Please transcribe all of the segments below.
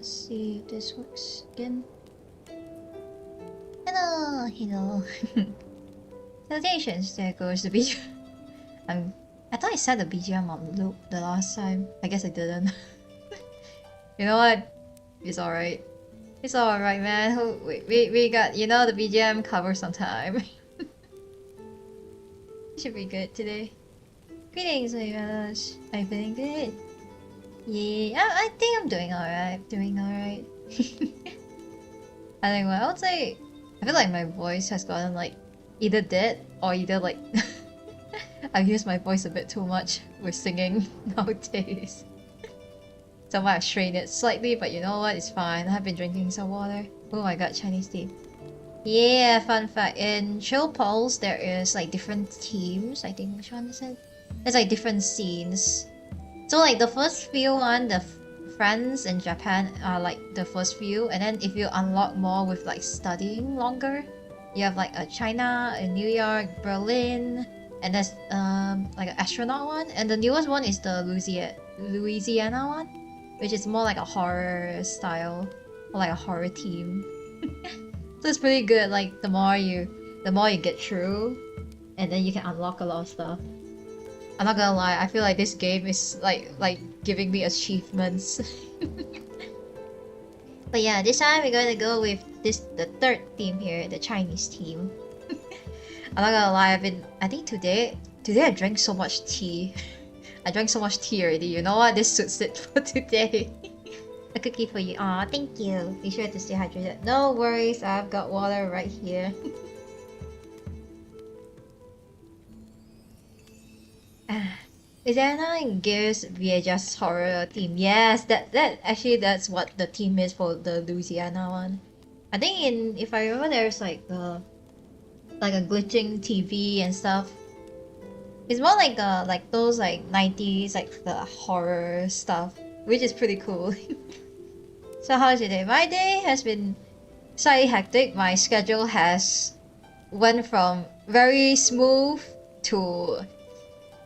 Let's see if this works again. Hello, hello. Salutations, there goes the BGM. I thought I set the BGM on loop the last time. I guess I didn't. You know what? It's alright. It's alright, man. We got, you know, the BGM covers some time. Should be good today. Greetings, my fellows. I'm feeling good. Yeah, I think I'm doing alright. Doing alright. I think, well, I would say, I feel like my voice has gotten like either dead or either like I've used my voice a bit too much with singing nowadays. So I might have strained it slightly, but you know what? It's fine. I've been drinking some water. Oh my god, Chinese tea. Yeah, fun fact. In Chill Pulse, there is like different teams. I think which one is it? There's like different scenes. So like the first few one, the France and Japan are like the first few, and then if you unlock more with like studying longer, you have like a China, a New York, Berlin, and there's like an astronaut one, and the newest one is the Louisiana one, which is more like a horror style or like a horror theme. So it's pretty good. Like the more you get through, and then you can unlock a lot of stuff. I'm not gonna lie, I feel like this game is like giving me achievements. But yeah, this time we're gonna go with the third theme here, the Chinese theme. I'm not gonna lie, I think today I drank so much tea. I drank so much tea already. You know what? This suits it for today. A cookie for you. Aw, thank you. Be sure to stay hydrated. No worries, I've got water right here. Is there another Gears VHS horror theme? Yes, that's what the theme is for the Louisiana one. I think if I remember, there's like a glitching TV and stuff. It's more like those like 90s like the horror stuff, which is pretty cool. So how's your day? My day has been slightly hectic. My schedule has went from very smooth to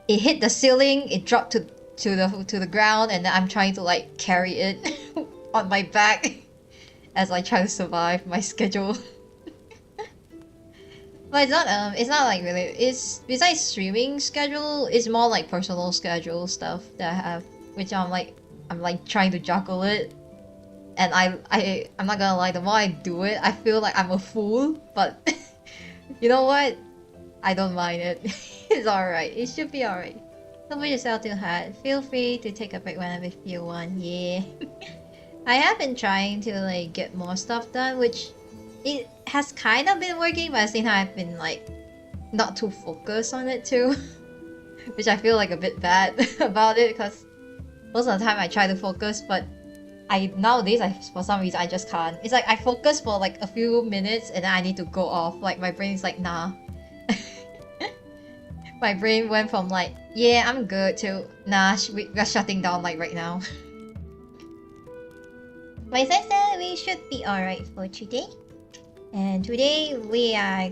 it hit the ceiling, it dropped to the ground, and then I'm trying to like carry it on my back as I try to survive my schedule. But it's not like really, it's besides streaming schedule, it's more like personal schedule stuff that I have, which I'm like trying to juggle it. And I'm not gonna lie, the more I do it, I feel like I'm a fool, but you know what? I don't mind it. It's alright. It should be alright. Don't put yourself too hard. Feel free to take a break whenever you feel one. Yeah. I have been trying to like get more stuff done, which it has kind of been working, but at the same time I've been like not too focused on it too. Which I feel like a bit bad about it, because most of the time I try to focus, but nowadays for some reason I just can't. It's like I focus for like a few minutes and then I need to go off. Like my brain is like, nah. My brain went from like, yeah, I'm good, to nah, we're shutting down like right now. But as I said, we should be alright for today. And today we are,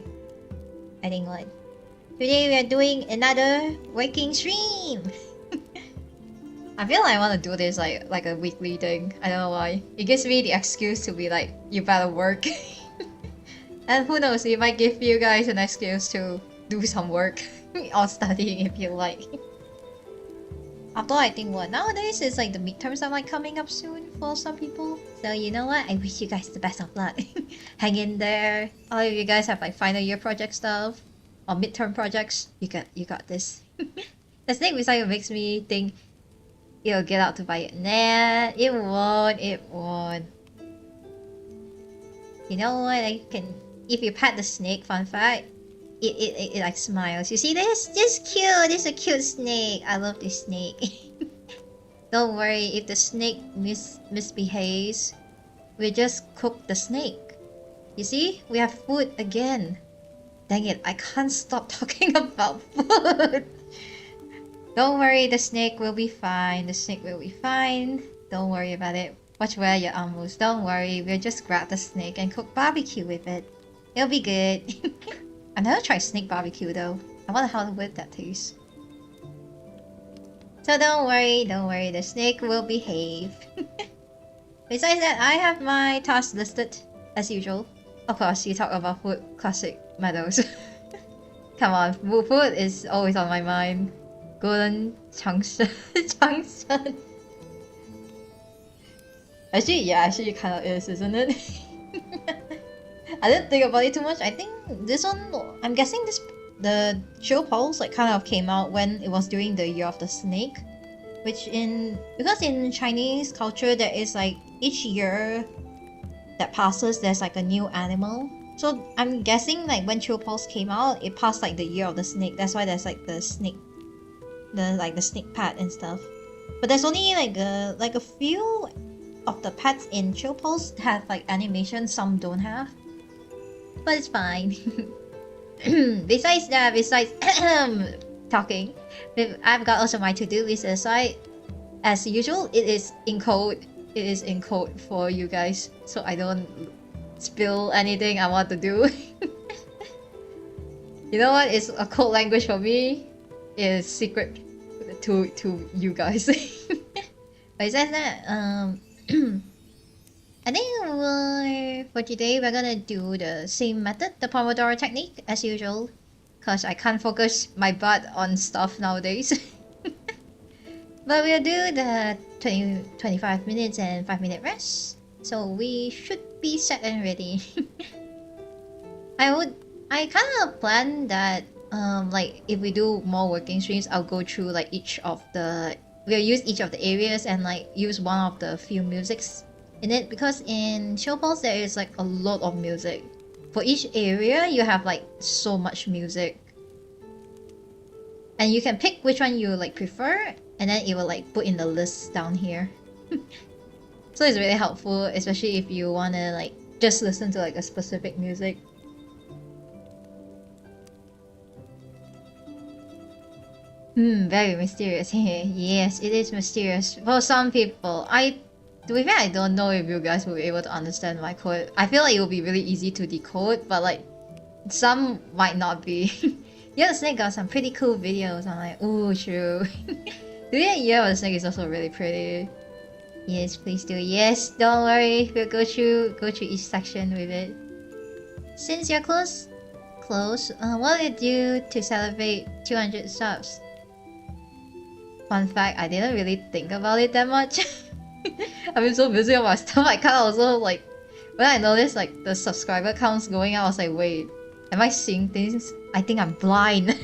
today we are doing another working stream. I feel like I want to do this like a weekly thing. I don't know why. It gives me the excuse to be like, you better work. And who knows, it might give you guys an excuse to do some work or studying if you like. Although I think what nowadays is like the midterms are like coming up soon for some people. So you know what? I wish you guys the best of luck. Hang in there. All of you guys have like final year project stuff or midterm projects. You got this. The snake beside you makes me think it'll get out to bite it. Nah, it won't. You know what? If you pet the snake, fun fact, it like smiles. You see this? This cute. This is a cute snake. I love this snake. Don't worry, if the snake misbehaves, we just cook the snake. You see? We have food again. Dang it, I can't stop talking about food. Don't worry, the snake will be fine. The snake will be fine. Don't worry about it. Watch where your arm moves. Don't worry, we'll just grab the snake and cook barbecue with it. It'll be good. I've never tried snake barbecue though. I wonder how good that tastes. So don't worry, the snake will behave. Besides that, I have my tasks listed as usual. Of course, you talk about food, classic medals. Come on, food is always on my mind. Golden Changshan. Changshan. Actually, yeah, actually it kind of is, isn't it? I didn't think about it too much. I think this one, I'm guessing the show Pulse like kind of came out when it was during the Year of the Snake. Because in Chinese culture there is like each year that passes there's like a new animal. So I'm guessing like when Chill Pulse came out, it passed like the Year of the Snake. That's why there's like the snake, the snake pet and stuff. But there's only like a few of the pets in Chill Pulse have like animation, some don't have. But it's fine. Besides talking, I've got also my to-do list aside. As usual, it is in code. It is in code for you guys, so I don't spill anything I want to do. You know what? It's a code language for me. It is secret to you guys. Besides that, I think for today we're gonna do the same method, the Pomodoro technique as usual, cause I can't focus my butt on stuff nowadays. But we'll do the 25 minutes and 5-minute rest, so we should be set and ready. I kind of plan that like if we do more working streams, I'll go through like we'll use each of the areas and like use one of the few musics in it, because in Chill Pulse there is like a lot of music. For each area you have like so much music, and you can pick which one you like prefer, and then it will like put in the list down here. So it's really helpful, especially if you wanna like just listen to like a specific music. Very mysterious. Yes, it is mysterious. For some people, to be fair, I don't know if you guys will be able to understand my code. I feel like it will be really easy to decode, but like, some might not be. Yeah, the Snake got some pretty cool videos. I'm like, ooh, true. Yeah, the Snake is also really pretty. Yes, please do. Yes, don't worry. We'll go through each section with it. Since you're close, what did you do to celebrate 200 subs? Fun fact, I didn't really think about it that much. I've been so busy on my stuff, I kinda also like... When I noticed like the subscriber counts going out, I was like, wait, am I seeing things? I think I'm blind.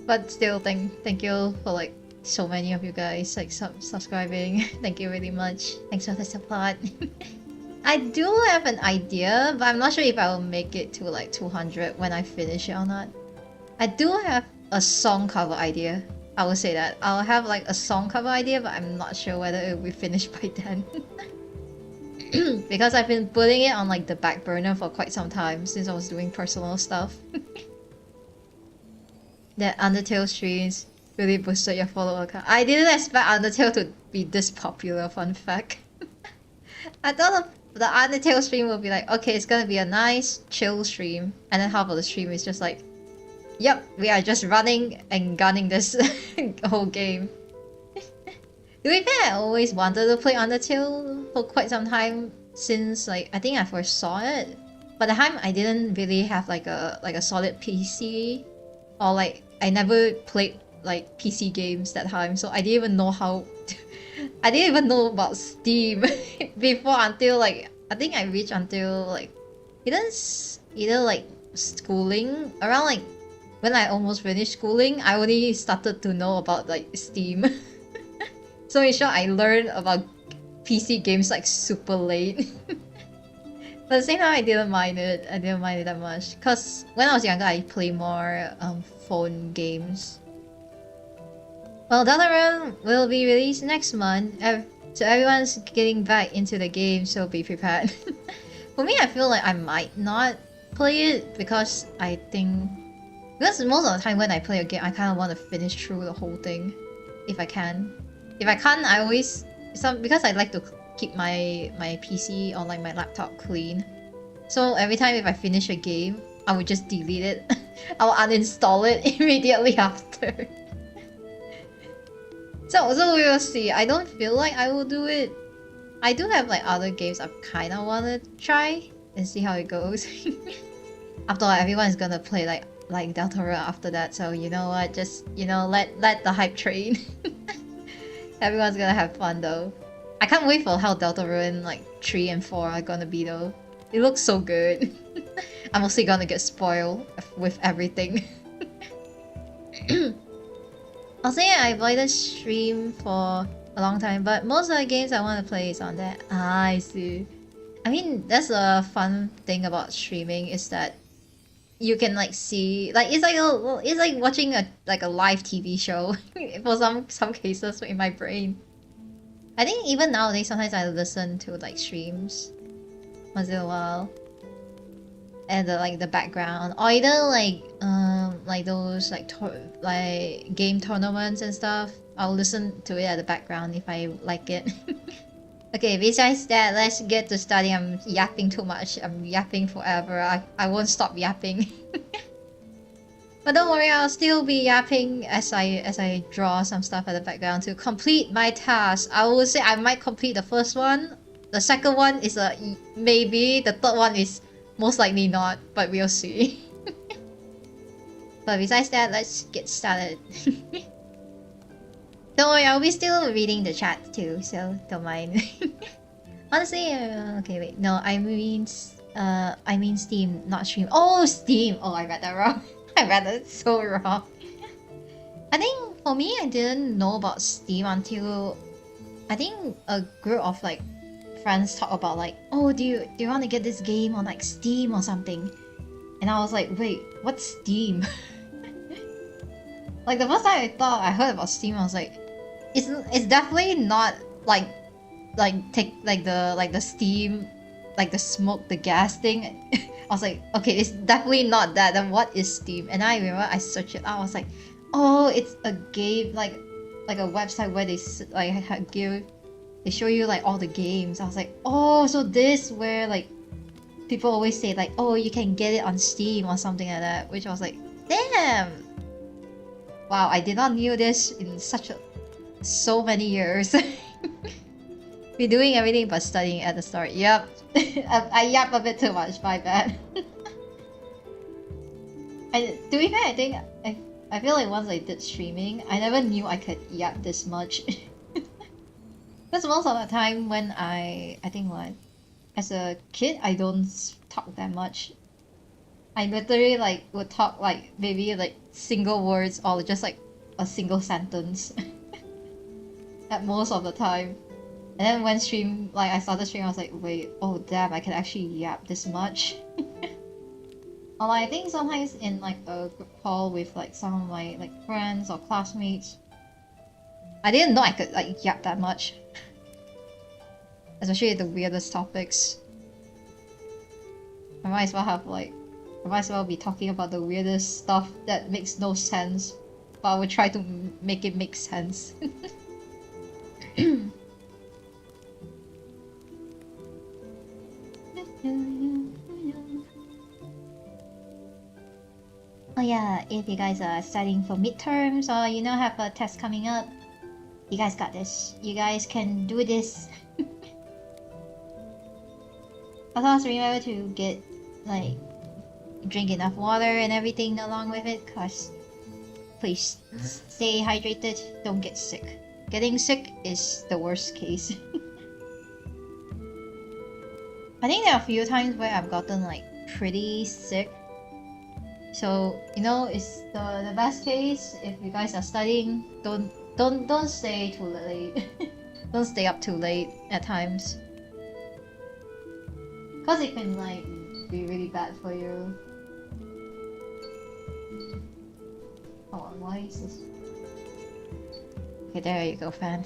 But still, thank you for like so many of you guys like subscribing. Thank you really much. Thanks for the support. I do have an idea, but I'm not sure if I will make it to like 200 when I finish it or not. I do have a song cover idea. I will say that. I'll have like a song cover idea, but I'm not sure whether it will be finished by then. Because I've been putting it on like the back burner for quite some time since I was doing personal stuff. The Undertale streams really boosted your follower count. I didn't expect Undertale to be this popular, fun fact. I thought the Undertale stream would be like, okay, it's gonna be a nice, chill stream, and then half of the stream is just like, yep, we are just running and gunning this whole game. To be fair, I always wanted to play Undertale for quite some time since like I think I first saw it. But the time I didn't really have like a solid PC, or like I never played like PC games that time, so I didn't even know how. I didn't even know about Steam before, until like I think I reached until like either like schooling, around like when I almost finished schooling. I only started to know about like Steam. So in short, I learned about PC games like super late. But at the same time, I didn't mind it. I didn't mind it that much, cause when I was younger, I played more phone games. Well, Valorant will be released next month, so everyone's getting back into the game, so be prepared. For me, I feel like I might not play it because because most of the time when I play a game, I kind of want to finish through the whole thing, if I can. If I can't, I always because I like to keep my PC or like my laptop clean. So every time if I finish a game, I would just delete it. I will uninstall it immediately after. So we will see. I don't feel like I will do it I do have like other games I kind of want to try and see how it goes. After all, everyone's gonna play like Deltarune after that, so you know what? Just let the hype train. Everyone's gonna have fun though. I can't wait for how Deltarune like 3 and 4 are gonna be though. It looks so good. I'm mostly gonna get spoiled with everything. I'll say I avoided stream for a long time, but most of the games I want to play is on that. Ah, I see. I mean, that's a fun thing about streaming is that you can like see like it's like watching a live TV show for some cases in my brain. I think even nowadays sometimes I listen to like streams once in a while and the background or either like those like game tournaments and stuff. I'll listen to it at the background if I like it. Okay, besides that, let's get to study. I'm yapping too much. I'm yapping forever. I won't stop yapping. But don't worry, I'll still be yapping as I draw some stuff at the background to complete my task. I will say I might complete the first one. The second one is a maybe. The third one is most likely not, but we'll see. But besides that, let's get started. Don't worry, I'll be still reading the chat too, so don't mind. Honestly, okay, wait, no, I mean Steam, not stream. Oh, Steam! Oh, I read that wrong. I read that so wrong. I think for me, I didn't know about Steam until I think a group of like friends talk about like, oh, do you want to get this game on like Steam or something? And I was like, wait, what's Steam? Like the first time I heard about Steam, I was like, it's definitely not like the steam, like the smoke, the gas thing. I was like, okay, it's definitely not that. Then what is Steam? And I remember I searched it out. I was like, oh, it's a game like a website where they they show you like all the games. I was like, oh, so this where like people always say like, oh, you can get it on Steam or something like that. Which I was like, damn. Wow, I did not knew this in so many years. We're doing everything but studying at the start. Yep. I yap a bit too much, my bad. To be fair, I think I feel like once I did streaming, I never knew I could yap this much. Because most of the time when I think like as a kid I don't talk that much. I literally like would talk like maybe like single words or just like a single sentence at most of the time. And then when I started stream, I was like, wait, oh damn, I can actually yap this much. Or I think sometimes in like a group call with like some of my like friends or classmates, I didn't know I could like yap that much. Especially the weirdest topics. I might as well be talking about the weirdest stuff that makes no sense, but I will try to make it make sense. Oh yeah, if you guys are studying for midterms or have a test coming up, you guys got this. You guys can do this. Also remember to get like drink enough water and everything along with it, cause please stay hydrated, don't get sick. Getting sick is the worst case. I think there are a few times where I've gotten like pretty sick. So it's the best case if you guys are studying. Don't stay too late. Don't stay up too late at times, cause it can like be really bad for you. Oh, why is this? Okay, there you go, fan.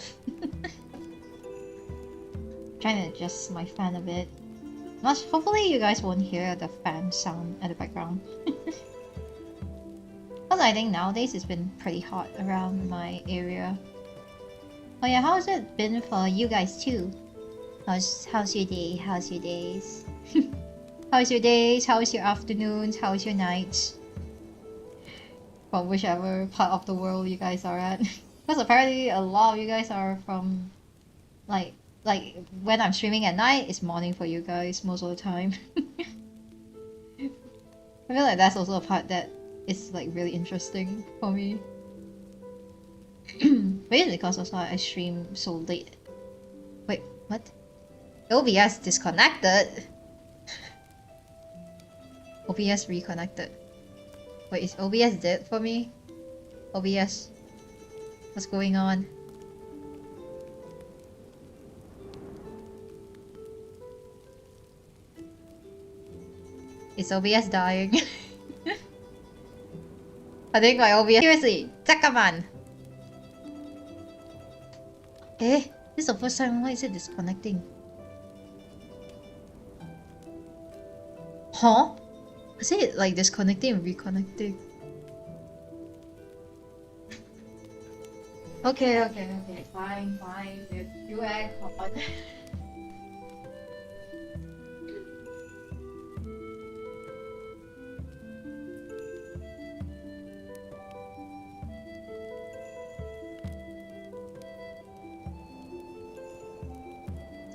Trying to adjust my fan a bit. Hopefully you guys won't hear the fan sound at the background. Because I think nowadays it's been pretty hot around my area. Oh yeah, how's it been for you guys too? How's your day? How's your days? How's your days? How's your afternoons? How's your nights? From whichever part of the world you guys are at. Because apparently a lot of you guys are from like like when I'm streaming at night, it's morning for you guys most of the time. I feel like that's also a part that is like really interesting for me. Maybe because also I stream so late. Wait, what? OBS disconnected? OBS reconnected. Wait, is OBS dead for me? OBS, what's going on? Is OBS dying? I think my OBS. Seriously, 잠깐만. Eh, this is the first time. Why is it disconnecting? Huh? Is it like disconnecting and reconnecting? Okay, fine. You act on.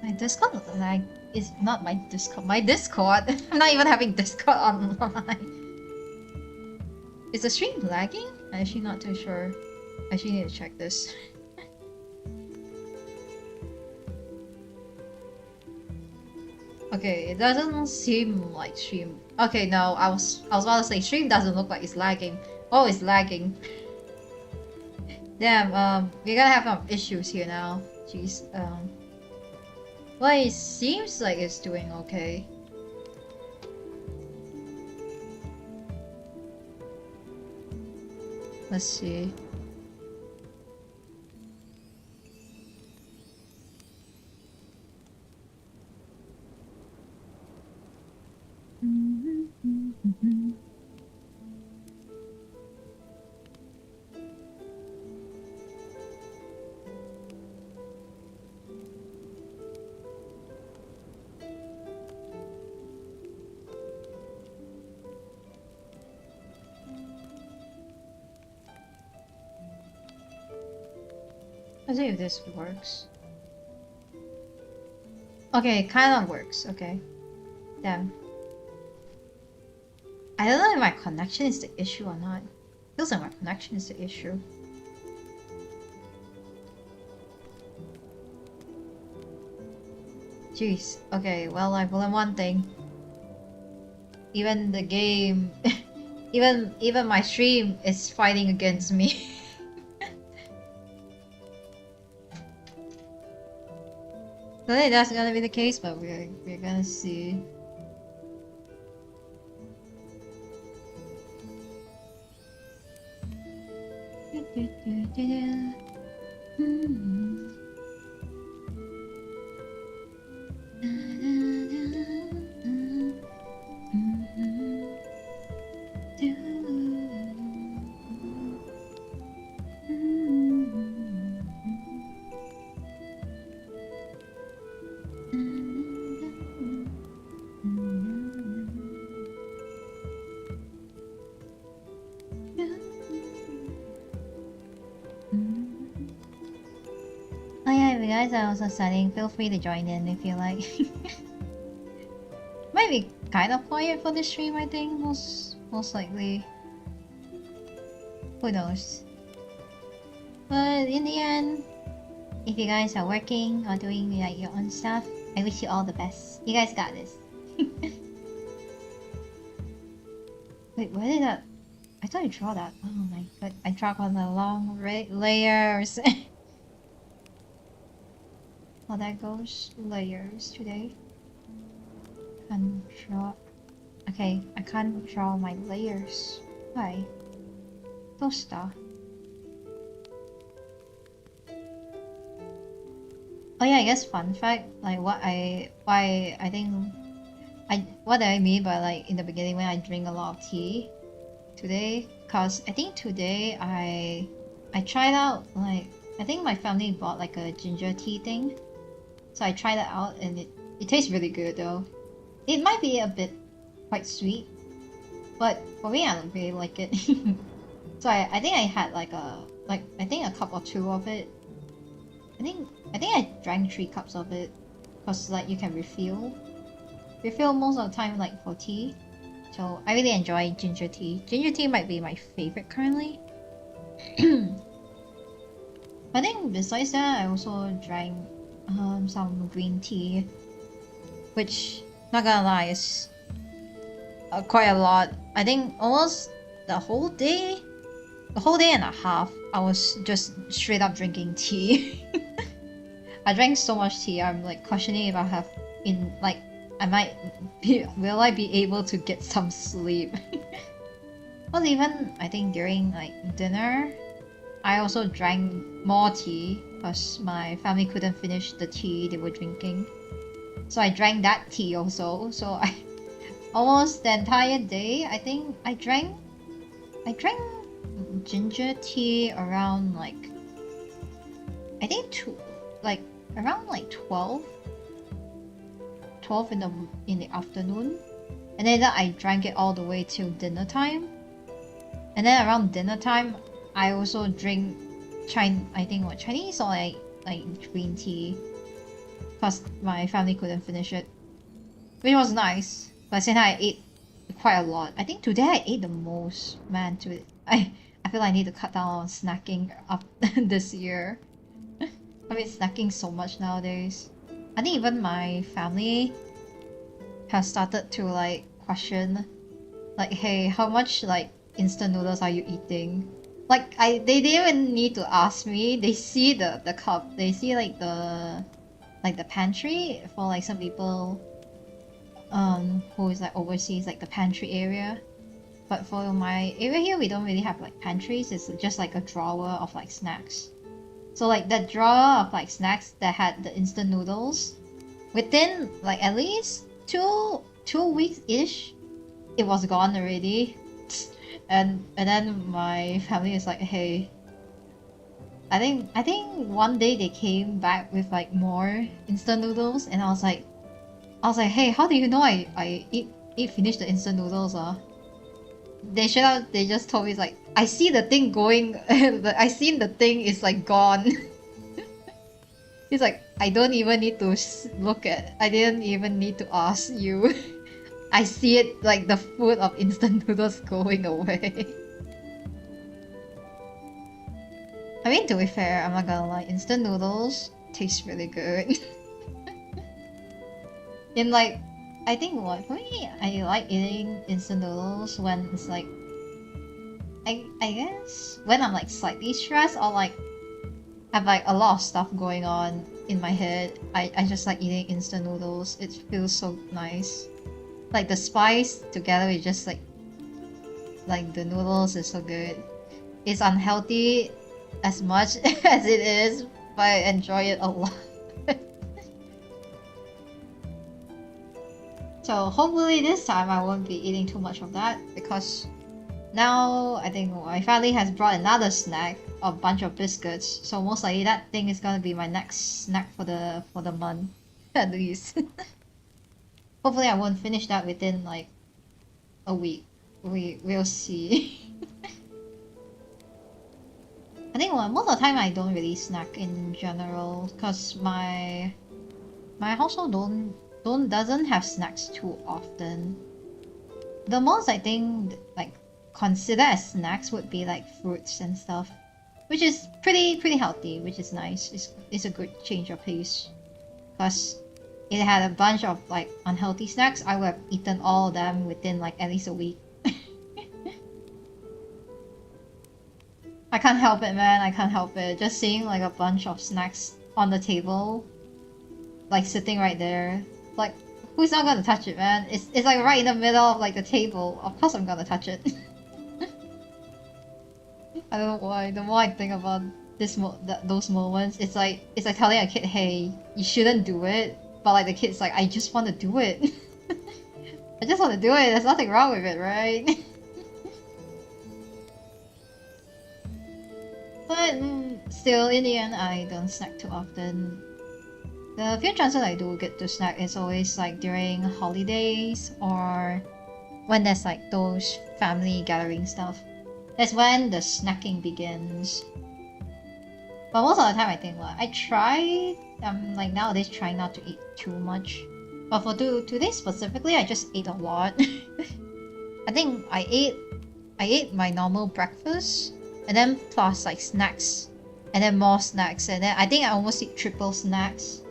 My Discord like is not my Discord. My Discord. I'm not even having Discord online. Is the stream lagging? I'm actually not too sure. I actually need to check this. Okay, it doesn't seem like stream. Okay, no, I was about to say stream doesn't look like it's lagging. Oh, it's lagging. Damn, we're gonna have some issues here now. Jeez, well, it seems like it's doing okay. Let's see. Let's see if this works. Okay, it kind of works. Okay. Damn. I don't know if my connection is the issue or not. Feels like my connection is the issue. Jeez. Okay, well, I've learned one thing. Even the game, even my stream is fighting against me. I don't think that's gonna be the case, but we're gonna see. Oh yeah, if you guys are also studying, feel free to join in if you like. Might be kind of quiet for this stream, I think, most likely. Who knows? But in the end, if you guys are working or doing like your own stuff, I wish you all the best. You guys got this. Wait, where did that? I thought I draw that. Oh my god, I draw on the long layers. How that goes? Layers today. Can't draw. Okay, I can't draw my layers. Why? Tosta. Oh yeah, I guess fun fact, like what I mean by like in the beginning when I drink a lot of tea today, cause I think today I tried out like I think my family bought like a ginger tea thing, so I tried it out and it tastes really good though. It might be a bit quite sweet, but for me I don't really like it. So I think I had like a cup or two of it. I think I drank 3 cups of it, cause like you can refill most of the time like for tea. So I really enjoy ginger tea. Ginger tea might be my favorite currently. I think besides that, I also drank some green tea, which, not gonna lie, is quite a lot. I think almost the whole day and a half, I was just straight up drinking tea. I drank so much tea, I'm like questioning if I have will I be able to get some sleep? Well, even I think during like dinner, I also drank more tea because my family couldn't finish the tea they were drinking. So I drank that tea also. So I almost the entire day, I think I drank ginger tea around like, I think around like 12 in the afternoon, and then I drank it all the way till dinner time. And then around dinner time, I also drink Chinese or like green tea, because my family couldn't finish it, which was nice. But since I ate quite a lot, I think today I ate the most. Man, I feel I need to cut down on snacking up this year. I've been snacking so much nowadays. I think even my family has started to like question, like, hey, how much like instant noodles are you eating? Like they didn't even need to ask me. They see the cup. They see like the pantry for like some people who is like overseas, like the pantry area. But for my area here, we don't really have like pantries. It's just like a drawer of like snacks. So like that drawer of like snacks that had the instant noodles, within like at least two weeks ish, it was gone already. And then my family is like, hey, I think one day they came back with like more instant noodles, and I was like, hey, how do you know I eat finish the instant noodles? They just told me, it's like, I see the thing going, I seen the thing is like gone. He's like, I don't even need to I didn't even need to ask you. I see it, like the food of instant noodles going away. I mean, to be fair, I'm not gonna lie, instant noodles taste really good. In like, I think for me, I like eating instant noodles when it's like, I guess when I'm like slightly stressed or like have like a lot of stuff going on in my head, I just like eating instant noodles. It feels so nice. Like the spice together with just like the noodles is so good. It's unhealthy as much as it is, but I enjoy it a lot. So hopefully this time I won't be eating too much of that, because now I think my family has brought another snack, a bunch of biscuits. So most likely that thing is gonna be my next snack for the month, at least. Hopefully I won't finish that within like a week. We'll see. I think most of the time I don't really snack in general, because my household doesn't have snacks too often. The most I think like consider as snacks would be like fruits and stuff, which is pretty healthy, which is nice. It's a good change of pace, because it had a bunch of like unhealthy snacks, I would have eaten all of them within like at least a week. I can't help it, man. I can't help it. Just seeing like a bunch of snacks on the table, like sitting right there, like, who's not gonna touch it, man? It's like right in the middle of like the table. Of course I'm gonna touch it. I don't know why. The more I think about those moments, it's like telling a kid, hey, you shouldn't do it, but like the kid's like, I just want to do it. I just want to do it. There's nothing wrong with it, right? But still, in the end, I don't snack too often. The few chances I do get to snack is always like during holidays or when there's like those family gathering stuff. That's when the snacking begins. But most of the time I think well, I try like nowadays trying not to eat too much. But for today specifically I just ate a lot. I think I ate my normal breakfast and then plus like snacks and then more snacks and then I think I almost eat triple snacks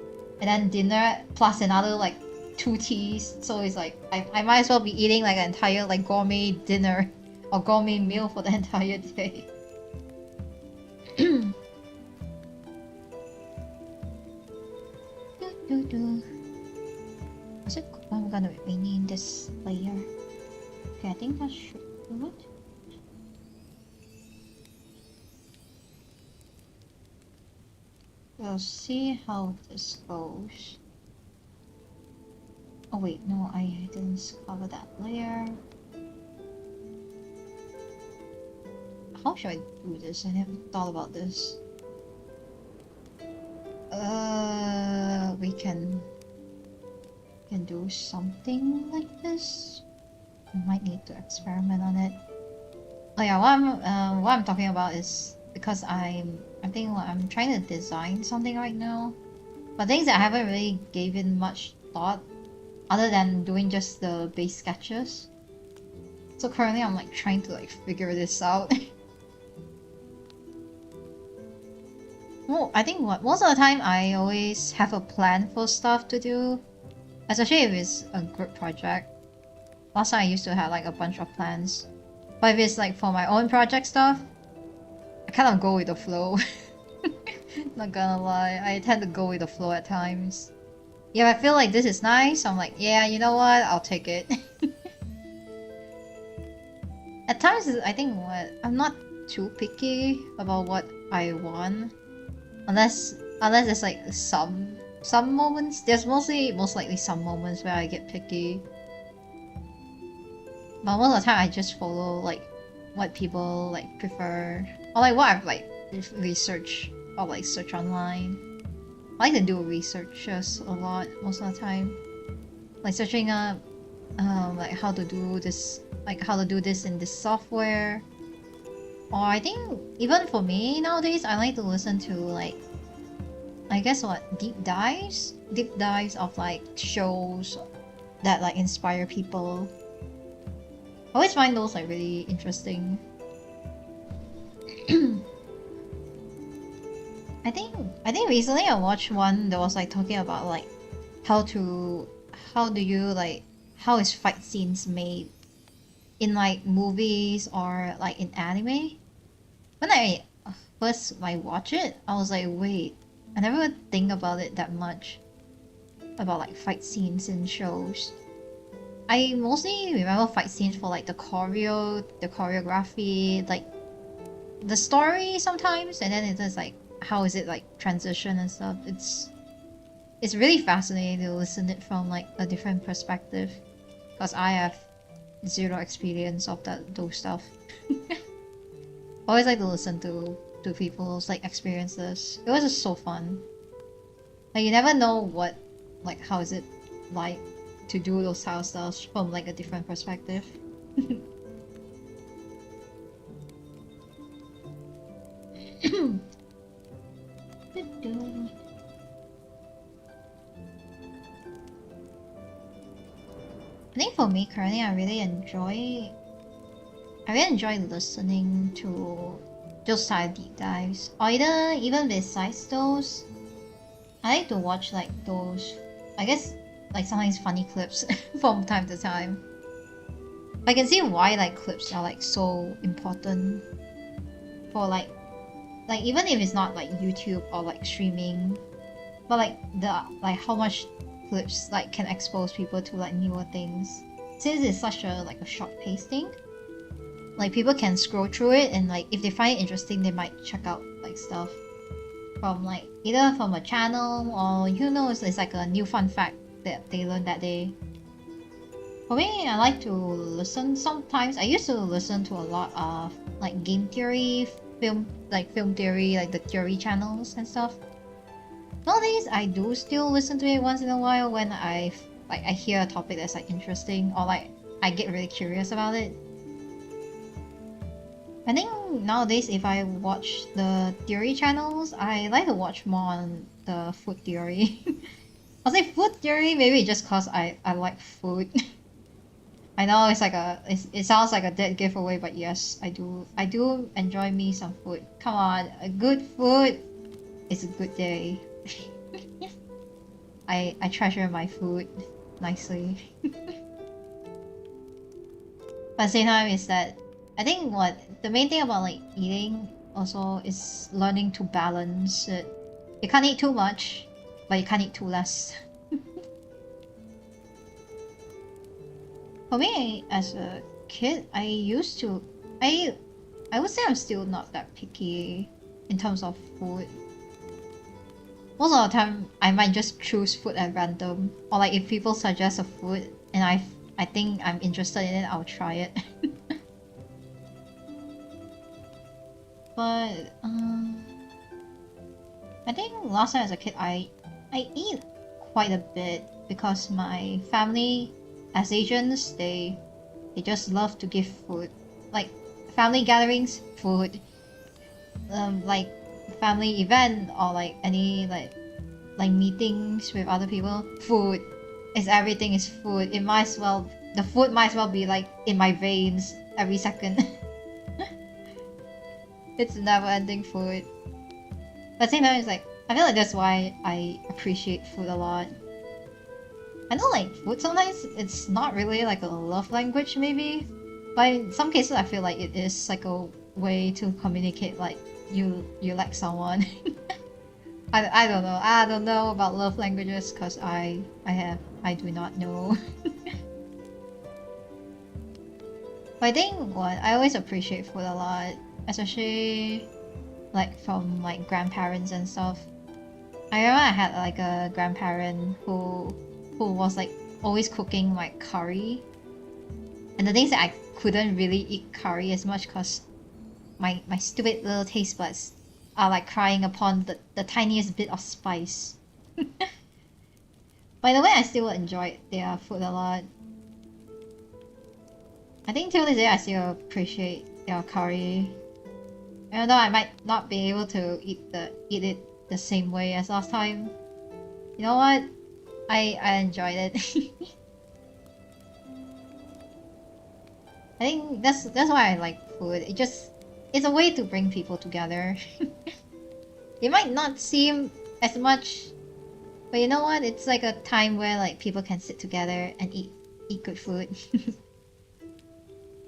and then dinner plus another like 2 teas, so it's like I might as well be eating like an entire like gourmet dinner or gourmet meal for the entire day. Is it I'm gonna rename this layer? Okay, I think that should do it. We'll see how this goes. Oh wait, no, I didn't cover that layer. How should I do this? I never thought about this. We can do something like this. We might need to experiment on it. Oh yeah, what I'm talking about is because I think I'm trying to design something right now, but things that I haven't really given much thought, other than doing just the base sketches. So currently I'm like trying to like figure this out. Well, I think most of the time I always have a plan for stuff to do, especially if it's a group project. Last time I used to have like a bunch of plans, but if it's like for my own project stuff, I kind of go with the flow. Not gonna lie, I tend to go with the flow at times. Yeah, I feel like this is nice, I'm like, yeah, you know what, I'll take it. At times, I think I'm not too picky about what I want. Unless there's like some moments. There's most likely some moments where I get picky. But most of the time I just follow like what people like prefer. Or like what I've like researched or like search online. I like to do researches a lot most of the time. Like searching up like how to do this in this software. Or I think even for me nowadays I like to listen to like I guess what deep dives of like shows that like inspire people. I always find those like really interesting. I think recently I watched one that was like talking about like how is fight scenes made in like movies or like in anime. When I first like watch it, I was like, wait, I never think about it that much. About like fight scenes in shows. I mostly remember fight scenes for like the choreography, like the story sometimes, and then it's just like how is it like transition and stuff. It's really fascinating to listen it from like a different perspective, because I have zero experience of those stuff. Always like to listen to people's like experiences. It was just so fun. Like you never know what like how is it like to do those style stuff from like a different perspective. I think for me currently I really enjoy listening to those style deep dives. Or even besides those, I like to watch like those, I guess like sometimes funny clips from time to time. I can see why like clips are like so important for like even if it's not like YouTube or like streaming, but like how much clips like can expose people to like newer things. Since it's such a like a short paced thing, like people can scroll through it and like if they find it interesting they might check out like stuff from like either from a channel or who knows, it's like a new fun fact that they learned that day. For me, I like to listen sometimes. I used to listen to a lot of like game theory, film theory, like the theory channels and stuff. Nowadays, I do still listen to it once in a while when I hear a topic that's like interesting or like I get really curious about it. I like to listen to like game theory, film theory, like the theory channels and stuff. Nowadays I do still listen to it once in a while when I hear a topic that's like interesting or like I get really curious about it. I I think nowadays if I watch the theory channels, I like to watch more on the food theory. I'll say food theory maybe just cause I like food. I know it's like it sounds like a dead giveaway, but yes, I do enjoy me some food. Come on, a good food is a good day. I treasure my food nicely. But at the same time is that I think what the main thing about like eating also is learning to balance it. You can't eat too much, but you can't eat too less. For me, as a kid, I would say I'm still not that picky in terms of food. Most of the time, I might just choose food at random, or like if people suggest a food and I think I'm interested in it, I'll try it. But I think last time as a kid, I eat quite a bit because my family, as Asians, they just love to give food, like family gatherings, food, like family event or like any like meetings with other people, food. It's everything is food. It might as well the food might as well be like in my veins every second. It's never ending food. But at the same time, it's like I feel like that's why I appreciate food a lot. I know like food sometimes it's not really like a love language maybe, but in some cases I feel like it is like a way to communicate like you like someone. I don't know. I don't know about love languages because I do not know. But I think what I always appreciate food a lot, especially like from like grandparents and stuff. I remember I had like a grandparent who was like always cooking like curry, and the thing is that I couldn't really eat curry as much because my stupid little taste buds are like crying upon the tiniest bit of spice. By the way, I still enjoy their food a lot. I think till this day I still appreciate their curry. Even though I might not be able to eat it the same way as last time. You know what? I enjoyed it. I think that's why I like food. It's a way to bring people together. It might not seem as much, but you know what? It's like a time where like people can sit together and eat good food.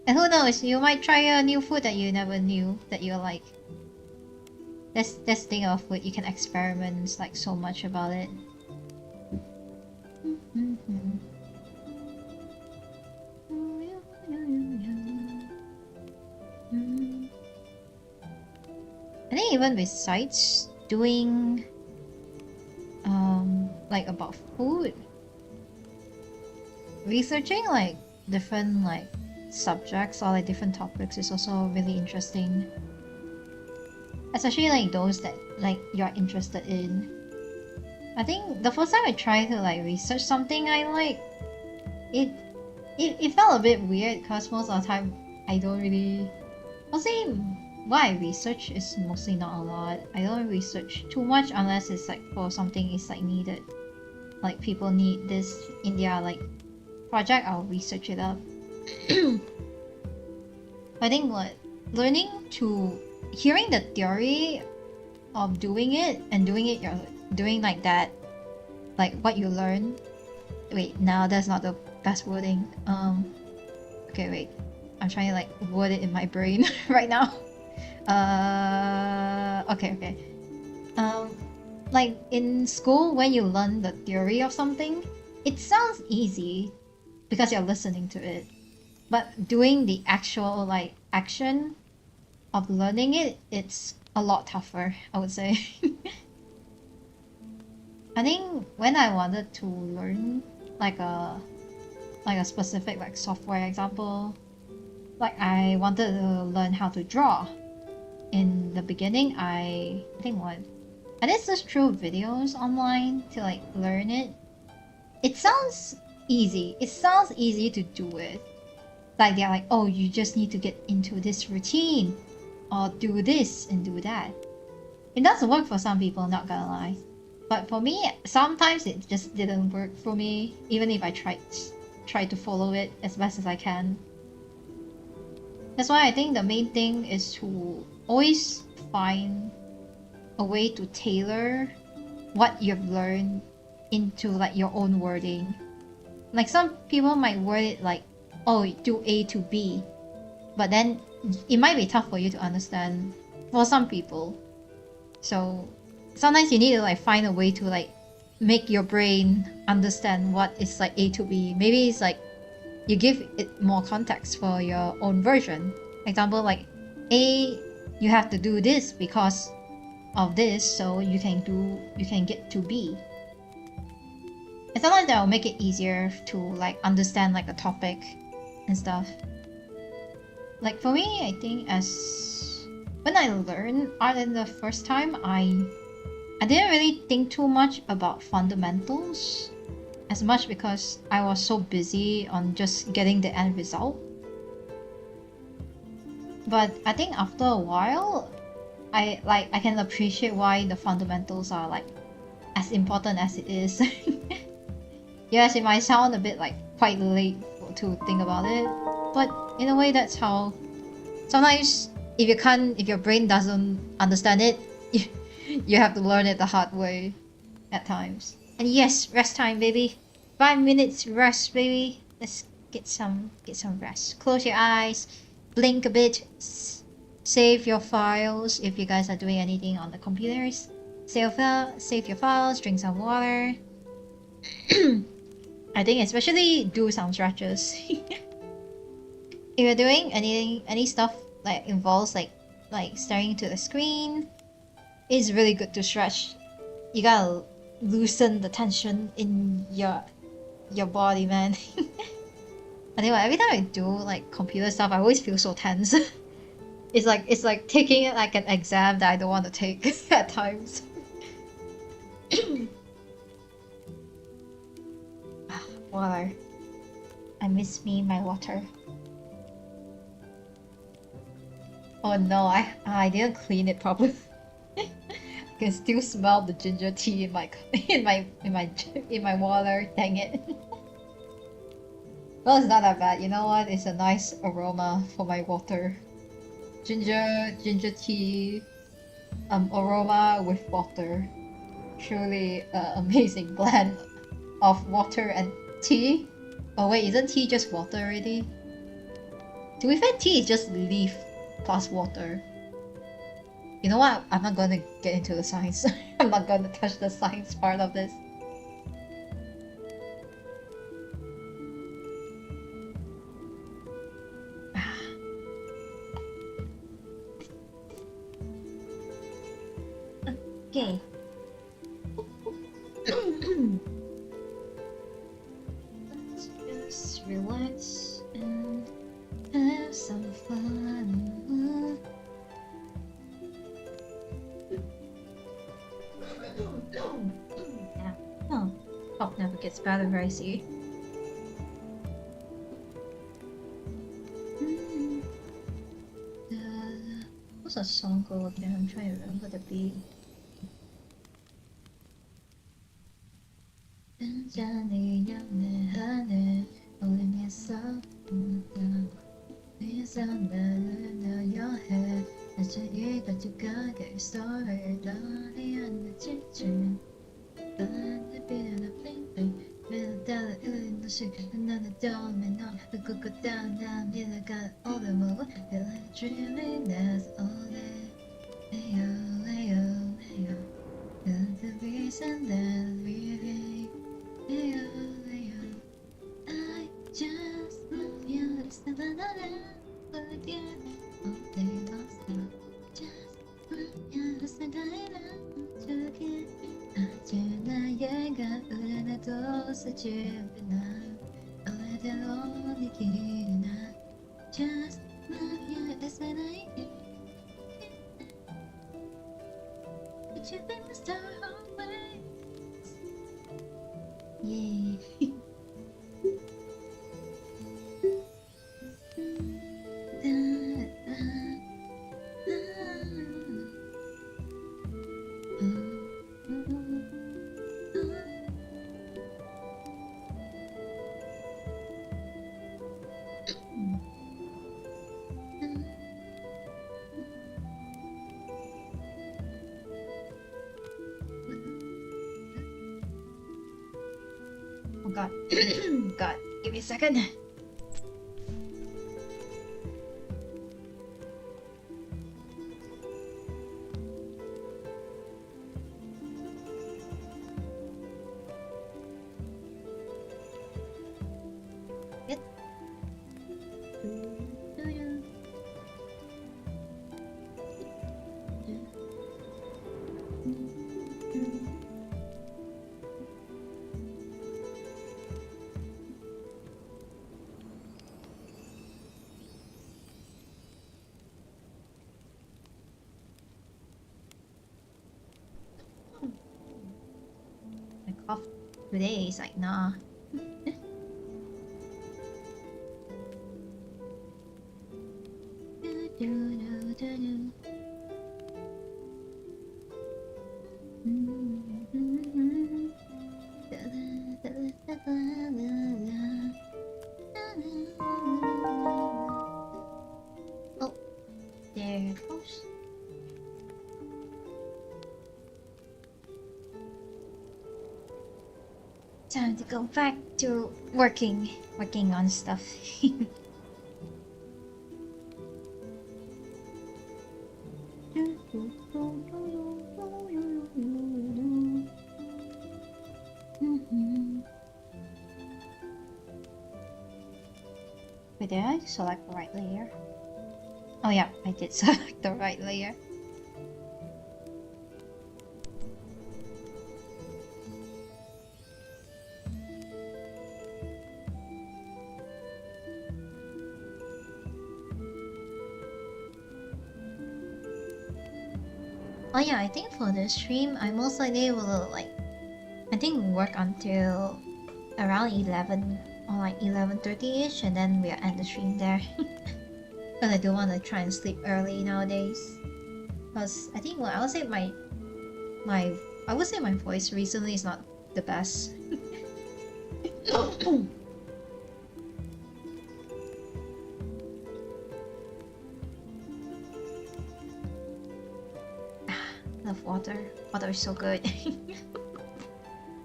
And who knows, you might try a new food that you never knew that you like. That's the thing of food, you can experiment like so much about it. I think even besides doing like about food, researching like different like subjects or like different topics is also really interesting, especially like those that like you're interested in. I think the first time I tried to like research something I like, it felt a bit weird because most of the time I don't really, I'll say what I research is mostly not a lot. I don't research too much unless it's like for something is like needed, like people need this in their like project, I'll research it up. I think what learning to hearing the theory of doing it and doing it you're doing like that, like what you learn. Wait, now that's not the best wording. Okay, wait, I'm trying to like word it in my brain right now. Okay. Like in school when you learn the theory of something, it sounds easy because you're listening to it, but doing the actual like action of learning it, it's a lot tougher, I would say. I think when I wanted to learn like a specific like software example, like I wanted to learn how to draw. In the beginning, I think what I did just through videos online to like learn it. It sounds easy. It sounds easy to do it. Like they're like, oh, you just need to get into this routine or do this and do that. It does work for some people, not gonna lie. But for me, sometimes it just didn't work for me, even if I tried to follow it as best as I can. That's why I think the main thing is to always find a way to tailor what you've learned into like your own wording. Like some people might word it like, oh, do A to B, but then it might be tough for you to understand for some people. So sometimes you need to like find a way to like make your brain understand what is like A to B. Maybe it's like you give it more context for your own version. Example, like A, you have to do this because of this, so you can get to B. And sometimes that will make it easier to like understand like a topic and stuff. Like for me, I think as when I learned art in the first time, I didn't really think too much about fundamentals as much because I was so busy on just getting the end result. But I think after a while, I can appreciate why the fundamentals are like as important as it is. Yes, it might sound a bit like quite late to think about it, but in a way that's how sometimes if your brain doesn't understand it, you have to learn it the hard way at times. And yes, rest time, baby. 5 minutes rest, baby. Let's get some rest. Close your eyes, blink a bit, save your files if you guys are doing anything on the computers. Save your files, drink some water. I think especially do some stretches. If you're doing any stuff that involves like staring into the screen, it's really good to stretch. You gotta loosen the tension in your body, man. I think every time I do like computer stuff, I always feel so tense. It's like taking it like an exam that I don't want to take at times. Water. I miss my water. Oh no, I didn't clean it properly. I can still smell the ginger tea in my water. Dang it. Well, it's not that bad. You know what? It's a nice aroma for my water. Ginger tea, aroma with water. Truly amazing blend of water and tea. Oh wait, isn't tea just water already? To be fair, tea is just leaf plus water. You know what? I'm not gonna get into the science. I'm not gonna touch the science part of this. Okay. Let's just relax and have some fun. Yeah. Oh, talk never gets better, I see. What's that song called again? I'm trying to remember the beat. 잔잔히 영내 하늘 울리면서 위에서 나를 너여해 나중에 가져가게 story 너의 안에 지친 내 비는 빙빙 매일 따라 흘린 도시 나는 떠오르며 너 누구고 떠나 밀려가 all the more feel like dreaming that's all day Ayo, ayo, ayo You're the reason that we live Ayo, ayo I just love you It's the one I love with you All day long still Just love you It's the one I love 저기 아주 나의 가을에도 스치나 오래대로 네 길을 나 Just love you It's the one I love But you've been the star always Yeah Oh god. God, give me a second. It. My cough today is like nah. Oh, there it goes. Time to go back to working on stuff. Wait, did I select the right layer? Oh yeah, I did select the right layer. Oh yeah, I think for this stream, I most likely will I think work until around 11 or like 11:30ish, and then we'll end the stream there. Because I do want to try and sleep early nowadays. Because I think, well, I would say my voice recently is not the best. Love water. Water is so good.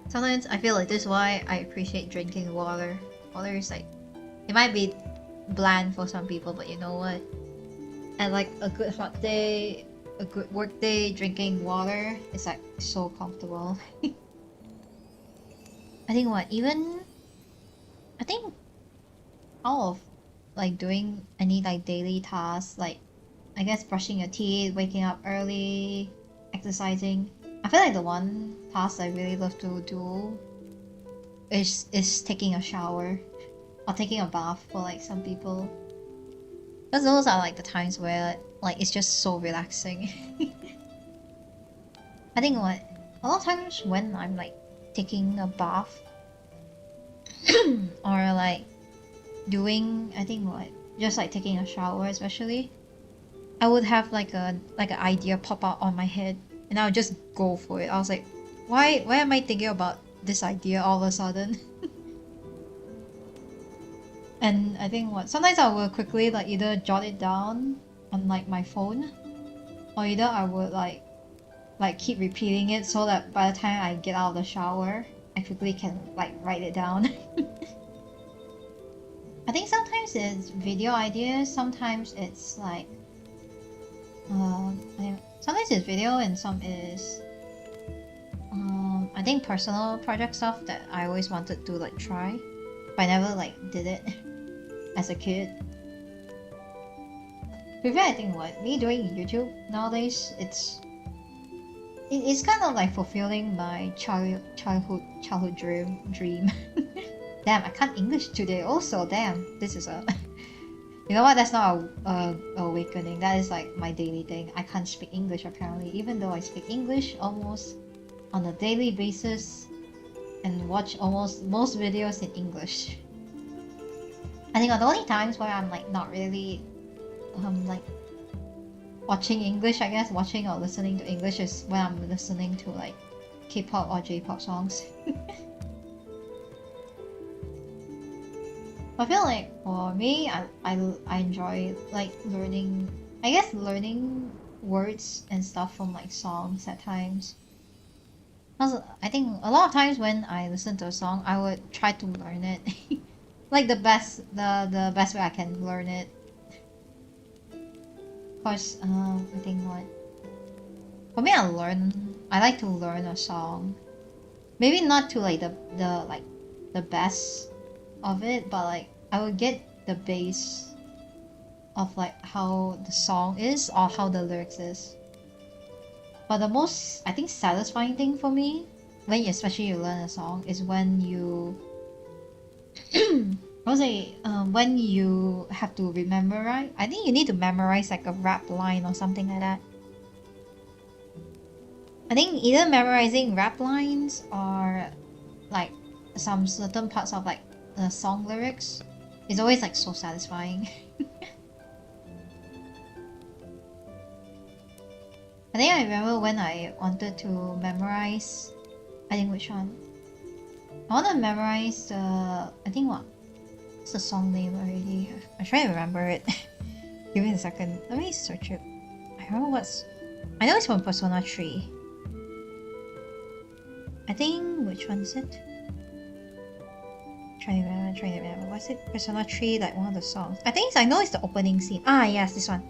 Sometimes I feel like this is why I appreciate drinking water. Water is like, it might be bland for some people, but you know what? And like a good hot day, a good work day, drinking water is like so comfortable. I think all of like doing any like daily tasks, like I guess brushing your teeth, waking up early, exercising. I feel like the one task I really love to do is taking a shower or taking a bath for like some people. Because those are like the times where like it's just so relaxing. I think what a lot of times when I'm like taking a bath or like doing just like taking a shower especially, I would have like an idea pop out on my head and I would just go for it. I was like, why am I thinking about this idea all of a sudden? And I think sometimes I will quickly like either jot it down on like my phone, or either I would like keep repeating it so that by the time I get out of the shower, I quickly can like write it down. I think sometimes it's video ideas, sometimes it's like sometimes it's video and some is I think personal project stuff that I always wanted to like try, but I never like did it as a kid. But I think me doing YouTube nowadays, it's kind of like fulfilling my childhood dream. Damn, I can't English today. Also, damn, this is a you know what? That's not a awakening. That is like my daily thing. I can't speak English apparently, even though I speak English almost on a daily basis and watch almost most videos in English. I think the only times where I'm like not really like watching English, I guess, watching or listening to English is when I'm listening to like K-pop or J-pop songs. I feel like for me, I enjoy like learning words and stuff from like songs at times. Also, I think a lot of times when I listen to a song, I would try to learn it, like the best way I can learn it. Of course, I think what for me, I like to learn a song. Maybe not to like the like the best of it, but like I would get the base of like how the song is or how the lyrics is. But the most I think satisfying thing for me when especially you learn a song is when you I would say when you have to remember, right? I think you need to memorize like a rap line or something like that. I think either memorizing rap lines or like some certain parts of like the song lyrics is always like so satisfying. I think I remember when I wanted to memorize. I think which one? I want to memorize the. I think what? What's the song name already? I'm trying to remember it. Give me a second. Let me search it. I remember what's. I know it's from Persona 3. I think which one is it? Trying to remember. What's it? Persona 3, like one of the songs. I know it's the opening scene. Ah, yes, this one.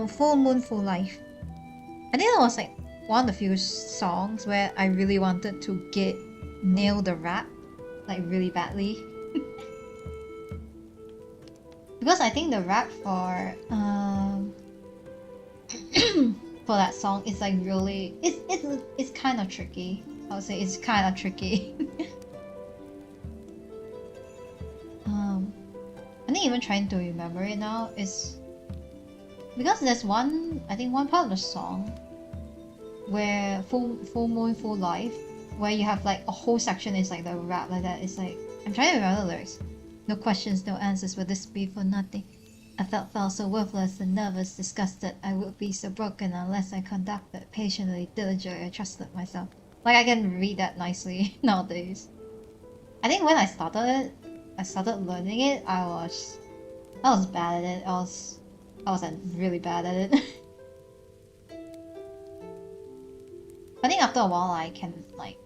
Full Moon, Full Life. I think that was like one of the few songs where I really wanted to nail the rap, like really badly. Because I think the rap for for that song is like really it's kind of tricky. I would say it's kind of tricky. I think even trying to remember it now is because there's one part of the song where full moon full life where you have like a whole section is like the rap like that. It's like I'm trying to remember the lyrics. No questions, no answers. Will this be for nothing? I felt so worthless and nervous, disgusted. I would be so broken unless I conducted patiently, diligently. I trusted myself. Like I can read that nicely nowadays. I think when I started learning it, I was bad at it. I was like really bad at it. I think after a while I can like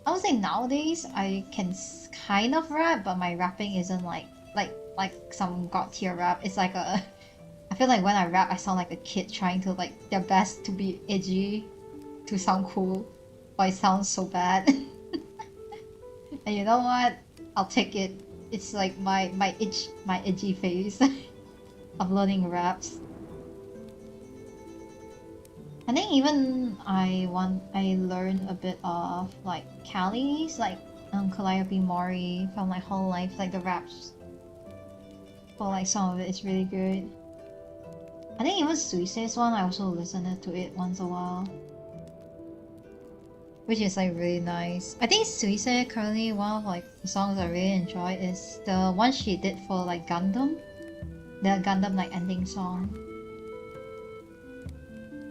I would say nowadays I can kind of rap, but my rapping isn't like some god tier rap. It's like a I feel like when I rap I sound like a kid trying to like their best to be edgy to sound cool, but it sounds so bad. And you know what? I'll take it. It's like my edgy phase of learning raps. I think even I learned a bit of like Callie's like Calliope Mori from like Whole Life, like the raps for like some of it is really good. I think even Suisei's one I also listen to it once a while, which is like really nice. I think Suisei currently one of like the songs I really enjoy is the one she did for like Gundam, the Gundam like ending song.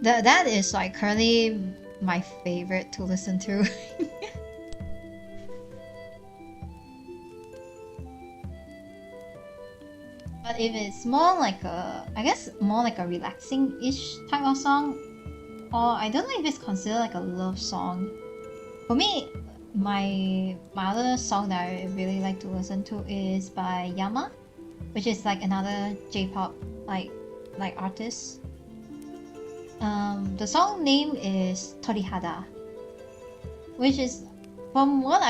That is like currently my favorite to listen to. But if it's more like I guess more like a relaxing-ish type of song, or I don't know if it's considered like a love song. For me, my other song that I really like to listen to is by Yama, which is like another J-pop like artist. The song name is Torihada, which is from what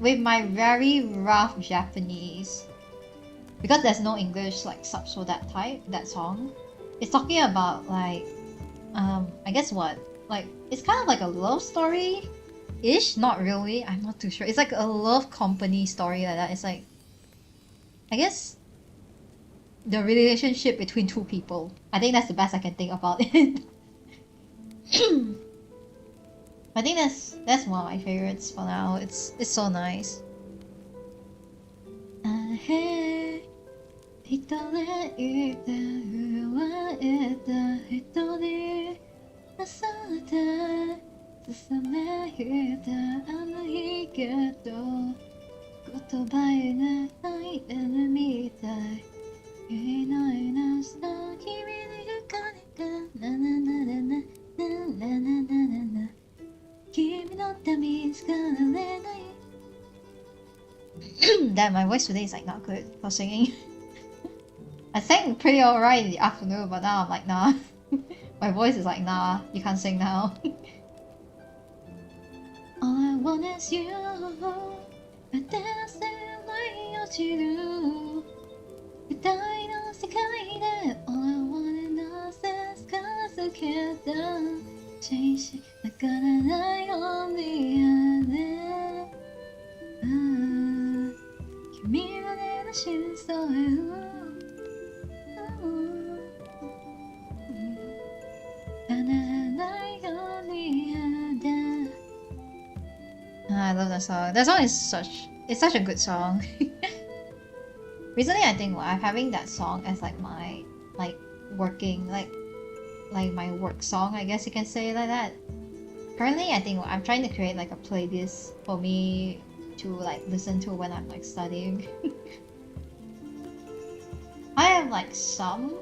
with my very rough Japanese, because there's no English like subs for that song. It's talking about like I guess what like it's kind of like a love story ish, not really. I'm not too sure. It's like a love company story like that. It's like I guess the relationship between two people. I think that's the best I can think about it. I think that's one of my favorites for now. It's so nice. 人でいて奪えた人に朝でさめいたあの日けど言葉にない夢みたいいないなさ君に惹かれたななななななななななな Damn, my voice today is like not good for singing. I sang pretty alright in the afternoon, but now I'm like, nah. My voice is like, nah, you can't sing now. All I want is you. But that's the way you do. All I want is us, cause I can't change it. I gotta lie on the other. 君はねらしそうよ I love that song. That song is such a good song. Recently, I think I'm having that song as like my working like my work song. I guess you can say it like that. Currently, I think I'm trying to create like a playlist for me to like listen to when I'm like studying. I have like some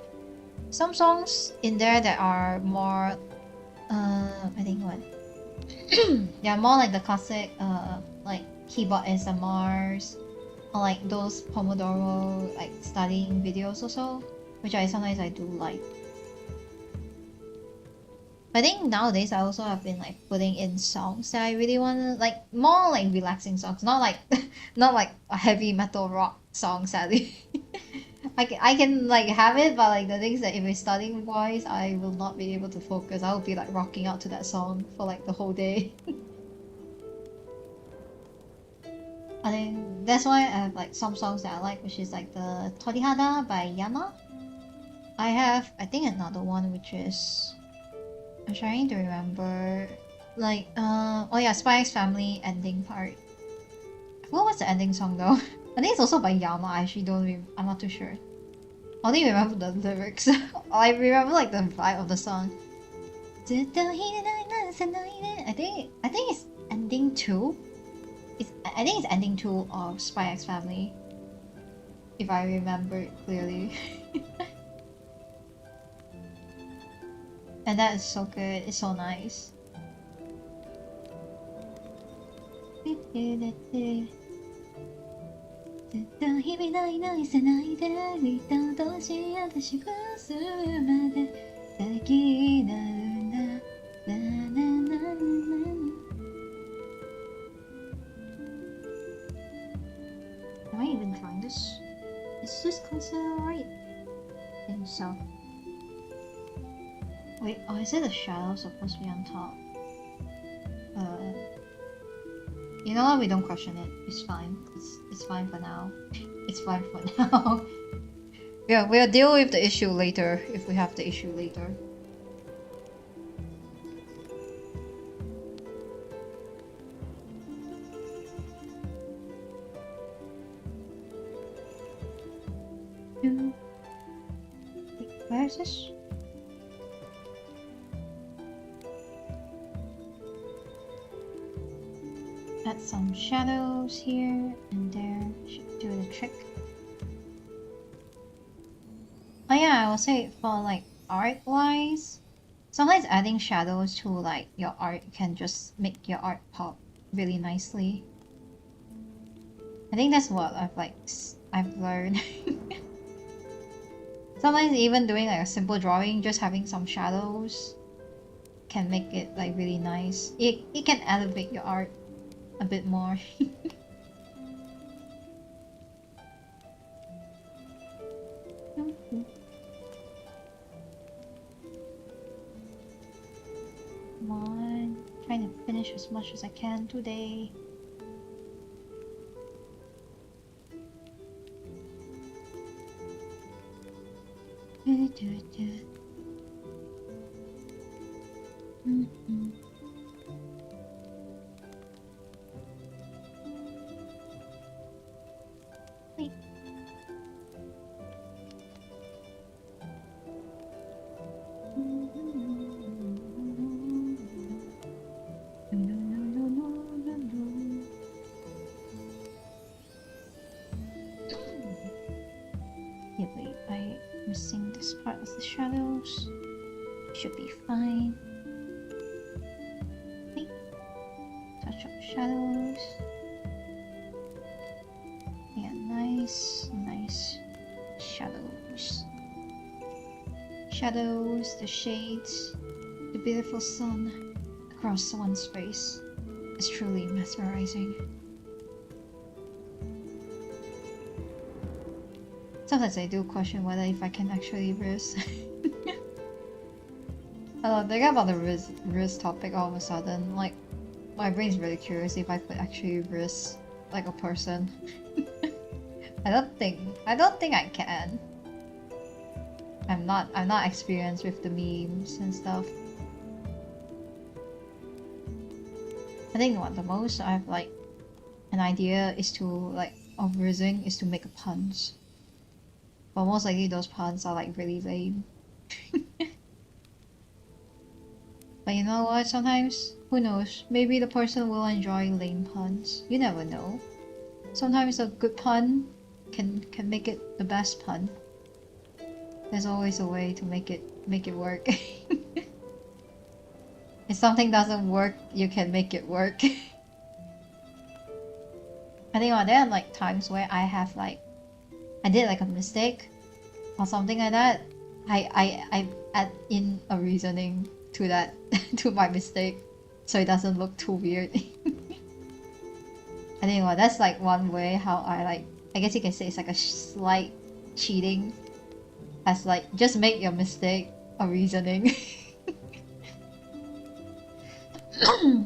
songs in there that are more I think what yeah, more like the classic like keyboard ASMRs or like those Pomodoro like studying videos also, which sometimes I do like. I think nowadays I also have been like putting in songs that I really want to like, more like relaxing songs, not like not like a heavy metal rock song sadly. I can like have it, but like the things that if it's studying wise, I will not be able to focus. I will be like rocking out to that song for like the whole day. I think that's why I have like some songs that I like, which is like the Torihada by Yama. I think another one which is, I'm trying to remember, like oh yeah, Spy X Family ending part. I forgot what's the ending song though. I think it's also by Yama. I actually I'm not too sure. I only remember the lyrics. I remember like the vibe of the song. I think it's ending 2. I think it's ending 2 of Spy X Family, if I remember it clearly. And that is so good. It's so nice. Am I even trying this? Is this considered right? I think so. Wait, oh, is it the shadow supposed to be on top? You know what? We don't question it. It's fine. It's fine for now. It's fine for now. Yeah, we'll deal with the issue later if we have the issue later. Wait, where is this? Add some shadows here and there. Should do the trick. Oh yeah, I will say for like art wise, sometimes adding shadows to like your art can just make your art pop really nicely. I think that's what I've learned. Sometimes even doing like a simple drawing, just having some shadows can make it like really nice. It can elevate your art a bit more. Come on, trying to finish as much as I can today. Wait. Yeah, wait, I'm missing this part of the shadows. Should be fine. Wait. shadows. Yeah, nice, nice shadows. Shadows, the shades, the beautiful sun across one's face. It's truly mesmerizing. Sometimes I do question whether if I can actually risk. I don't think about the risk topic all of a sudden. Like, my brain's really curious if I could actually risk like a person. I don't think I can. I'm not experienced with the memes and stuff. I think what the most I've like an idea is to like of risking is to make a puns. But most likely those puns are like really lame. But you know what, sometimes, who knows, maybe the person will enjoy lame puns. You never know. Sometimes a good pun can make it the best pun. There's always a way to make it work. If something doesn't work, you can make it work. I think there are like times where I did like a mistake or something like that. I add in a reasoning to that to my mistake so it doesn't look too weird. I think that's like one way how I guess you can say it's like a slight cheating, as like just make your mistake a reasoning.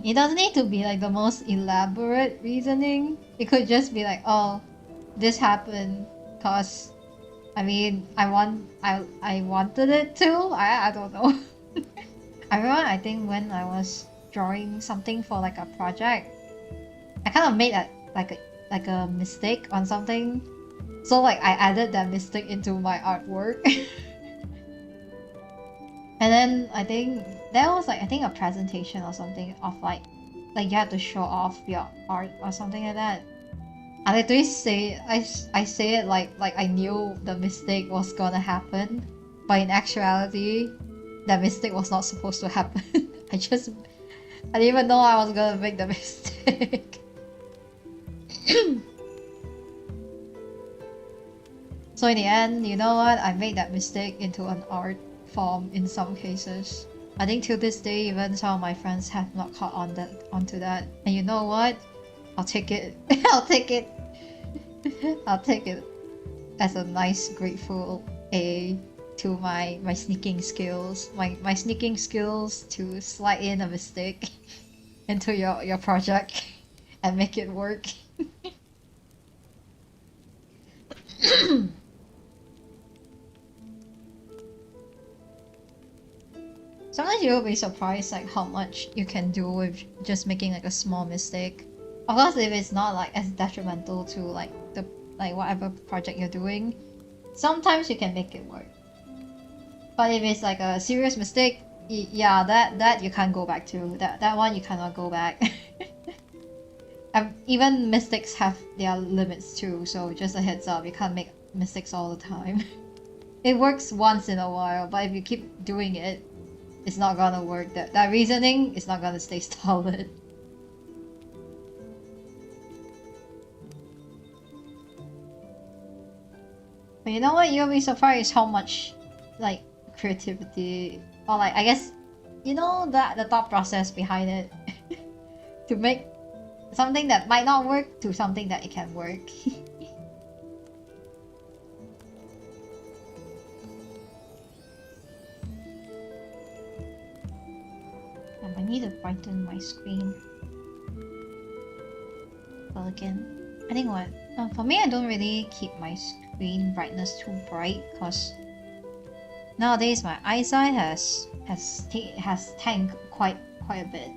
It doesn't need to be like the most elaborate reasoning. It could just be like, oh, this happened cause I mean I wanted it to. I don't know. I remember I think when I was drawing something for like a project, I kind of made like a mistake on something. So like I added that mistake into my artwork. And then I think that was like a presentation or something of like you have to show off your art or something like that. I literally say I say it like I knew the mistake was gonna happen, but in actuality, that mistake was not supposed to happen. I didn't even know I was gonna make the mistake. So in the end, you know what? I made that mistake into an art form in some cases. I think till this day, even some of my friends have not caught onto that. And you know what? I'll take it. I'll take it. I'll take it as a nice grateful A to my sneaking skills. My sneaking skills to slide in a mistake into your project and make it work. Sometimes you'll be surprised like how much you can do with just making like a small mistake. Of course, if it's not like as detrimental to like the whatever project you're doing, sometimes you can make it work. But if it's like a serious mistake, yeah, that you can't go back to. That one you cannot go back. Even mistakes have their limits too, so just a heads up, you can't make mistakes all the time. It works once in a while, but if you keep doing it, it's not gonna work. That reasoning is not gonna stay solid. But you know what? You'll be surprised how much like creativity or like I guess you know that the thought process behind it to make something that might not work to something that it can work. I need to brighten my screen. Well, again, I think for me, I don't really keep my screen brightness too bright because nowadays my eyesight has tanked quite a bit.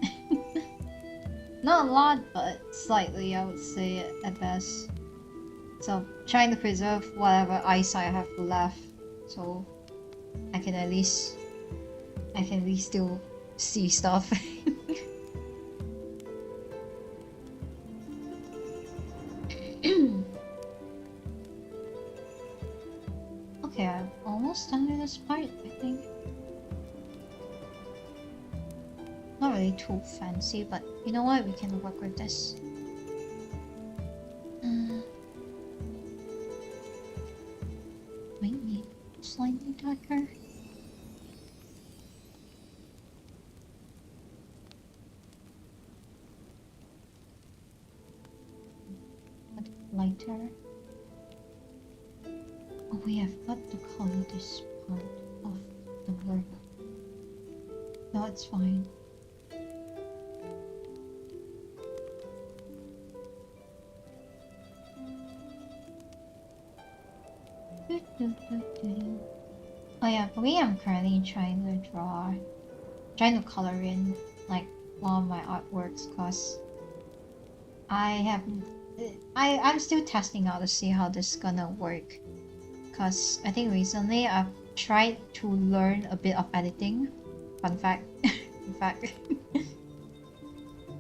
Not a lot, but slightly, I would say at best. So trying to preserve whatever eyesight I have left, so I can at least still see stuff. Okay, I'm almost done with this part, I think. Not really too fancy, but You know what? We can work with this. Maybe slightly darker. Lighter. Oh, we have got to color this part of the work. No, it's fine. Oh yeah, for me, I'm currently trying to color in like one of my artworks, cause I'm still testing out to see how this is gonna work. Cause I think recently I've tried to learn a bit of editing. Fun fact, in fact,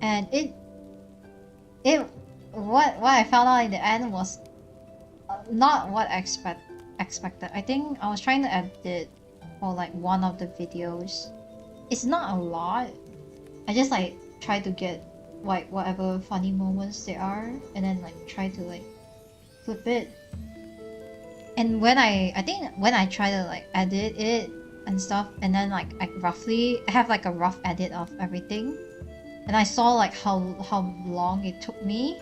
and what I found out in the end was not what I expected. I think I was trying to edit for like one of the videos. It's not a lot. I just like try to get like whatever funny moments there are, and then like try to like flip it. And when I think when I try to like edit it and stuff, and then like I have like a rough edit of everything, and I saw like how long it took me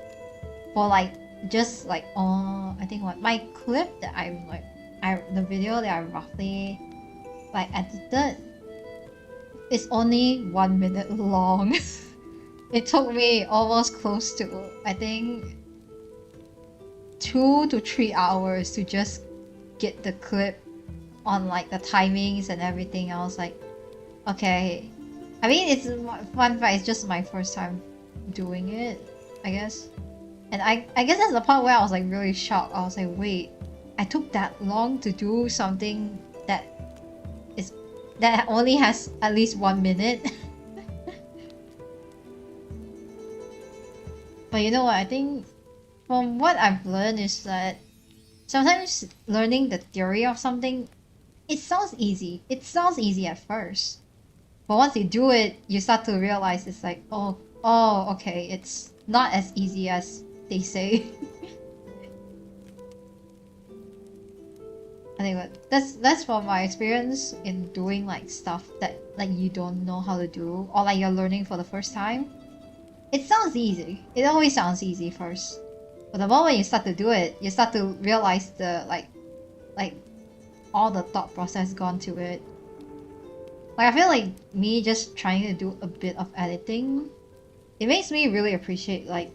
for like just like I think what my clip that the video that I roughly like edited is only 1 minute long. It took me almost close to, I think, 2 to 3 hours to just get the clip on like the timings and everything. I was like, okay. I mean, it's fun, but it's just my first time doing it, I guess. And I guess that's the part where I was like really shocked. I was like, wait, I took that long to do something that only has at least 1 minute. But you know what? I think from what I've learned is that sometimes learning the theory of something, it sounds easy. It sounds easy at first. But once you do it, you start to realize it's like, oh, okay, it's not as easy as they say. I think that's from my experience in doing like stuff that like you don't know how to do, or like you're learning for the first time. It sounds easy. It always sounds easy first. But the moment you start to do it, you start to realize the like all the thought process gone to it. Like I feel like me just trying to do a bit of editing, it makes me really appreciate like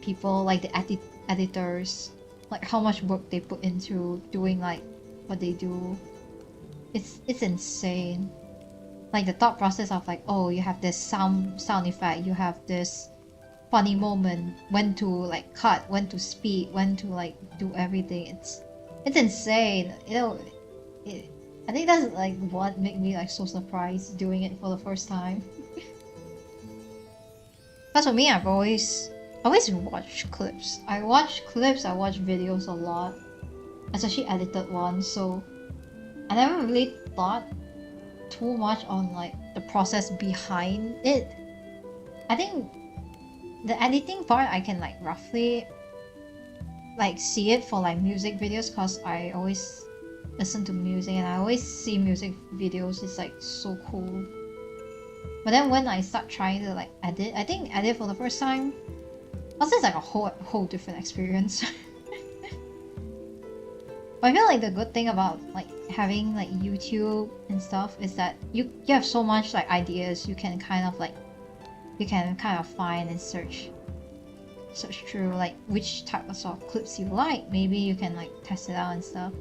people like the editors, like how much work they put into doing like what they do. It's insane. Like the thought process of like, oh, you have this sound effect, you have this funny moment, when to like cut, when to speed, when to like do everything. It's insane. You know, I think that's like what made me like so surprised doing it for the first time. Because for me, I've always watched clips. I watch videos a lot, especially edited ones. So I never really thought too much on like the process behind it. I think the editing part I can like roughly like see it for like music videos, because I always listen to music and I always see music videos. It's like so cool. But then when I start trying to like edit, I think edit for the first time, also it's like a whole different experience. But I feel like the good thing about like having like YouTube and stuff is that you have so much like ideas. You can kind of find and search through like which type of clips you like. Maybe you can like test it out and stuff.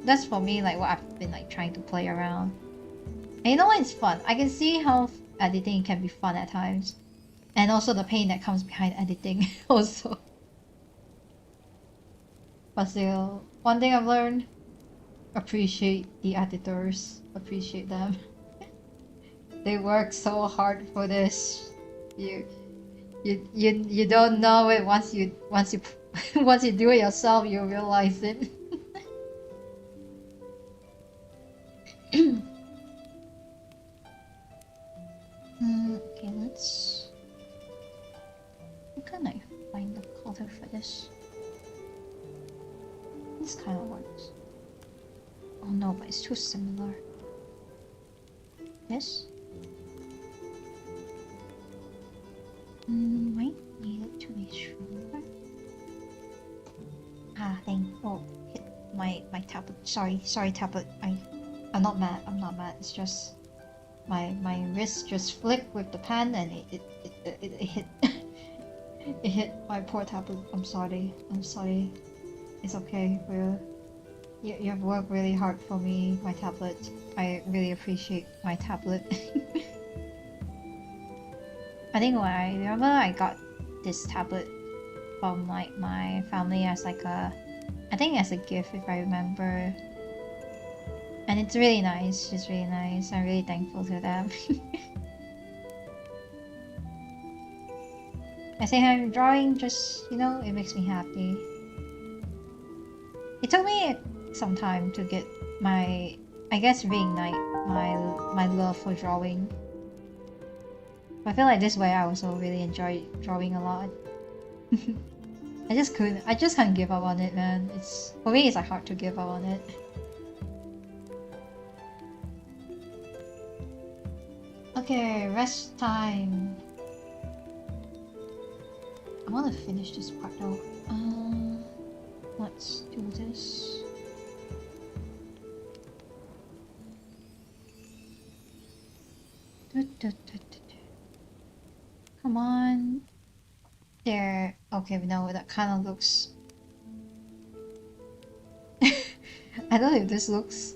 That's for me like what I've been like trying to play around. And you know what, it's fun. I can see how editing can be fun at times, and also the pain that comes behind editing also. But still, one thing I've learned: appreciate the editors. Appreciate them. They work so hard for this. You don't know it once you once you do it yourself, you realize it. Okay, let's This kind of works. Oh no, but it's too similar. This? Might need it to be stronger. Ah, dang. Oh, hit my tablet. Sorry, tablet. I'm not mad. It's just my wrist just flicked with the pen and it hit it hit my poor tablet. I'm sorry. It's okay. You've worked really hard for me, my tablet. I really appreciate my tablet. I think when I remember I got this tablet from like my family as like I think as a gift if I remember. And it's really nice. It's really nice. I'm really thankful to them. I think I'm drawing just, you know, it makes me happy. It took me some time to get my, I guess, reignite my love for drawing. I feel like this way I also really enjoy drawing a lot. I just can't give up on it, man. For me it's like hard to give up on it. Okay, rest time. I want to finish this part though. Let's do this. Come on. There. Okay, no, that kind of looks... I don't know if this looks...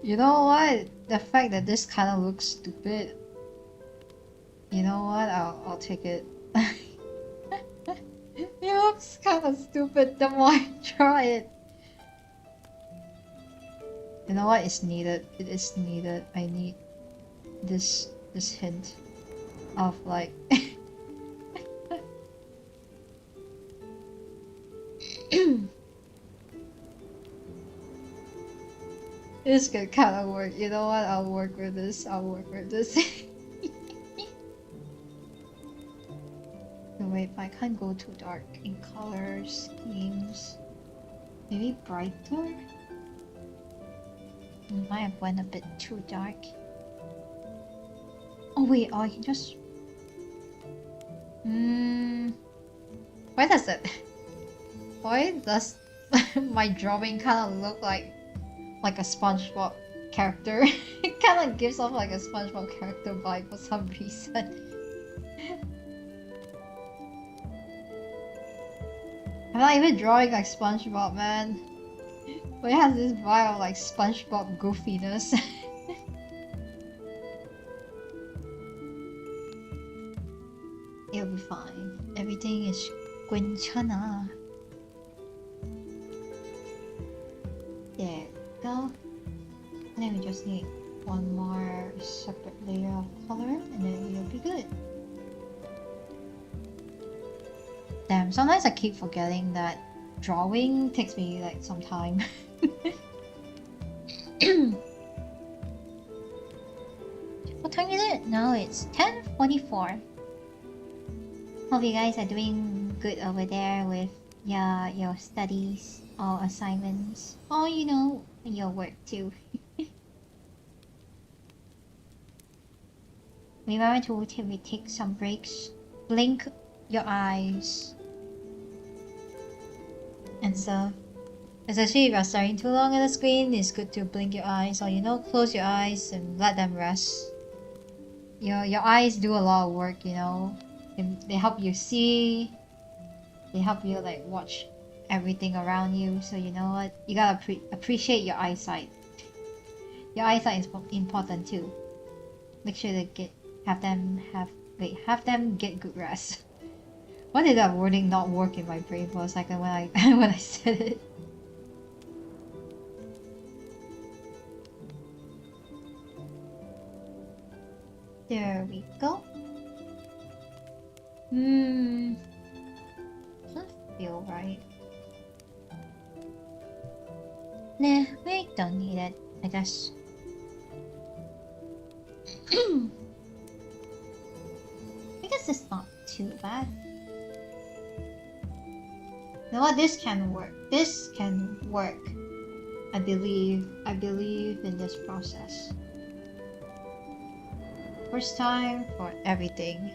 You know what? The fact that this kind of looks stupid. You know what? I'll take it. It looks kind of stupid the more I try it. You know what? It's needed. It is needed. I need this hint of like... This could kind of work. You know what? I'll work with this. Wait, but I can't go too dark in color schemes. Maybe brighter? Might have went a bit too dark. Oh wait, I can just... Why does it... Why does my drawing kind of look like a SpongeBob character? It kind of gives off like a SpongeBob character vibe for some reason. I'm not even drawing like SpongeBob, man. But it has this vibe of like SpongeBob goofiness. It'll be fine. Everything is 괜찮아. There we go. And then we just need one more separate layer of color and then we'll be good. Damn, sometimes I keep forgetting that drawing takes me like some time. What time is it? Now it's 10:44. Hope you guys are doing good over there with your studies or assignments or you know your work too. Remember to take some breaks, blink your eyes and stuff. Especially if you're staring too long at the screen, it's good to blink your eyes or you know close your eyes and let them rest. Your eyes do a lot of work, you know. They help you see. They help you like watch everything around you. So you know what? You gotta appreciate your eyesight. Your eyesight is important too. Make sure to have them get good rest. Why did that wording not work in my brain for a second when I when I said it? There we go. Doesn't feel right. Nah, we don't need it, I guess. I guess it's not too bad. know what? This can work. This can work. I believe in this process. First time for everything.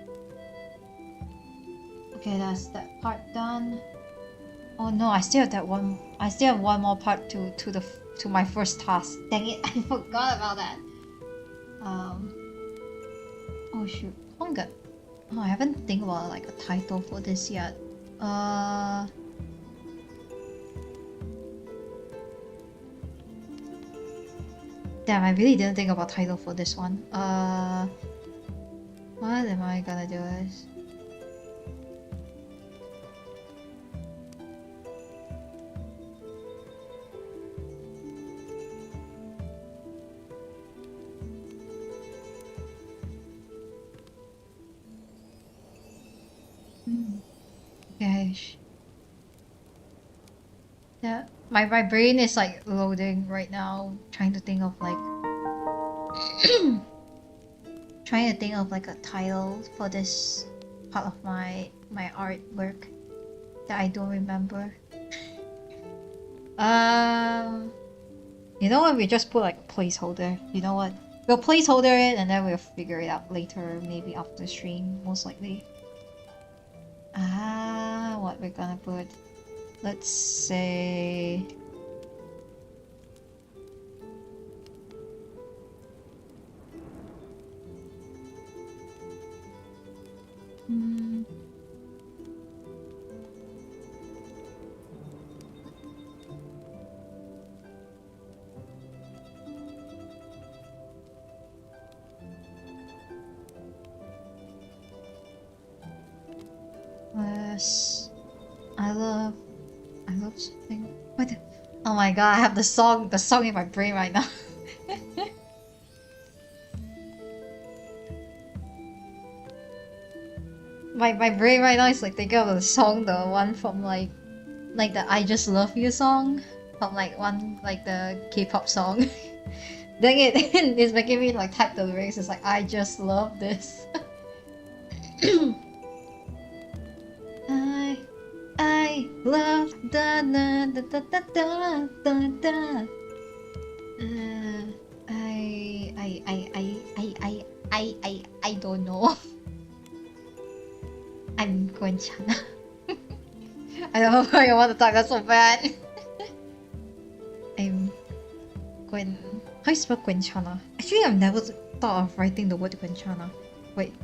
Okay, that's that part done. Oh no, I still have that one. I still have one more part to my first task. Dang it, I forgot about that. Oh shoot. Oh god. Oh, I haven't think about like a title for this yet. Damn, I really didn't think about title for this one. What am I gonna do is? Gosh. Yeah, my brain is like loading right now, trying to think of like trying to think of like a title for this part of my artwork that I don't remember. You know what? We just put like a placeholder. You know what? We'll placeholder it and then we'll figure it out later, maybe after stream, most likely. What we're gonna put? Let's say... I love something. What? Oh my god! I have the song in my brain right now. my brain right now is like thinking of the song, the one from like the I Just Love You song, from like the K-pop song. Dang it! It's making me like type the lyrics. It's like I just love this. I love da da da da da da da da. I don't know. I'm Gwenchana. I don't know why I want to talk. That's so bad. I'm Gwen. How you spell Gwenchana? Actually, I've never thought of writing the word Gwenchana. Wait.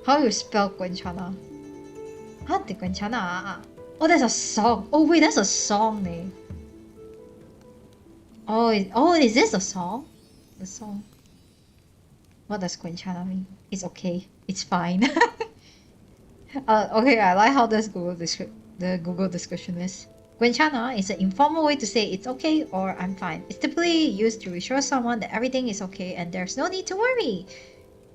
How you spell Gwenchana? How did Gwenchana? Oh, that's a song. Oh wait, that's a song name. Oh, is this a song? The song. What does Gwenchana mean? It's okay. It's fine. Okay, I like how this the Google description is. Gwenchana is an informal way to say it's okay or I'm fine. It's typically used to reassure someone that everything is okay and there's no need to worry.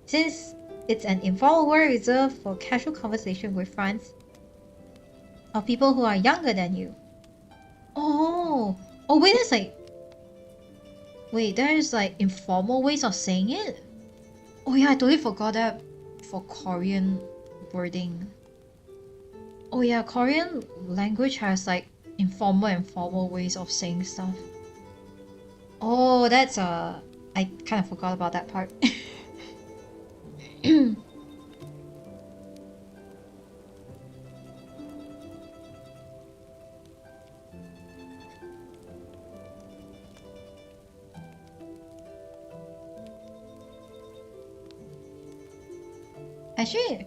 Since it's an informal word reserved for casual conversation with friends or people who are younger than you. Oh, wait, that's like... Wait, there's like informal ways of saying it? Oh yeah, I totally forgot that for Korean wording. Oh yeah, Korean language has like informal and formal ways of saying stuff. Oh, that's I kind of forgot about that part. Actually,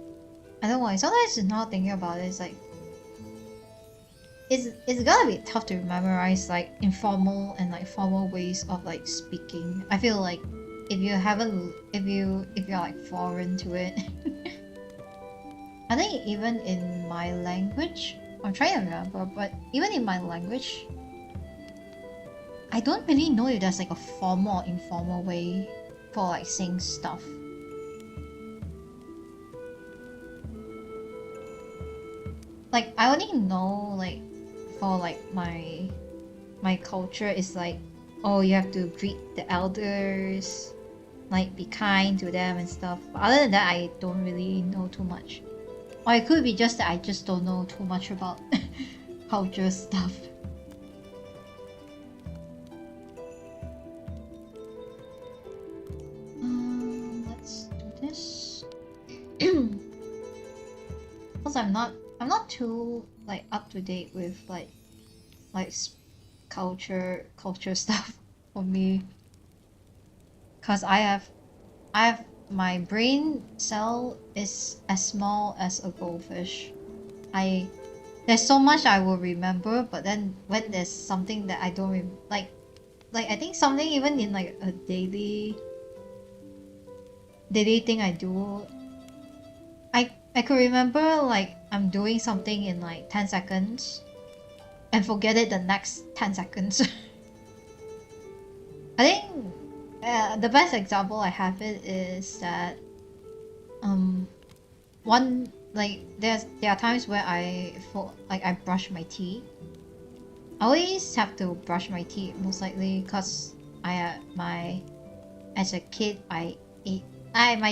I don't know. Sometimes now thinking about it, it's like it's gonna be tough to memorize like informal and like formal ways of like speaking. I feel like if you haven't, if you're like foreign to it. I think even in my language, I'm trying to remember, but even in my language, I don't really know if there's like a formal or informal way for like saying stuff. Like I only know like for like my culture is like, oh, you have to greet the elders, like be kind to them and stuff. But other than that, I don't really know too much. Or it could be just that I just don't know too much about culture stuff. Let's do this. Because I'm not too like up to date with like culture stuff for me. Cause I have my brain cell is as small as a goldfish. There's so much I will remember, but then when there's something that I don't like I think something even in like a daily thing I do, I could remember like I'm doing something in like 10 seconds and forget it the next 10 seconds. I think the best example I have it is that one like there are times where I brush my teeth. I always have to brush my teeth most likely because as a kid my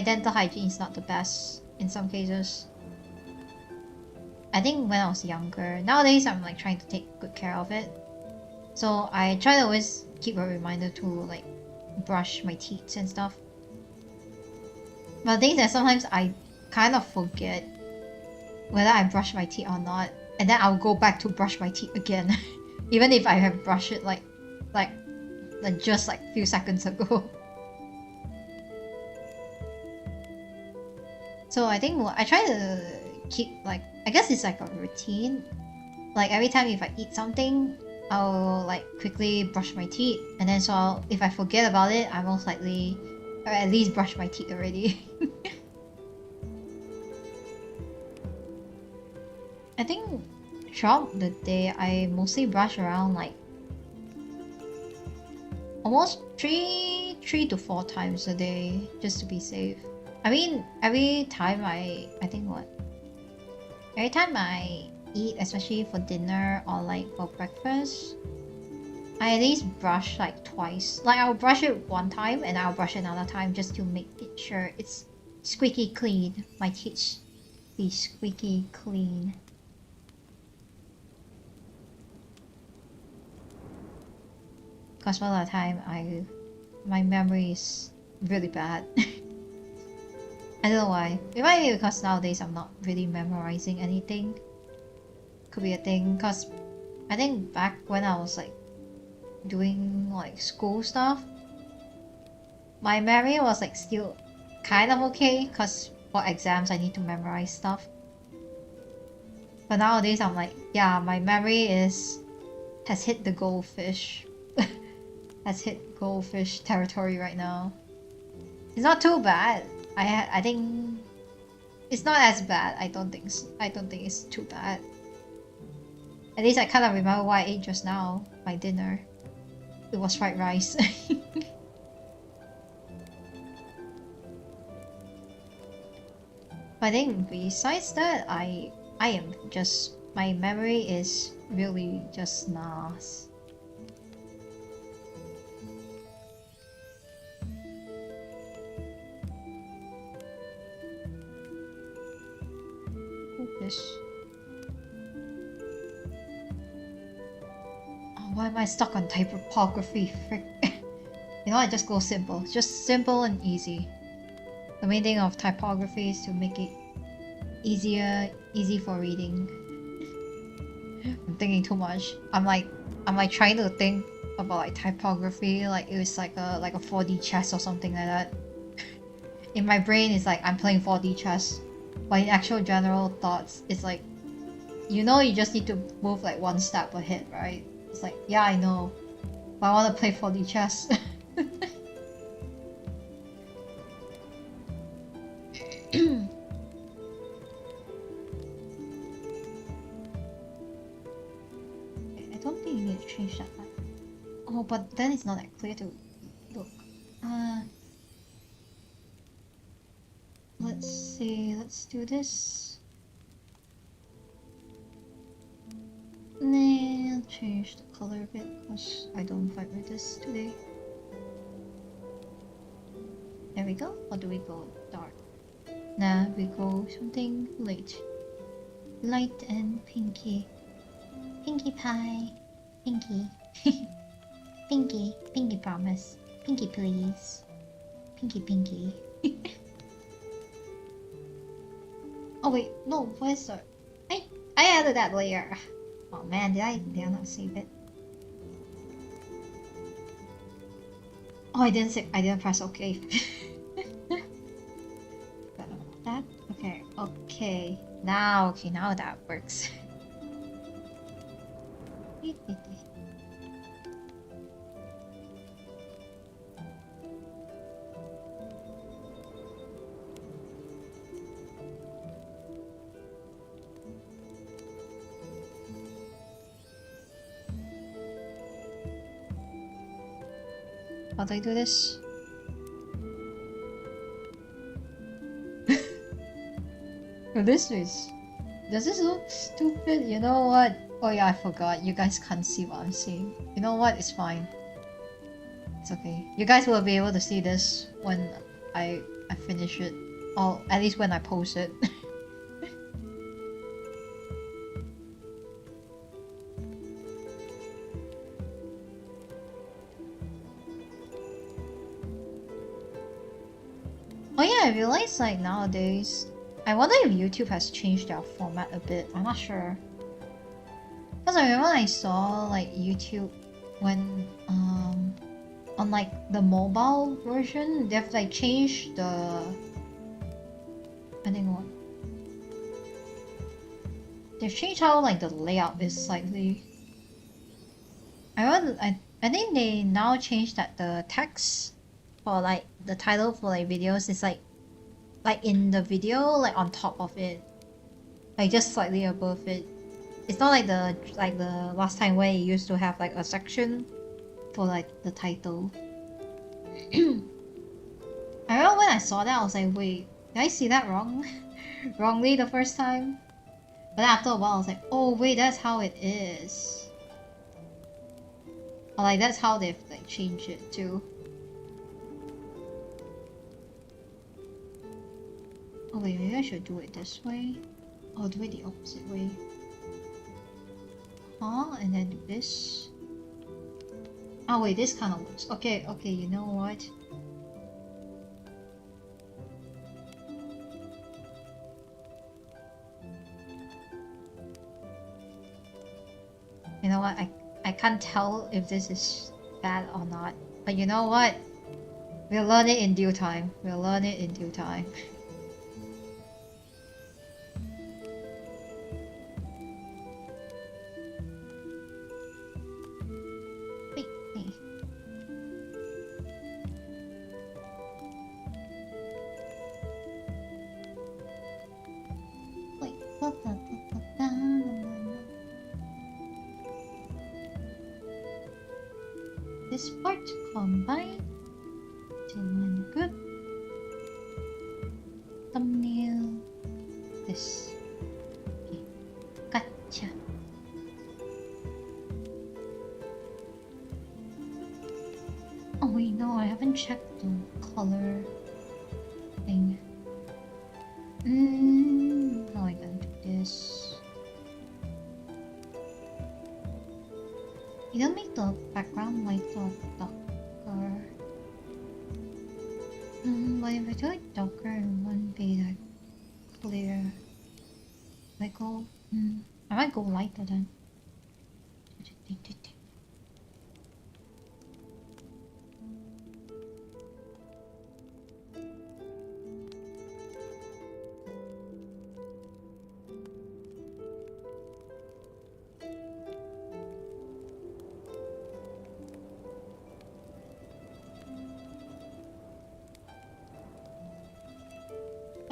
dental hygiene is not the best in some cases. I think when I was younger. Nowadays I'm like trying to take good care of it. So I try to always keep a reminder to like brush my teeth and stuff. But the thing is that sometimes I kind of forget whether I brush my teeth or not, and then I'll go back to brush my teeth again, even if I have brushed it like just like few seconds ago. So I think I try to keep like, I guess it's like a routine. Like every time if I eat something, I'll like quickly brush my teeth, and then so if I forget about it, I most likely or at least brush my teeth already. I think throughout the day, I mostly brush around like almost three to four times a day just to be safe. I mean, every time I eat, especially for dinner or like for breakfast, I at least brush like twice. Like I'll brush it one time and I'll brush it another time just to make it sure it's squeaky clean. My teeth be squeaky clean. Cause most of the time my memory is really bad. I don't know why. It might be because nowadays I'm not really memorizing anything. Could be a thing, cause I think back when I was like doing like school stuff, my memory was like still kind of okay, cause for exams I need to memorize stuff. But nowadays I'm like, yeah, my memory has hit the goldfish. Has hit goldfish territory right now. It's not too bad. I think it's not as bad. I don't think it's too bad. At least I kind of remember what I ate just now. My dinner. It was fried rice. But I think besides that, I am just, my memory is really just NAS. This. Oh, why am I stuck on typography? Frick. You know, I just go simple. Just simple and easy. The main thing of typography is to make it easy for reading. I'm thinking too much. I'm like trying to think about like typography like it was like a 4D chess or something like that. In my brain it's like I'm playing 4D chess, but in actual general thoughts it's like, you know, you just need to move like one step ahead, right? It's like, yeah, I know, but I want to play 4D chess. I don't think you need to change that one. Oh, but then it's not that clear to look. Let's see, let's do this. Nah, I'll change the color a bit because I don't fight with this today. There we go. Or do we go dark? Nah, we go something light. Light and pinky. Pinkie pie. Pinky. Pinky. Pinky promise. Pinky please. Pinky pinky. Oh wait, no, where's the... I added that layer. Oh man, did I not save it? Oh, I didn't press OK. Forgot about that. Okay. Now that works. How do I do this? Does this look stupid? You know what? Oh yeah, I forgot. You guys can't see what I'm saying. You know what? It's fine. It's okay. You guys will be able to see this when I finish it. Or at least when I post it. Oh yeah, I realized like nowadays, I wonder if YouTube has changed their format a bit. I'm not sure. Because I remember I saw like YouTube when on like the mobile version, they've like changed the... I think what? They've changed how like the layout is slightly. I think they now changed that the text for like the title for like videos is like in the video, like on top of it, like just slightly above it. It's not like the last time where you used to have like a section for like the title. I remember when I saw that I was like, wait, did I see that wrongly the first time? But then after a while I was like, oh wait, that's how it is. Or like that's how they've like changed it too. Oh wait, maybe I should do it this way? Or do it the opposite way? Huh? And then do this? Oh wait, this kind of looks... Okay, you know what? You know what? I can't tell if this is bad or not. But you know what? We'll learn it in due time. This part combined to one group. Thumbnail. This. Okay. Gotcha. Oh wait, no, I haven't checked the color thing. How am I gonna do this? You don't make the background lighter darker. But if I do it darker, it won't be that clear. I might go lighter then.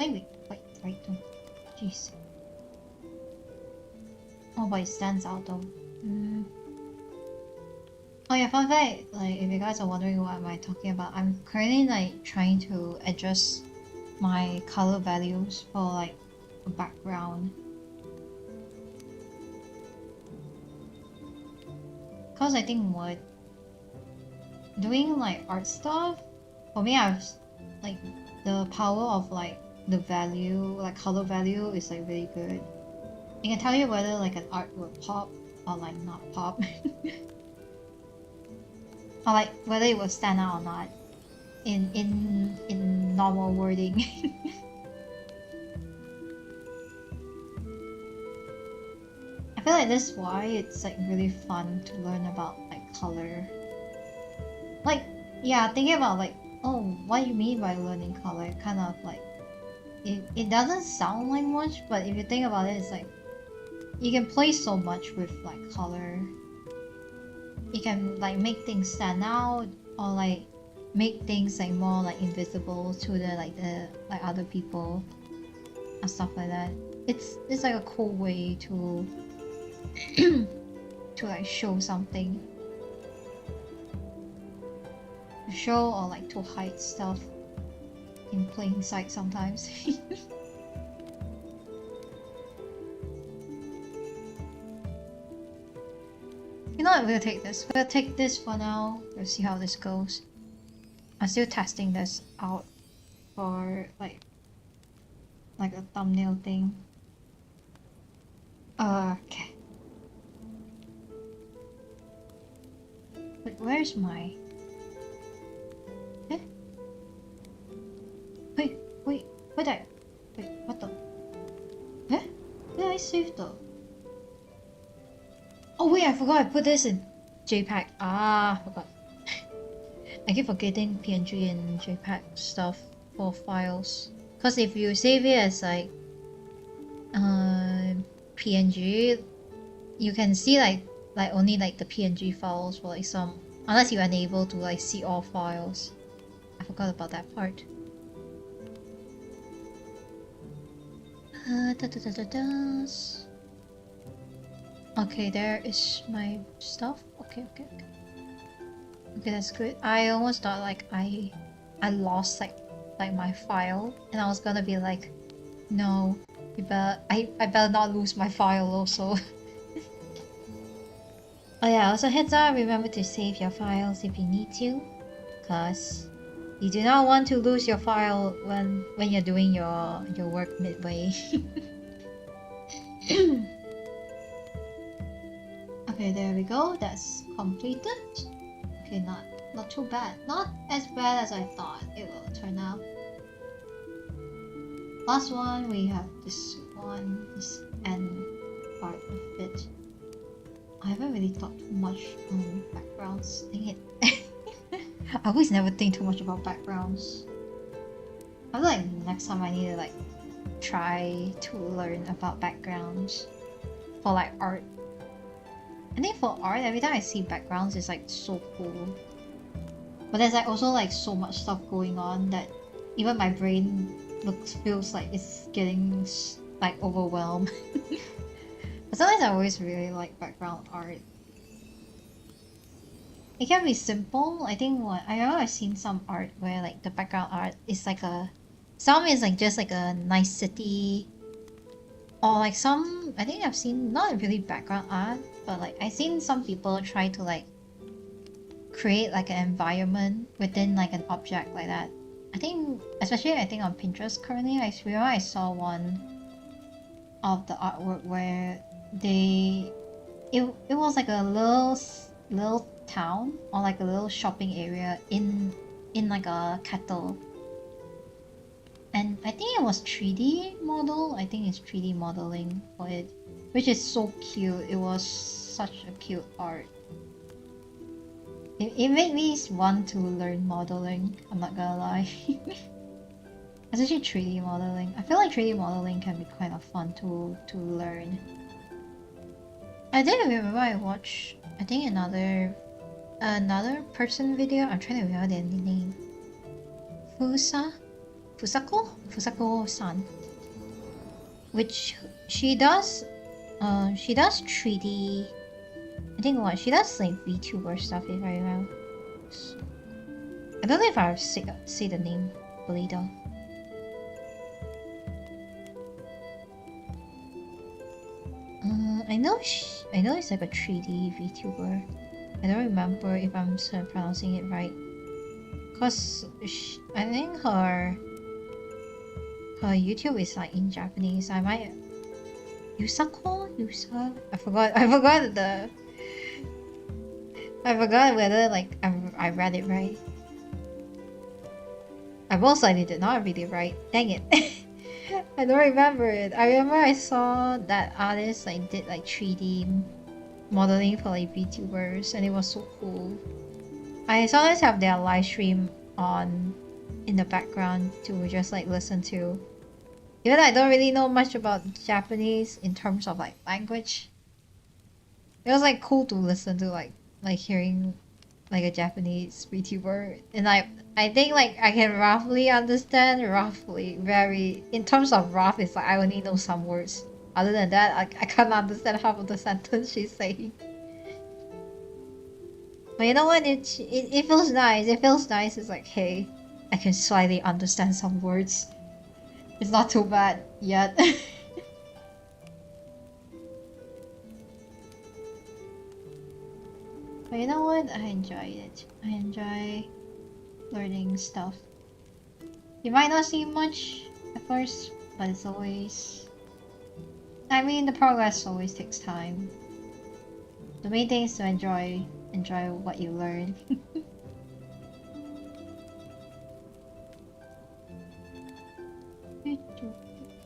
Wait, right though. Jeez. Oh, but it stands out though. Oh yeah, fun fact, like if you guys are wondering what am I talking about, I'm currently like trying to adjust my color values for like a background. Cause I think what doing like art stuff, for me I've like the power of like the value, like color value is like really good. It can tell you whether like an art will pop or like not pop. Or like whether it will stand out or not in normal wording. I feel like that's why it's like really fun to learn about like color. Like, yeah, thinking about like, oh, what do you mean by learning color? Kind of like, it doesn't sound like much, but if you think about it, it's like, you can play so much with like color. You can like make things stand out, or like make things like more like invisible to the like other people and stuff like that. It's like a cool way to to like show something, to show or like to hide stuff in plain sight sometimes. You know what, we'll take this. We'll take this for now. We'll see how this goes. I'm still testing this out for like a thumbnail thing. Okay. Wait, where's my... Eh? Wait, wait, what the... Wait, what the... Eh? Where did I save the... Oh wait, I forgot I put this in JPEG. Ah, I forgot. I keep forgetting PNG and JPEG stuff for files. Cause if you save it as like PNG, you can see like only like the PNG files for like some, unless you're unable to like see all files. I forgot about that part. Okay, there is my stuff. Okay, that's good. I almost thought like I lost like my file, and I was gonna be like, no, I better not lose my file also. Oh yeah, also heads up, remember to save your files if you need to, cause you do not want to lose your file when you're doing your work midway. Okay, there we go. That's completed. Okay, not too bad. Not as bad as I thought it will turn out. Last one, we have this one, this end part of it. I haven't really thought too much on backgrounds. Dang it. I always never think too much about backgrounds. I feel like next time I need to like try to learn about backgrounds for like art. I think for art, every time I see backgrounds, it's like so cool. But there's like also like so much stuff going on that even my brain feels like it's getting like overwhelmed. But sometimes I always really like background art. It can be simple. I think I remember I've seen some art where like the background art is like some is like just like a nice city, or like some, I think I've seen not really background art, but like I've seen some people try to like create like an environment within like an object like that. I think, especially I think on Pinterest currently, I remember I saw one of the artwork where it was like a little town or like a little shopping area in like a kettle. And I think it was 3D model. I think it's 3D modeling for it, which is so cute. It was such a cute art. It made me want to learn modeling, I'm not gonna lie. Especially 3D modeling. I feel like 3D modeling can be kind of fun to learn. I did remember I watched, I think another person video. I'm trying to remember their name. Fusako-san, which she does 3D. I think she does like VTuber stuff if I remember. I don't know if I say the name fully though. I know it's like a 3D VTuber. I don't remember if I'm pronouncing it right. Cause I think her YouTube is like in Japanese. I might Yusako? I forgot whether like I read it right. I most likely did not read it right. Dang it. I don't remember it. I remember I saw that artist like did like 3D modeling for like VTubers and it was so cool. I sometimes have their live stream on in the background to just like listen to. Even though I don't really know much about Japanese in terms of like language. It was like cool to listen to like hearing like a Japanese VTuber and I think like I can roughly understand very in terms of rough it's like I only know some words. Other than that I can't understand half of the sentence she's saying. But you know what? It feels nice. It feels nice. It's like, hey, I can slightly understand some words. It's not too bad yet. But you know what? I enjoy it. I enjoy learning stuff. You might not see much at first, but it's always... I mean, the progress always takes time. The main thing is to enjoy what you learn.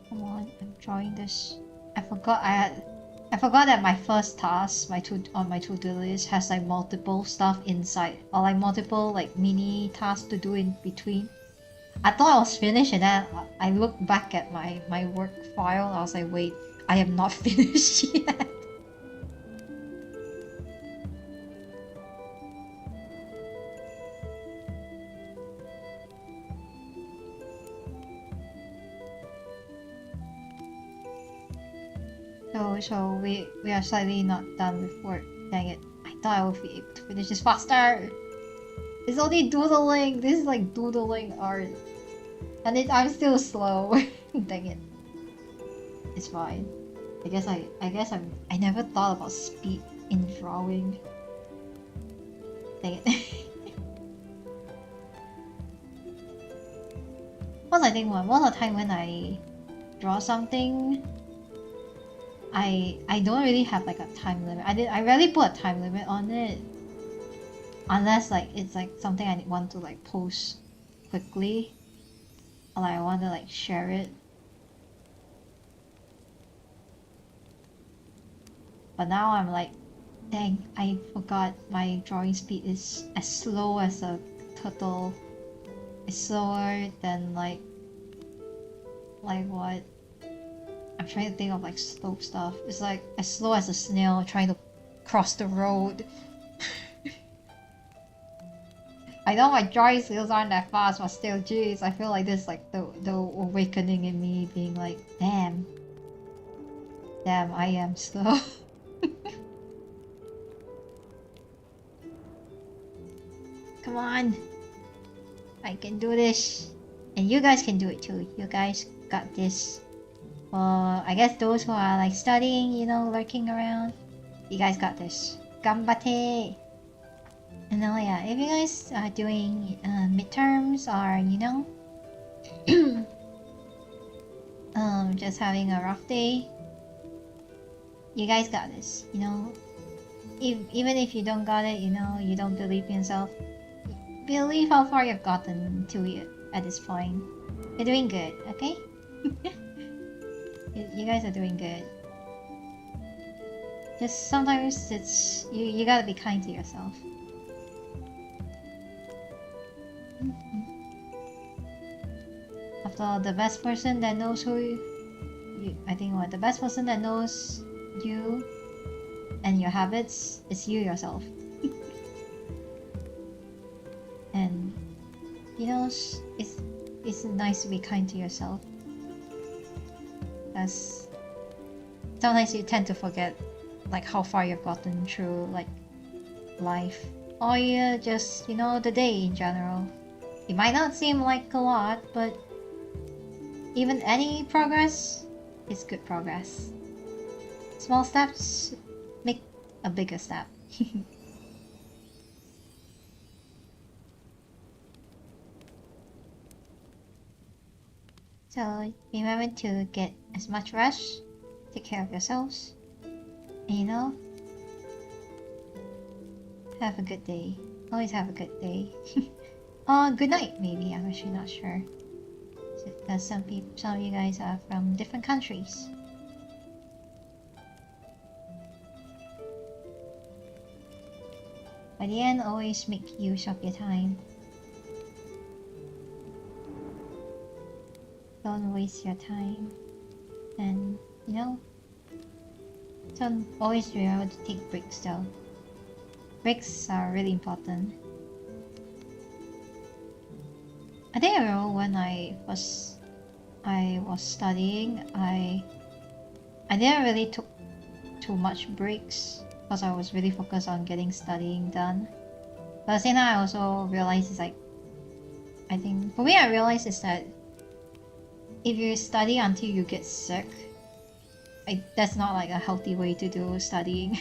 Come on, I'm drawing this. I forgot that my first task, my to-do list has like multiple stuff inside, or like multiple like mini tasks to do in between. I thought I was finished, and then I looked back at my work file. I was like, wait, I am not finished yet. So we are slightly not done with work. Dang it! I thought I would be able to finish this faster. It's only doodling. This is like doodling art, and I'm still slow. Dang it! It's fine. I guess I never thought about speed in drawing. Dang it. Once I think most of the time when I draw something, I don't really have like a time limit. I rarely put a time limit on it, unless like it's like something I want to like post quickly, or like I want to like share it. But now I'm like, dang, I forgot my drawing speed is as slow as a turtle. It's slower than like what? I'm trying to think of like slow stuff. It's like as slow as a snail trying to cross the road. I know my drawing skills aren't that fast, but still, jeez, I feel like this like the awakening in me being like, damn, I am slow. Come on, I can do this, and you guys can do it too. You guys got this. Well, I guess those who are like studying, you know, lurking around, you guys got this. Ganbate! And then yeah, if you guys are doing midterms or, you know, just having a rough day, you guys got this, you know. Even if you don't got it, you know, you don't believe in yourself, believe how far you've gotten to it at this point. You're doing good, okay? You guys are doing good. Just sometimes it's you gotta be kind to yourself. After all, the best person that knows I think the best person that knows you and your habits is you yourself. And you know, it's nice to be kind to yourself. Because sometimes you tend to forget like how far you've gotten through like life, or just, you know, the day in general. It might not seem like a lot, but even any progress is good progress. Small steps make a bigger step. So remember to get as much rest take care of yourselves. And you know, have a good day. Always have a good day. Good night maybe, I'm actually not sure. Because some of you guys are from different countries. By the end, always make use of your time. Don't waste your time. And, you know, don't always remember to take breaks though. Breaks are really important. I think I remember when I was studying, I didn't really took too much breaks because I was really focused on getting studying done. But at the same time, I also realized it's like, I think for me, I realized is that if you study until you get sick, that's not like a healthy way to do studying.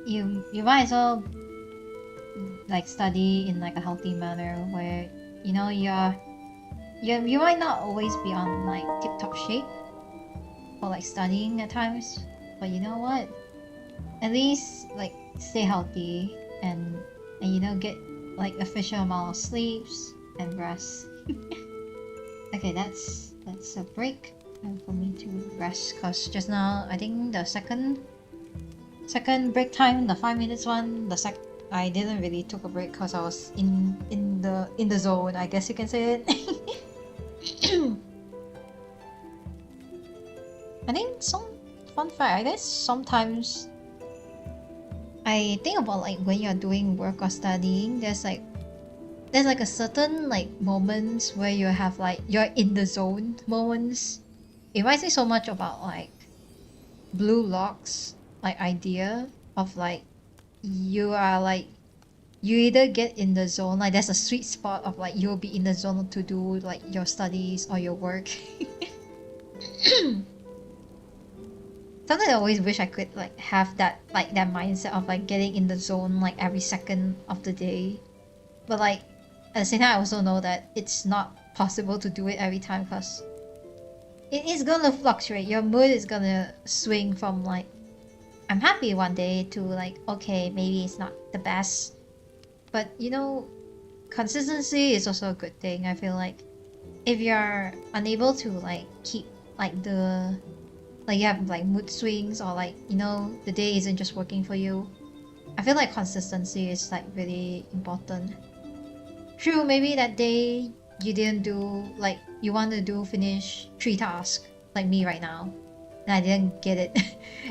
you might as well like study in like a healthy manner where you know you might not always be on like tip-top shape for like studying at times, but you know what, at least like stay healthy and you know get like efficient amount of sleeps and rest. Okay, that's a break and for me to rest because just now I think the second break time, the 5 minutes one, I didn't really took a break because I was in the zone, I guess you can say it. I think some fun fact, I guess sometimes I think about like when you're doing work or studying, there's like a certain like moments where you have like you're in the zone moments. It reminds me so much about like Blue Lock's like idea of like you are like you either get in the zone, like there's a sweet spot of like you'll be in the zone to do like your studies or your work. Sometimes I always wish I could like have that mindset of like getting in the zone like every second of the day, but like at the same time I also know that it's not possible to do it every time because it is gonna fluctuate. Your mood is gonna swing from like I'm happy one day to like okay, maybe it's not the best, but you know, consistency is also a good thing. I feel like if you're unable to like keep like you have like mood swings or like you know the day isn't just working for you, I feel like consistency is like really important. True, maybe that day you didn't do like you want to do finish 3 tasks like me right now and I didn't get it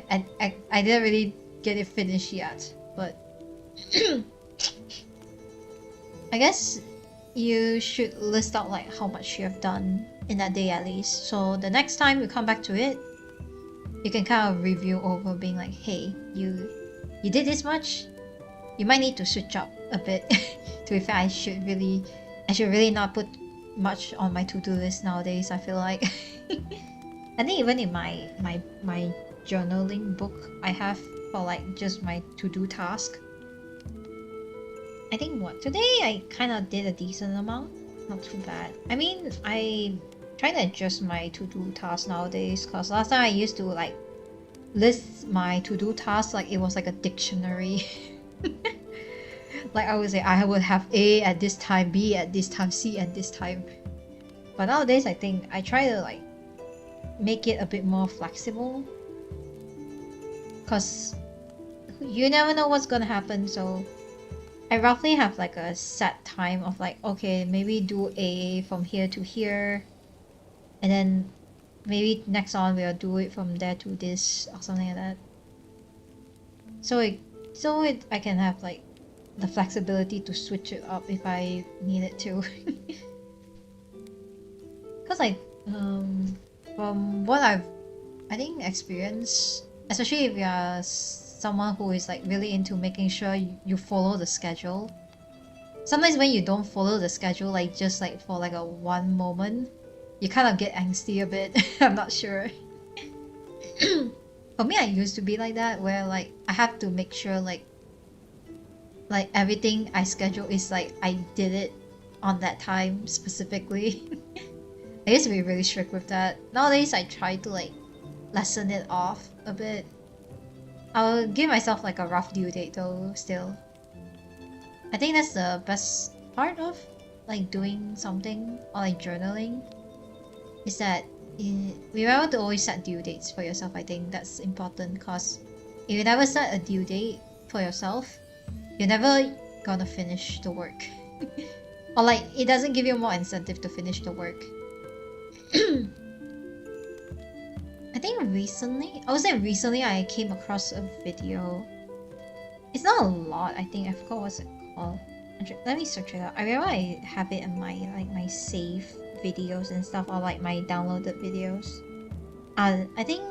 and I didn't really get it finished yet, but I guess you should list out like how much you have done in that day at least, so the next time you come back to it you can kind of review over being like, hey, you did this much, you might need to switch up a bit. To be fair, I should really not put much on my to-do list nowadays, I feel like. I think even in my journaling book I have for like just my to-do task, I think what today I kind of did a decent amount, not too bad. I mean, I trying to adjust my to-do task nowadays because last time I used to like list my to-do tasks like it was like a dictionary. Like I would say I would have A at this time, B at this time, C at this time. But nowadays I think I try to like make it a bit more flexible because you never know what's gonna happen, so I roughly have like a set time of like okay, maybe do A from here to here and then maybe next on we'll do it from there to this or something like that. So I can have like the flexibility to switch it up if I needed to. Cause like from what I think experienced, especially if you are someone who is like really into making sure you follow the schedule. Sometimes when you don't follow the schedule, like just like for like a one moment, you kind of get angsty a bit. I'm not sure. For me, I used to be like that, where like I have to make sure like everything I schedule is like I did it on that time specifically. I used to be really strict with that. Nowadays, I try to like lessen it off a bit. I'll give myself like a rough due date though, still. I think that's the best part of like doing something or like journaling, is that remember to always set due dates for yourself. I think that's important, because if you never set a due date for yourself, you're never gonna finish the work. Or like, it doesn't give you more incentive to finish the work. I think recently, I would say recently I came across a video. It's not a lot, I think. I forgot what's it called. Let me search it out. I remember I have it in my like my save videos and stuff, or like my downloaded videos. I think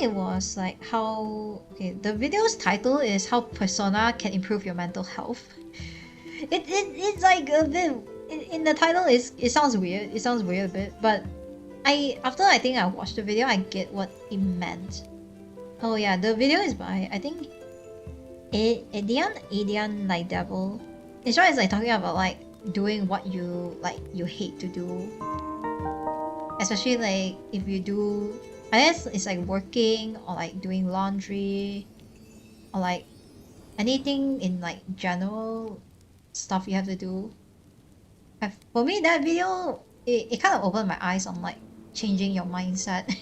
it was like how, okay, the video's title is how Persona can improve your mental health. It's like a bit in the title, it sounds weird. It sounds weird a bit, but after I think I watched the video, I get what it meant. Oh yeah, the video is by, I think, Edian like Devil. It's right, it's like talking about like doing what you hate to do. Especially like if you do, I guess it's like working or like doing laundry or like anything in like general stuff you have to do. For me, that video, it kind of opened my eyes on like changing your mindset.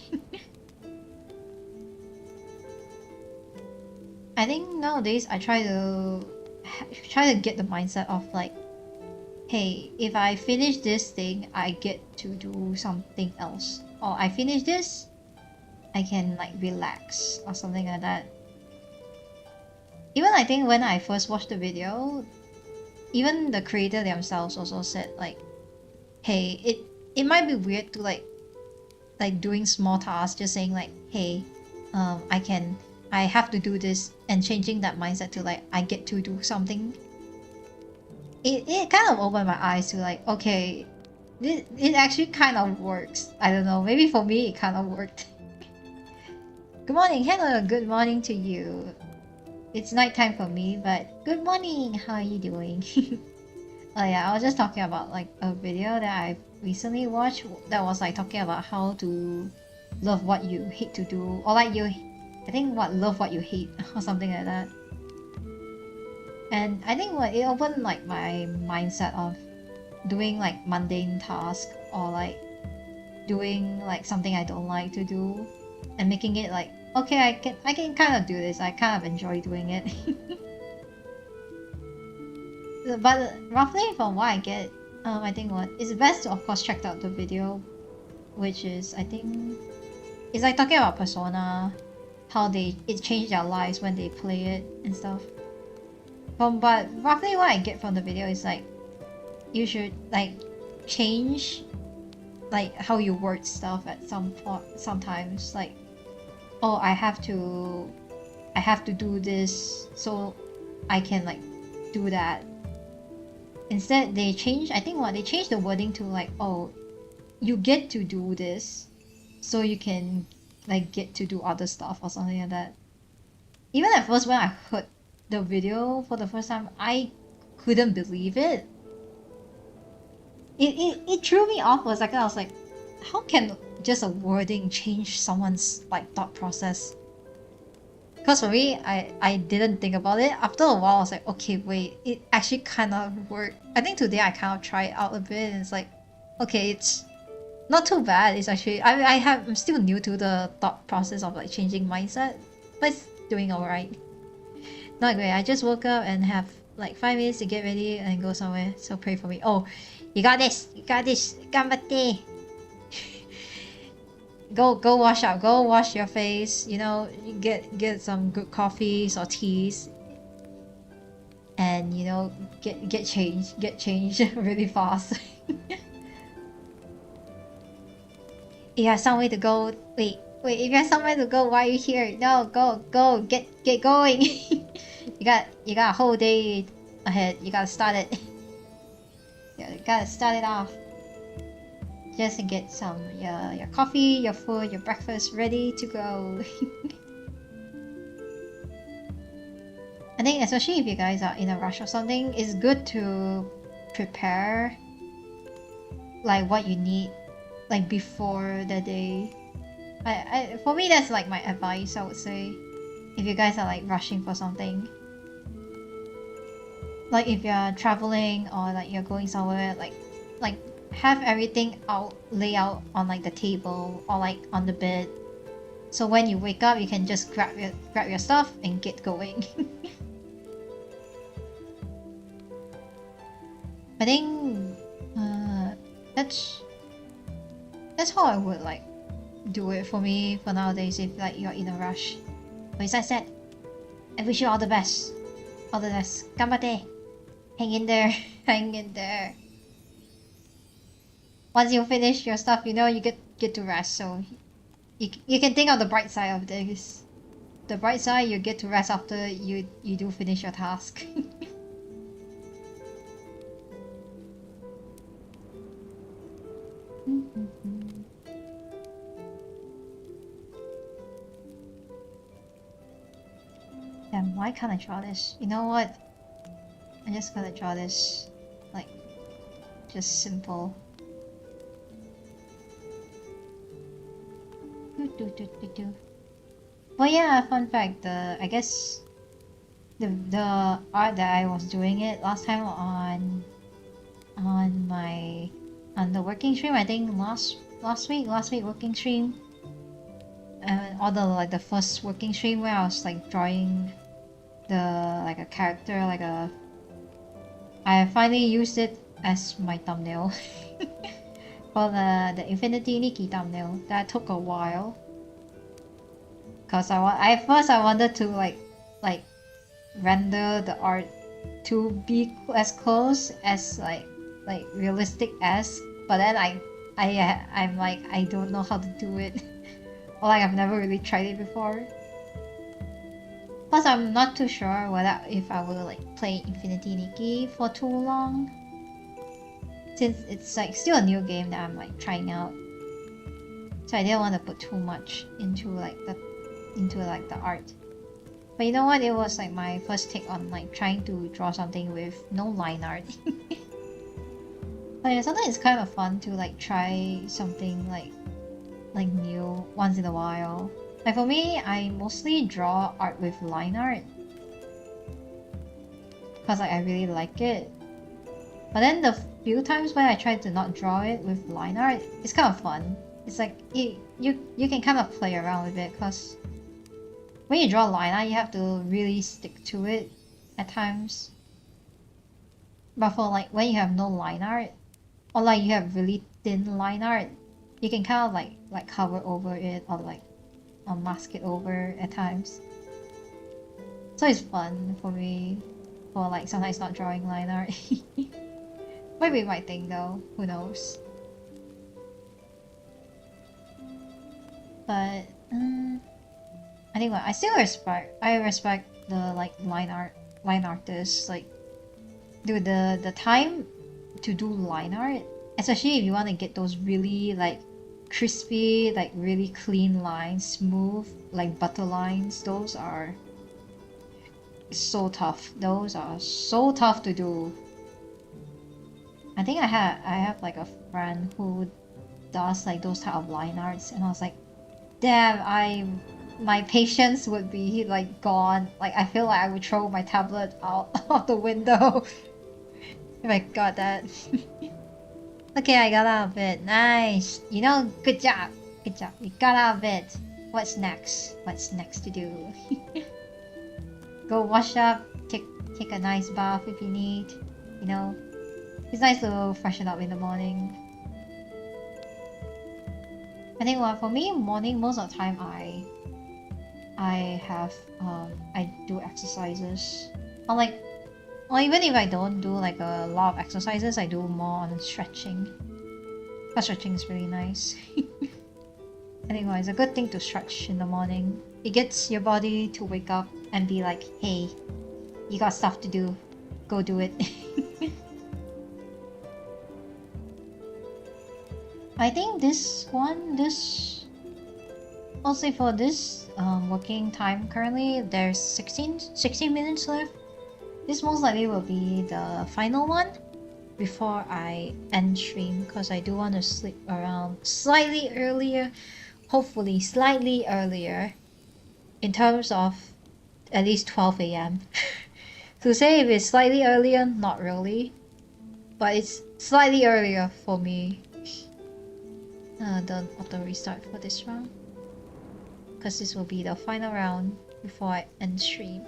I think nowadays I try to get the mindset of like, hey, if I finish this thing, I get to do something else. Or I finish this, I can like relax or something like that. Even I think when I first watched the video, even the creator themselves also said like, hey, it might be weird to like doing small tasks, just saying like, hey, I have to do this, and changing that mindset to like, I get to do something. It kind of opened my eyes to like, okay, it actually kind of works. I don't know, maybe for me it kind of worked. Good morning, hello, good morning to you. It's nighttime for me, but good morning, how are you doing? Oh yeah, I was just talking about like a video that I recently watched that was like talking about how to love what you hate to do, or like I think love what you hate or something like that. And I think it opened like my mindset of doing like mundane tasks, or like doing like something I don't like to do, and making it like, okay, I can kind of do this. I kind of enjoy doing it. But roughly from what I get, I think it's best to of course check out the video, which is, I think, it's like talking about Persona, how it changed their lives when they play it and stuff. But roughly what I get from the video is like, you should like change like how you word stuff at some point. Sometimes like, oh, I have to do this so I can like do that. Instead, they changed the wording to like, oh, you get to do this so you can like get to do other stuff or something like that. Even at first when I heard the video for the first time, I couldn't believe it. It threw me off for a second. I was like, how can just a wording change someone's like thought process? Because for me, I didn't think about it. After a while, I was like, okay, wait, it actually kind of worked. I think today I kind of tried it out a bit, and it's like, okay, it's not too bad. It's actually, I'm still new to the thought process of like changing mindset, but it's doing alright. Not great. I just woke up and have like 5 minutes to get ready and go somewhere. So pray for me. Oh, you got this. You got this. Ganbatte. Go wash up. Go wash your face. You know, get some good coffees or teas, and you know, get changed. Get changed really fast. You have somewhere to go. Wait. If you have somewhere to go, why are you here? No, go. Get going. You got a whole day ahead. You gotta start it. You gotta start it off. Just to get some your coffee, your food, your breakfast ready to go. I think especially if you guys are in a rush or something, it's good to prepare like what you need like before the day. For me, that's like my advice, I would say, if you guys are like rushing for something. Like if you're traveling or like you're going somewhere, like have everything lay out on like the table or like on the bed, so when you wake up you can just grab your stuff and get going. I think that's how I would like do it for me for nowadays if like you're in a rush. But as I said, I wish you all the best. All the best. Ganbatte. Hang in there. Hang in there. Once you finish your stuff, you know you get to rest. So you can think of the bright side of this. The bright side, you get to rest after you do finish your task. Damn, why can't I draw this? You know what? I just gotta draw this, like, just simple. Well, yeah, fun fact. I guess the art that I was doing it last time on the working stream. I think last week working stream. Or the first working stream where I was like drawing like a character, like a. I finally used it as my thumbnail for the Infinity Nikki thumbnail. That took a while, cause I wanted to like render the art to be as close as like realistic as, but then I'm like I don't know how to do it, or like I've never really tried it before. Plus, I'm not too sure whether if I will like play Infinity Nikki for too long, since it's like still a new game that I'm like trying out. So I didn't want to put too much into like the art. But you know what? It was like my first take on like trying to draw something with no line art. But yeah, sometimes it's kind of fun to like try something like new once in a while. Like for me, I mostly draw art with line art because like I really like it. But then the few times when I try to not draw it with line art, it's kind of fun. It's like you can kind of play around with it, because when you draw line art, you have to really stick to it at times. But for like when you have no line art, or like you have really thin line art, you can kind of like cover over it or like mask it over at times. So it's fun for me for like sometimes not drawing line art. Might be my thing though, who knows. But I think I still respect the like line artists, like do the time to do line art, especially if you want to get those really like crispy, like really clean lines, smooth like butter lines. Those are so tough. Those are so tough to do. I think I have like a friend who does like those type of line arts, and I was like, damn, my patience would be like gone. Like I feel like I would throw my tablet out of the window if I got that. Okay, I got out of it. Nice. You know, good job. Good job. We got out of it. What's next? What's next to do? Go wash up. Take a nice bath if you need. You know, it's nice to freshen up in the morning. I think for me, morning most of the time I do exercises. Or even if I don't do like a lot of exercises, I do more on stretching. Because stretching is really nice. Anyway, it's a good thing to stretch in the morning. It gets your body to wake up and be like, hey, you got stuff to do. Go do it. I think I'll say for this working time currently, there's 16 minutes left. This most likely will be the final one. before I end stream because I do want to sleep around slightly earlier, hopefully slightly earlier, in terms of at least 12 a.m. To say if it's slightly earlier, not really, but it's slightly earlier for me. Don't auto restart for this round because this will be the final round before I end stream.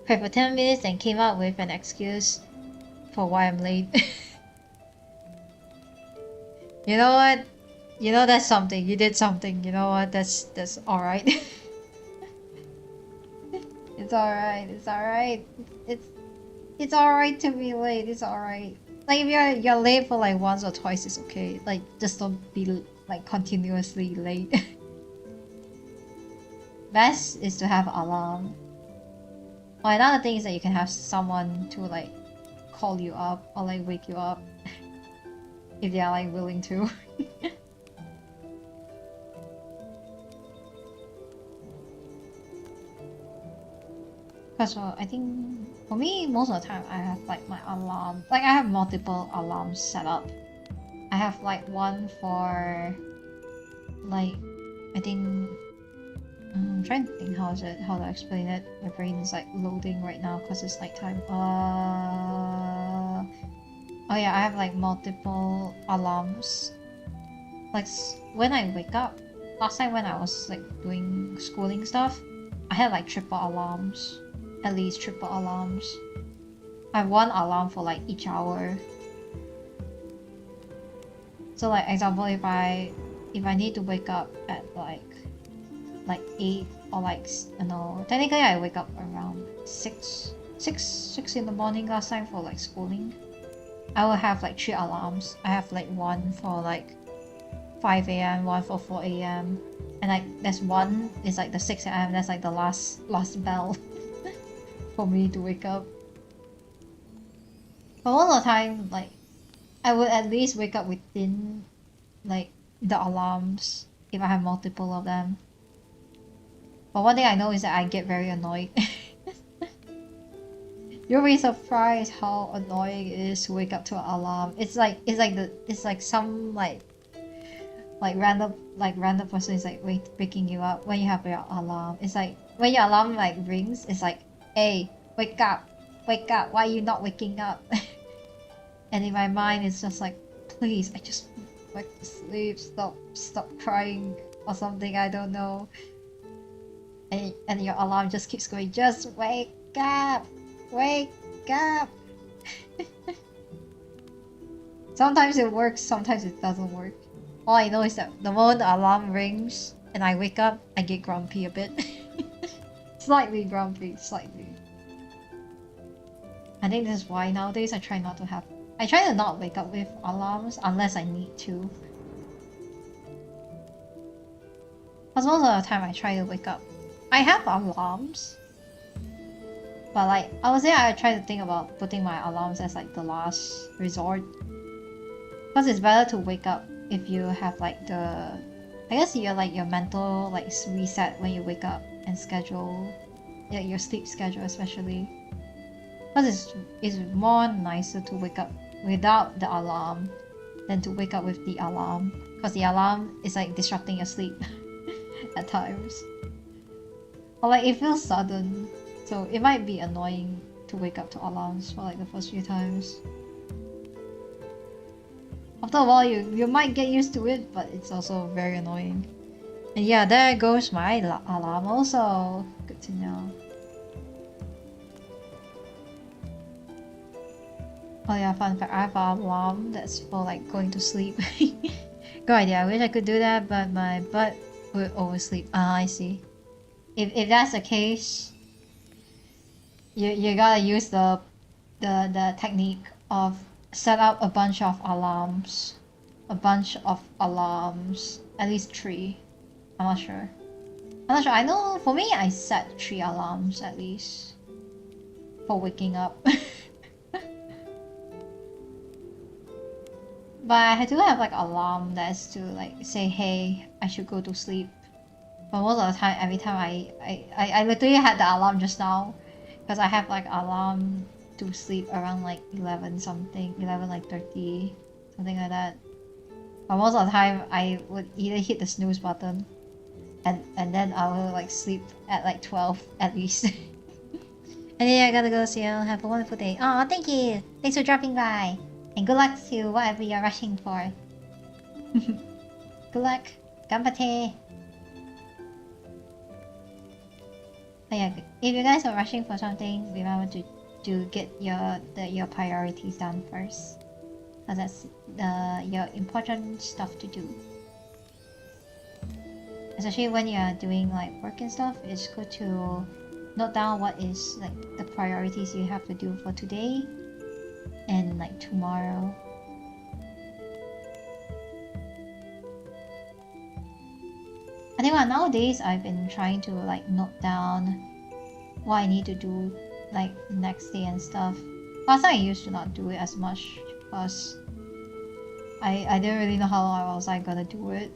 Played for 10 minutes and came up with an excuse for why I'm late. You know what? You know that's something. You did something. You know what? That's alright. It's alright. It's alright. It's alright to be late. It's alright. Like if you're late for like once or twice, it's okay. Like just don't be like continuously late. Best is to have alarm. Or another thing is that you can have someone to like call you up or like wake you up if they are like willing to. Because I think for me most of the time I have like my alarm, like I have multiple alarms set up. I have like one for like, I think I'm trying to think how to explain it. My brain is like loading right now because it's nighttime. Oh yeah, I have like multiple alarms. Like when I wake up, last time when I was like doing schooling stuff, I had like triple alarms, at least triple alarms. I have one alarm for like each hour. So like example, if I need to wake up at like 8 or like no, technically I wake up around 6 in the morning last time for like schooling. I will have like 3 alarms. I have like one for like 5 a.m, one for 4 a.m, and like there's one is like the 6 a.m, that's like the last bell for me to wake up. But all the time, like I would at least wake up within like the alarms if I have multiple of them. But one thing I know is that I get very annoyed. You'll be surprised how annoying it is to wake up to an alarm. It's like some like random person is like waking you up when you have your alarm. It's like when your alarm like rings, it's like, hey, wake up, why are you not waking up? And in my mind it's just like, please, I just like to sleep, stop crying or something, I don't know. And your alarm just keeps going, just wake up, wake up. Sometimes it works, sometimes it doesn't work. All I know is that the moment the alarm rings and I wake up, I get grumpy a bit. Slightly grumpy, slightly. I think this is why nowadays I try to not wake up with alarms unless I need to. Because most of the time I try to wake up. I have alarms, but like I would say I try to think about putting my alarms as like the last resort. Because it's better to wake up if you have like I guess you're like your mental like reset when you wake up and schedule, yeah, your sleep schedule especially. Because it's more nicer to wake up without the alarm than to wake up with the alarm. Because the alarm is like disrupting your sleep at times. Or like it feels sudden, so it might be annoying to wake up to alarms for like the first few times. After a while you might get used to it, but it's also very annoying. And yeah, there goes my alarm also. Good to know. Oh yeah, fun fact, I have an alarm that's for like going to sleep. Good idea, I wish I could do that, but my butt would oversleep. Ah, I see. If that's the case, you gotta use the technique of set up a bunch of alarms. At least 3. I'm not sure. I know for me I set 3 alarms at least for waking up. But I do have like alarm that's to like say, hey, I should go to sleep. But most of the time, every time I literally had the alarm just now, because I have like alarm to sleep around like 11 something, 11 like 30, something like that. But most of the time I would either hit the snooze button and then I will like sleep at like 12 at least. Anyway, I gotta go, so y'all have a wonderful day. Oh, thank you! Thanks for dropping by! And good luck to whatever you're rushing for. Good luck! Ganbatte! But yeah, if you guys are rushing for something, remember to get your priorities done first. Because that's your important stuff to do. Especially when you're doing like work and stuff, it's good to note down what is like the priorities you have to do for today and like tomorrow. I think nowadays I've been trying to like note down what I need to do like next day and stuff. Last time I used to not do it as much because I didn't really know how long I was gonna do it.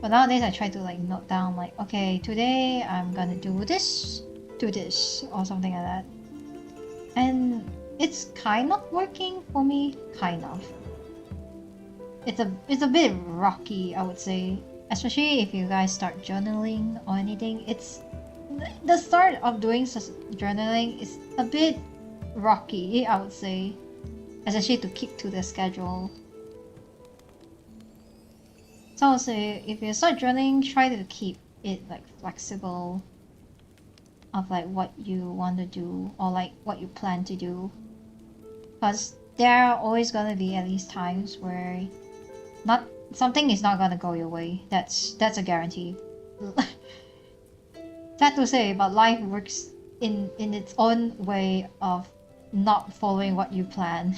But nowadays I try to like note down like, okay, today I'm gonna do this, or something like that. And it's kind of working for me, kind of. It's a bit rocky, I would say. Especially if you guys start journaling or anything. It's the start of doing journaling is a bit rocky, I would say. Especially to keep to the schedule. So I would say if you start journaling, try to keep it like flexible of like what you want to do or like what you plan to do. Because there are always gonna be at least times where something is not gonna go your way. That's a guarantee. Sad to say, but life works in its own way of not following what you plan.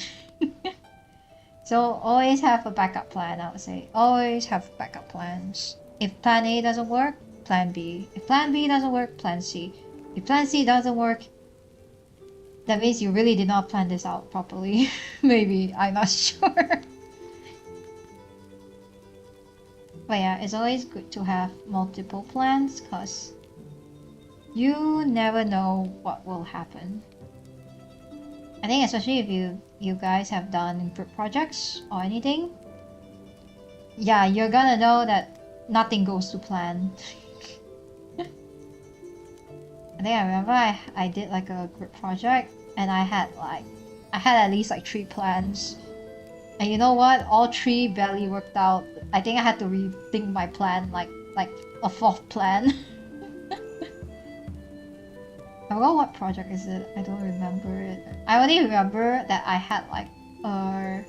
So always have a backup plan, I would say. Always have backup plans. If plan A doesn't work, plan B. If plan B doesn't work, plan C. If plan C doesn't work, that means you really did not plan this out properly. Maybe, I'm not sure. But yeah, it's always good to have multiple plans because you never know what will happen. I think especially if you guys have done group projects or anything, yeah, you're gonna know that nothing goes to plan. I think I remember I did like a group project and I had at least like 3 plans. And you know what? All 3 barely worked out. I think I had to rethink my plan, like a 4th plan. I forgot what project is it. I don't remember it. I only remember that I had like I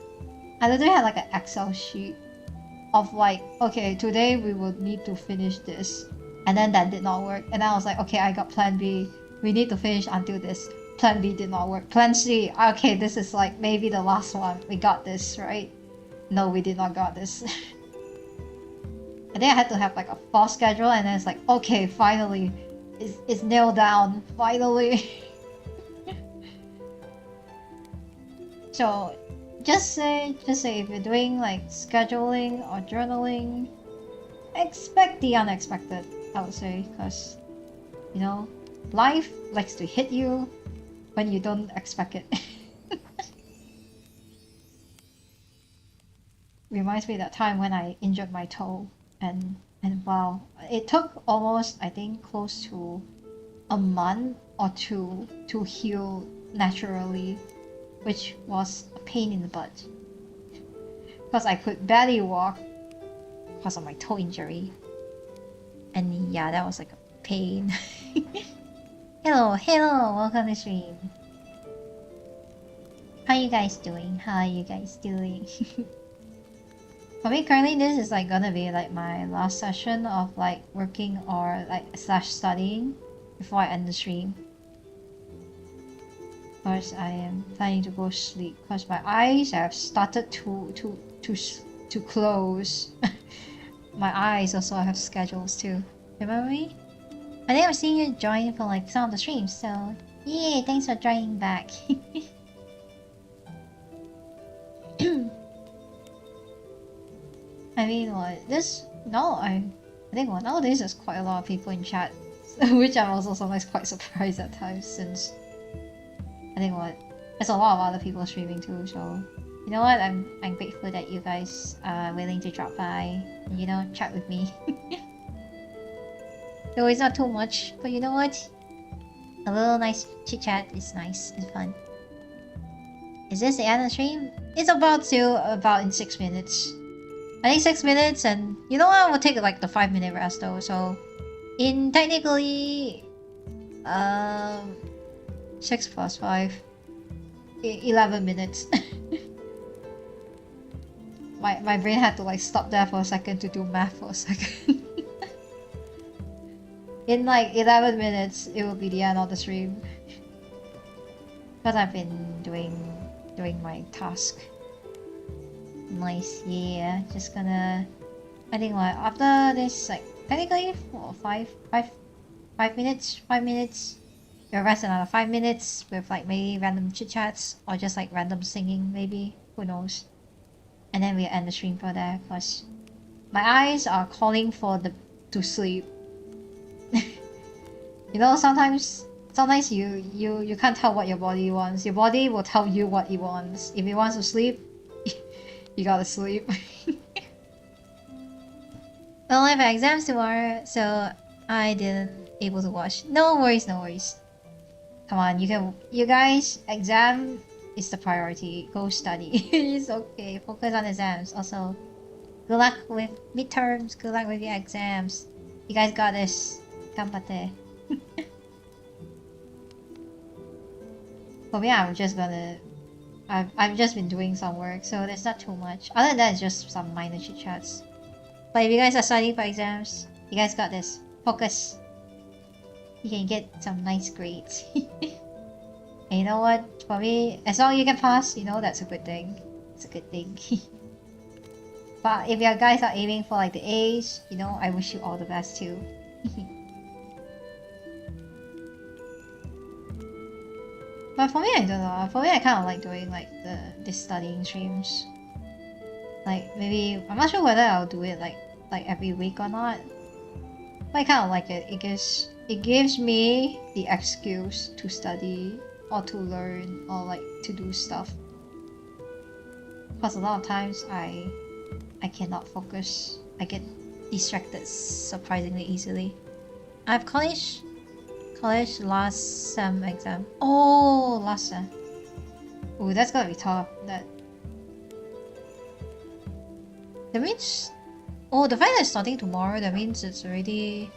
literally had like an Excel sheet of like, okay, today we will need to finish this, and then that did not work. And I was like, okay, I got plan B. We need to finish until this. Plan B did not work. Plan C. Okay, this is like maybe the last one. We got this, right? No, we did not got this. I think I had to have like a fall schedule, and then it's like, okay, finally. It's nailed down, finally. So just say if you're doing like scheduling or journaling, expect the unexpected, I would say, because you know, life likes to hit you when you don't expect it. Reminds me of that time when I injured my toe and wow, it took almost, I think, close to a month or 2 to heal naturally, which was a pain in the butt. Because I could barely walk because of my toe injury. And yeah, that was like a pain. Hello, welcome to stream. How you guys doing? For me, currently, this is like gonna be like my last session of like working or like / studying before I end the stream. First, I am planning to go sleep because my eyes have started to close. My eyes also have schedules too. Remember me? I think I'm seeing you join for like some of the streams, so yay! Thanks for joining back. I mean, what this now? I think nowadays there's quite a lot of people in chat, which I'm also sometimes quite surprised at times since I think what there's a lot of other people streaming too, so you know what? I'm grateful that you guys are willing to drop by and, you know, chat with me. Though it's not too much, but you know what? A little nice chit chat is nice. It's fun. Is this the end of the stream? It's about in 6 minutes. I think 6 minutes, and you know what? We'll take like the 5-minute rest though. So, in technically, 6 plus 5, 11 minutes. my brain had to like stop there for a second to do math for a second. In like 11 minutes, it will be the end of the stream. Because I've been doing my task. Nice, yeah. Just gonna. I think what after this, like technically 5 minutes. 5 minutes. We'll rest another 5 minutes with like maybe random chit chats or just like random singing, maybe. Who knows? And then we'll end the stream for there because my eyes are calling for to sleep. You know, sometimes you can't tell what your body wants. Your body will tell you what it wants. If it wants to sleep, you gotta sleep. Well, I have exams tomorrow, so I didn't able to watch. No worries, no worries. Come on, you guys, exam is the priority. Go study. It's okay. Focus on exams. Also, good luck with midterms. Good luck with your exams. You guys got this. Ganbatte. For me, I'm just gonna. I've just been doing some work, so there's not too much. Other than that, it's just some minor chit chats. But if you guys are studying for exams, you guys got this. Focus. You can get some nice grades. And you know what? For me, as long as you can pass, you know that's a good thing. It's a good thing. But if your guys are aiming for like the A's, you know, I wish you all the best too. But for me, I don't know. For me, I kind of like doing like this studying streams. Like maybe I'm not sure whether I'll do it like every week or not. But I kind of like it. It gives me the excuse to study or to learn or like to do stuff. Because a lot of times I cannot focus. I get distracted surprisingly easily. I have college last sem exam. Oh, last sem. Oh, that's gonna be tough. That means. Oh, the fact that it's starting tomorrow, that means it's already.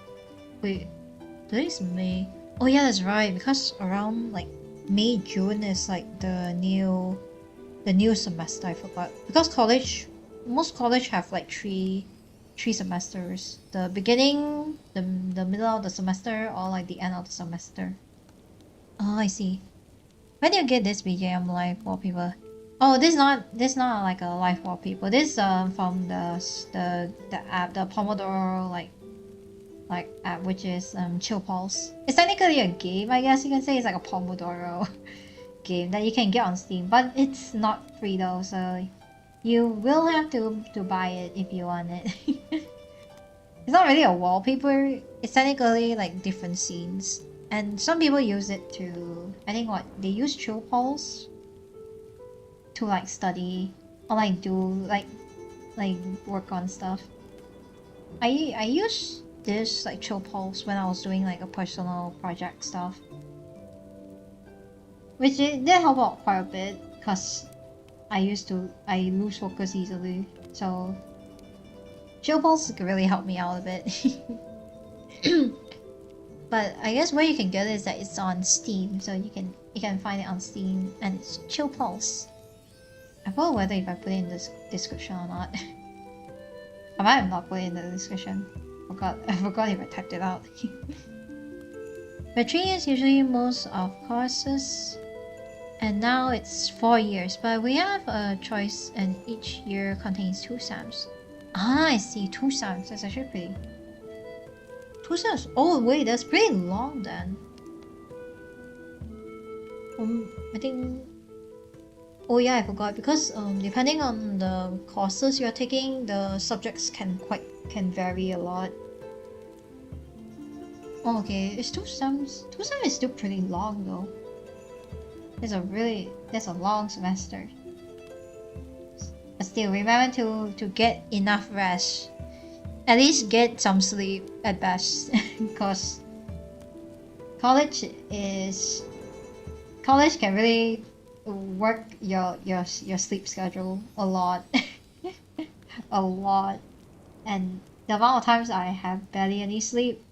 Wait, today's May. Oh yeah, that's right. Because around like May, June is like the new semester. I forgot. Because most college have like three semesters. The beginning, the middle of the semester, or like the end of the semester. Oh, I see. Where do you get this BGM live wallpaper? Oh, this not like a live wallpaper. This from the app, the Pomodoro like app, which is Chill Pulse. It's technically a game, I guess you can say. It's like a Pomodoro game that you can get on Steam, but it's not free though, so you will have to buy it if you want it. It's not really a wallpaper. It's technically like different scenes, and some people use it to. I think what they use Chill Pulse to like study or like do like work on stuff. I used this like Chill Pulse when I was doing like a personal project stuff, which it did help out quite a bit because I lose focus easily. So Chill Pulse could really help me out a bit. But I guess where you can get it is that it's on Steam, so you can find it on Steam, and it's Chill Pulse. I forgot whether if I put it in the description or not. I might have not put it in the description. I forgot if I typed it out. But 3 years usually most of courses, and now it's 4 years. But we have a choice, and each year contains 2 SAMs. Ah, I see, 2 SAMs. That's actually pretty. 2 SAMs. Oh wait, that's pretty long then. I think. Oh yeah, I forgot, because depending on the courses you're taking, the subjects can vary a lot. Oh, okay, it's 2 SAMs. 2 SAMs is still pretty long though. That's a long semester. But still, remember to get enough rest. At least get some sleep at best, because college is college can really work your sleep schedule a lot, a lot, and the amount of times I have barely any sleep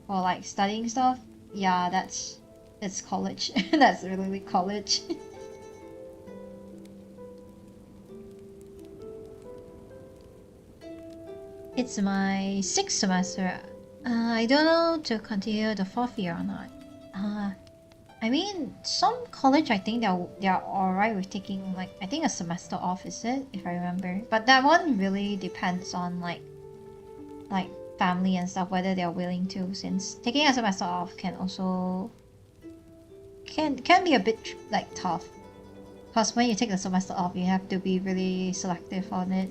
or like studying stuff, yeah, that's college. That's really college. It's my sixth semester. I don't know to continue the fourth year or not. I mean, some college I think they're alright with taking like I think a semester off, is it, if I remember. But that one really depends on like family and stuff, whether they're willing to, since taking a semester off can also can be a bit like tough. Because when you take a semester off, you have to be really selective on it.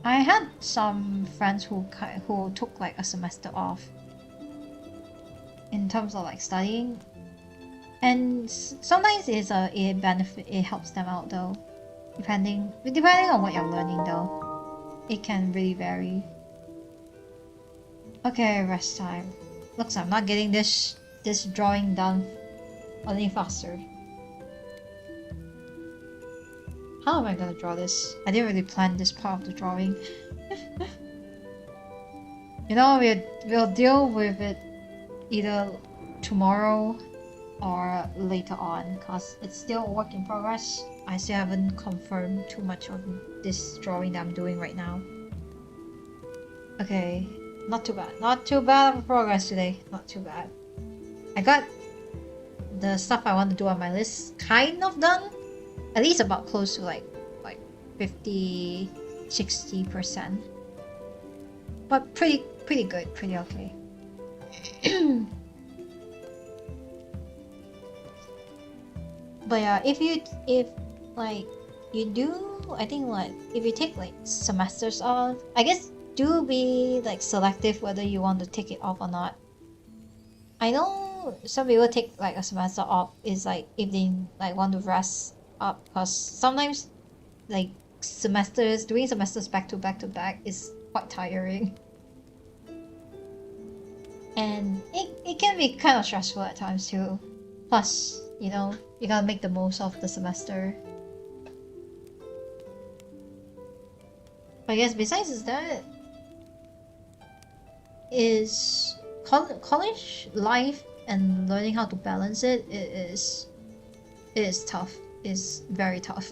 I had some friends who took like a semester off in terms of like studying, and sometimes it helps them out though, depending on what you're learning though. It can really vary. Okay, rest time. Looks like I'm not getting this drawing done any faster. How am I gonna draw this? I didn't really plan this part of the drawing. You know, we'll deal with it either tomorrow or later on, because it's still a work in progress. I still haven't confirmed too much of this drawing that I'm doing right now. Okay, not too bad. Not too bad of progress today. Not too bad. I got the stuff I want to do on my list kind of done. At least about close to like 50-60%. But pretty good, pretty okay. But yeah, if you do, I think like if you take like semesters off, I guess do be like selective whether you want to take it off or not. I know some people take like a semester off is like if they like want to rest up, because sometimes like doing semesters back to back is quite tiring, and it can be kind of stressful at times too. Plus, you know, you gotta make the most of the semester. But I guess besides that, is college life and learning how to balance it is tough. Is very tough.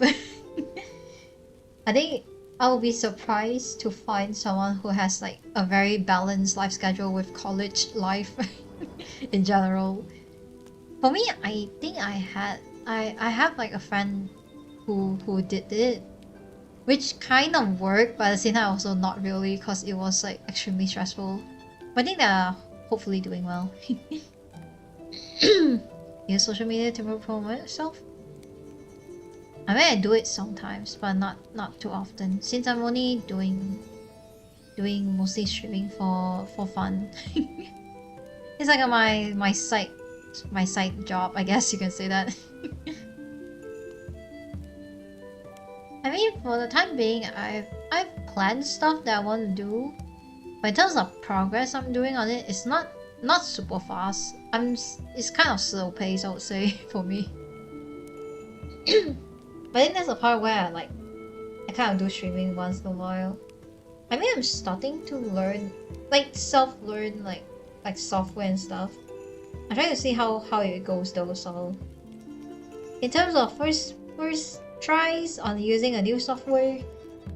I think I will be surprised to find someone who has like a very balanced life schedule with college life in general. For me, I think I have like a friend who did it, which kind of worked, but at the same time also not really, because it was like extremely stressful. But I think they're hopefully doing well. Use social media to promote yourself? I mean, I do it sometimes, but not too often, since I'm only doing mostly streaming for fun. It's like my side job, I guess you can say that. I mean, for the time being, I've planned stuff that I want to do, but in terms of progress I'm doing on it, it's not super fast. It's kind of slow pace, I would say, for me. But I think that's the part where I kind of do streaming once in a while. I mean, I'm starting to learn, like self-learn like software and stuff. I'm trying to see how it goes though. So in terms of first tries on using a new software,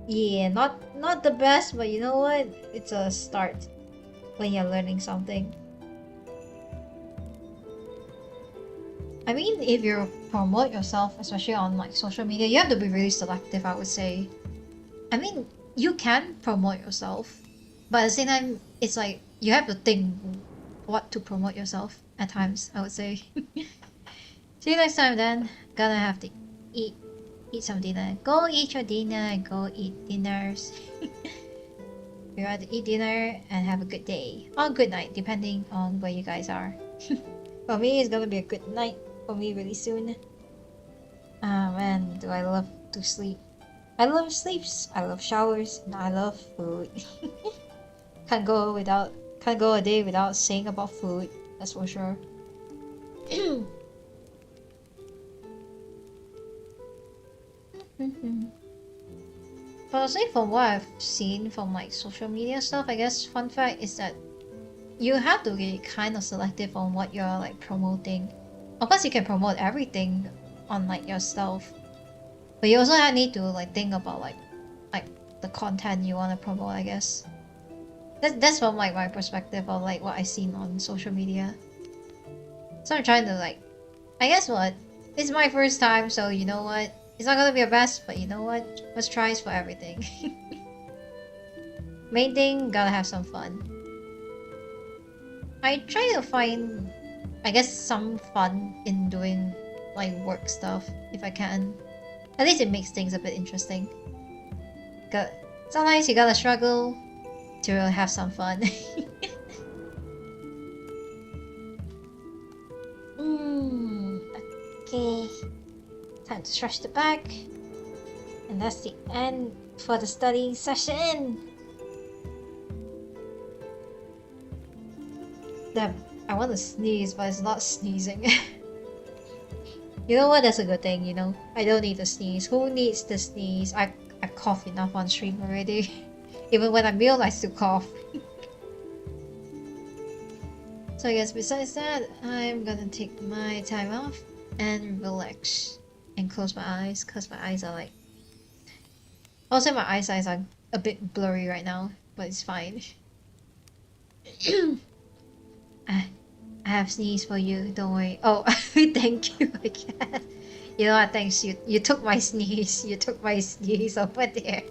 yeah, not the best, but you know what? It's a start when you're learning something. I mean, if you promote yourself, especially on like social media, you have to be really selective, I would say. I mean, you can promote yourself, but at the same time, it's like you have to think what to promote yourself at times, I would say. See you next time then. Gonna have to eat some dinner. Go eat your dinner, go eat dinners. You have to eat dinner and have a good day. Or good night, depending on where you guys are. For me, it's gonna be a good night. for me really soon. Ah man, do I love to sleep. I love sleeps, I love showers, and I love food. Can't go a day without saying about food, that's for sure. But also from what I've seen from like social media stuff, I guess fun fact is that you have to be kind of selective on what you're like promoting. Of course you can promote everything on like yourself, but you also need to like think about like the content you want to promote, I guess. That's from like my perspective of like what I've seen on social media. So I'm trying to like, I guess what, it's my first time, so you know what, it's not gonna be the best, but you know what, let's try it for everything. Main thing, gotta have some fun. I try to find, I guess, some fun in doing like work stuff if I can. At least it makes things a bit interesting. Sometimes you gotta struggle to really have some fun. Okay. Time to stretch the back. And that's the end for the studying session. Damn, I want to sneeze, but it's not sneezing. You know what? That's a good thing, you know? I don't need to sneeze. Who needs to sneeze? I cough enough on stream already. Even when I'm ill, I still cough. So I guess besides that, I'm gonna take my time off and relax. And close my eyes, because my eyes are like... Also my eyesight are a bit blurry right now, but it's fine. I have sneezed for you, don't worry. Oh, thank you, I guess. You know what, thanks, you took my sneeze. You took my sneeze over there.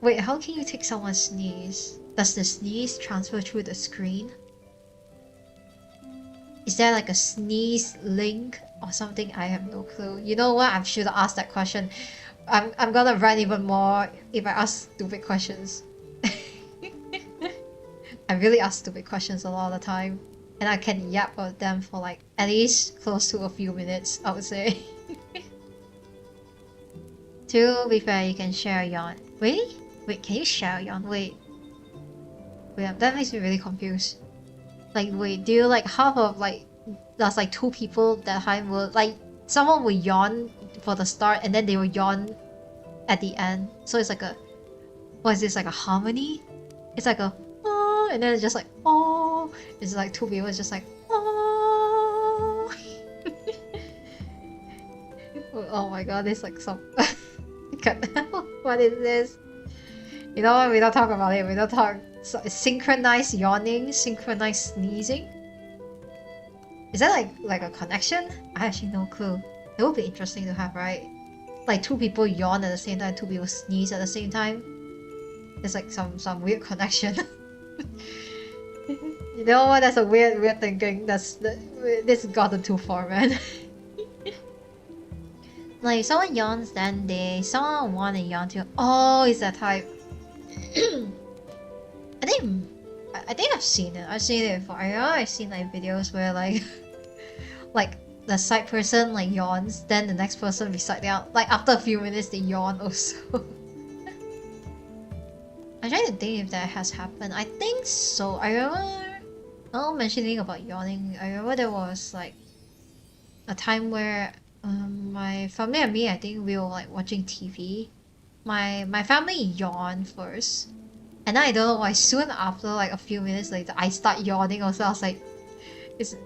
Wait, how can you take someone's sneeze? Does the sneeze transfer through the screen? Is there like a sneeze link or something? I have no clue. You know what, I should have asked that question. I'm gonna rant even more if I ask stupid questions. I really ask stupid questions a lot of the time. And I can yap about them for like at least close to a few minutes, I would say. To be fair, you can share a yawn. Really? Wait, can you share a yawn? Wait, that makes me really confused. Like, wait, do you like half of like, there's like two people that time will like, someone will yawn for the start and then they will yawn at the end. So it's like a, what is this, like a harmony? It's like a, oh, and then it's just like, oh. It's like two people, it's just like, oh. Oh my god, it's like some... What is this? You know what, we don't talk about it, we don't talk... So, synchronized yawning, synchronized sneezing? Is that like a connection? I actually no clue. It would be interesting to have, right? Like two people yawn at the same time, two people sneeze at the same time. It's like some weird connection. You know what? That's a weird thinking. This has gotten too far, man. Like if someone yawns, then someone wanna yawn too. Oh, is that type? I think I've seen it. I've seen it before. I've seen like videos where like like the side person like yawns, then the next person beside them, like after a few minutes they yawn also. I'm trying to think if that has happened. I think so. I remember mentioning about yawning. I remember there was like a time where my family and me, I think we were like watching TV. My family yawned first. And then I don't know why soon after, like a few minutes later, I start yawning also. I was like,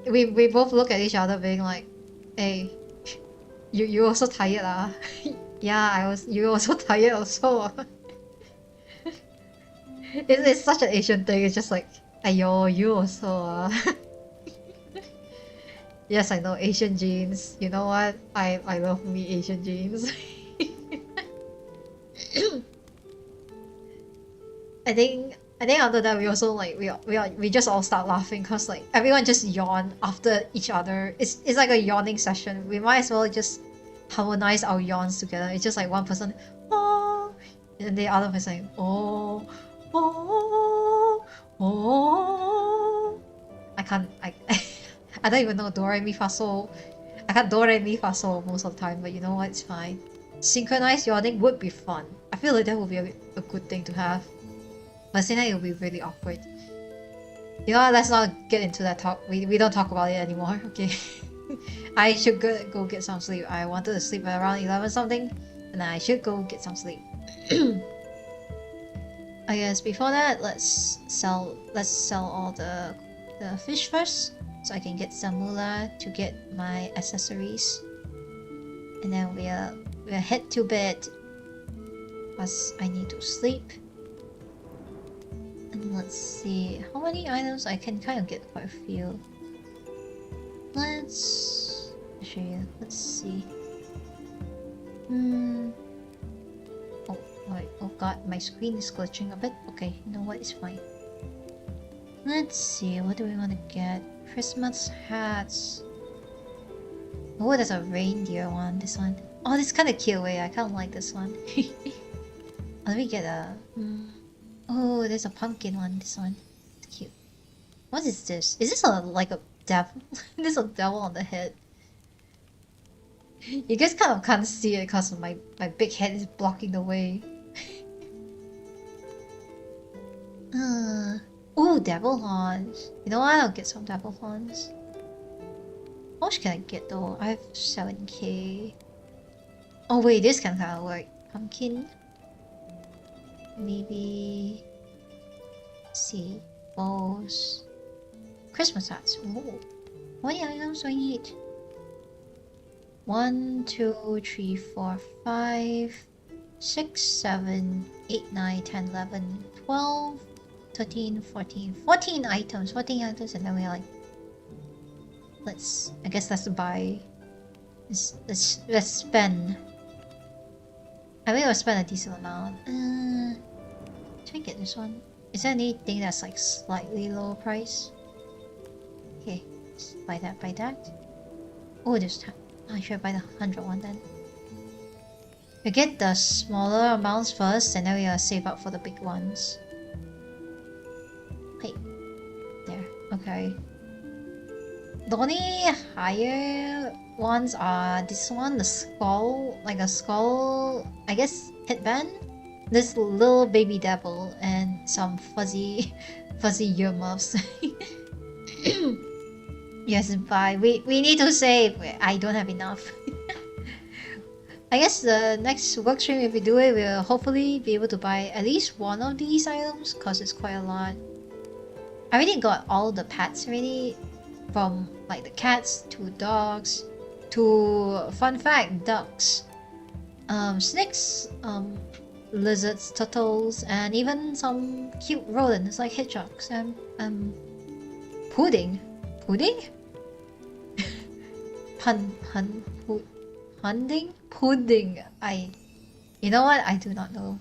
we both look at each other being like, hey, you also tired ah? Yeah, you also tired also. It's such an Asian thing, it's just like, ayo, you also Yes, I know, Asian genes. You know what? I love me Asian genes. I think after that we also like we just all start laughing because like everyone just yawn after each other. It's like a yawning session. We might as well just harmonize our yawns together. It's just like one person, oh, and the other person, oh, oh, oh. I don't even know do re mi fa sol. I got do re mi fa sol most of the time, but you know what? It's fine. Synchronized yawning would be fun. I feel like that would be a good thing to have. But then it would be really awkward. You know what? Let's not get into that talk. We don't talk about it anymore, okay? I should go get some sleep. I wanted to sleep at around 11 something, and I should go get some sleep. I guess before that, let's sell all the fish first, so I can get some moolah to get my accessories, and then we'll head to bed, because I need to sleep. And let's see how many items I can kind of get quite a few. Let's show you. Let's see. Oh wait. Oh god, my screen is glitching a bit. Okay, you know what? It's fine. Let's see. What do we want to get? Christmas hats. Oh, there's a reindeer one. This one. Oh, this is kind of cute. Wait, I kind of like this one. Let me get a. Oh, there's a pumpkin one. This one. It's cute. What is this? Is this like a devil? There's a devil on the head. You guys kind of can't see it because my big head is blocking the way. Oh, devil horns. You know what? I'll get some devil horns. How much can I get though? I have 7k. Oh wait, this can kind of work. Pumpkin. Maybe. Let's see. Bows. Christmas hats. Ooh. How many items do I need? 1, 2, 3, 4, 5, 6, 7, 8, 9, 10, 11, 12, 13, 14. 14 items. 14 items, and then we're like, I guess let's buy. Let's spend. I think I'll spend a decent amount. Should I get this one? Is there anything that's like slightly lower price? Okay, let's buy that. Oh, this time. I should buy the 100 one then. We get the smaller amounts first, and then we save up for the big ones. Hey, there. Okay. The only higher ones are this one, the skull, like a skull, I guess, headband. This little baby devil and some fuzzy earmuffs. Yes, bye. We need to save. I don't have enough. I guess the next work stream, if we do it, we'll hopefully be able to buy at least one of these items, because it's quite a lot. I already got all the pets already, from like the cats to dogs to, fun fact, ducks, snakes, lizards, turtles, and even some cute rodents like hedgehogs and pudding. Pudding? Pudding. You know what? I do not know.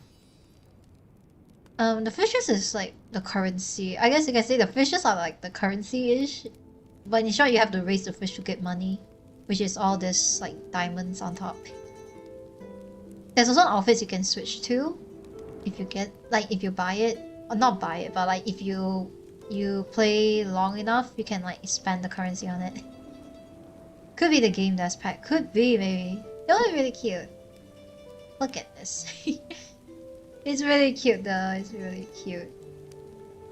The fishes is like the currency. I guess you can say the fishes are like the currency-ish. But in short, you have to raise the fish to get money, which is all this like diamonds on top. There's also outfits you can switch to if you get, like, if you buy it, or not buy it, but like if you play long enough, you can like spend the currency on it. Could be the game that's packed. Could be, maybe. They look really cute. Look at this. It's really cute though. It's really cute.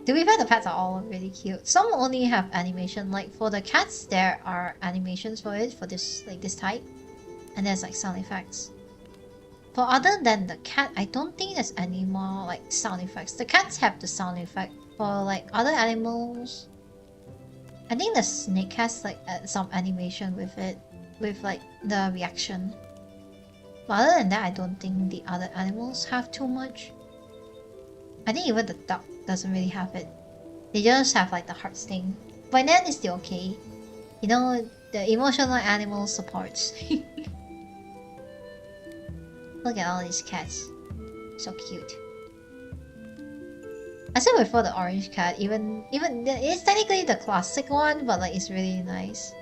To be fair, the pets are all really cute. Some only have animation. Like for the cats, there are animations for it, for this type, and there's like sound effects. For other than the cat, I don't think there's any more like sound effects. The cats have the sound effect. For like other animals, I think the snake has like some animation with it, with like the reaction. But other than that, I don't think the other animals have too much. I think even the duck doesn't really have it. They just have like the heart sting. But then it's still okay. You know, the emotional animal supports. Look at all these cats. So cute. I still prefer the orange cat, even it's technically the classic one, but like it's really nice.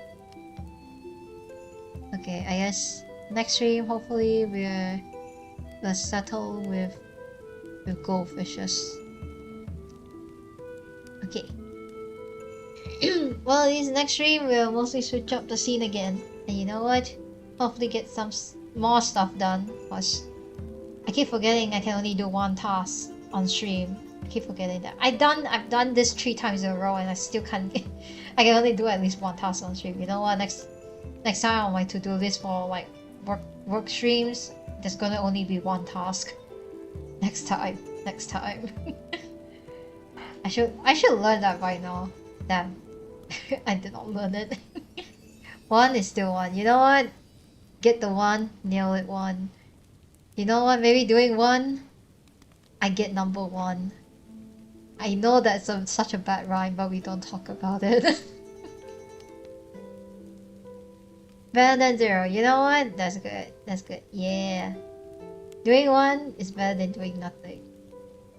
Okay, I guess next stream hopefully we'll settle with goldfishes. Okay. Well, this next stream we'll mostly switch up the scene again. And you know what? Hopefully get some more stuff done. Cause I keep forgetting I can only do one task on stream. I keep forgetting that. I've done this 3 times in a row and I still can't get. I can only do at least one task on stream. You know what? Next time on my to-do list for like work streams, there's gonna only be one task. Next time. I should learn that by now. Damn. I did not learn it. One is still one. You know what? Get the one, nail it one. You know what? Maybe doing one, I get number one. I know that's such a bad rhyme, but we don't talk about it. Better than 0. You know what? That's good. That's good. Yeah. Doing one is better than doing nothing.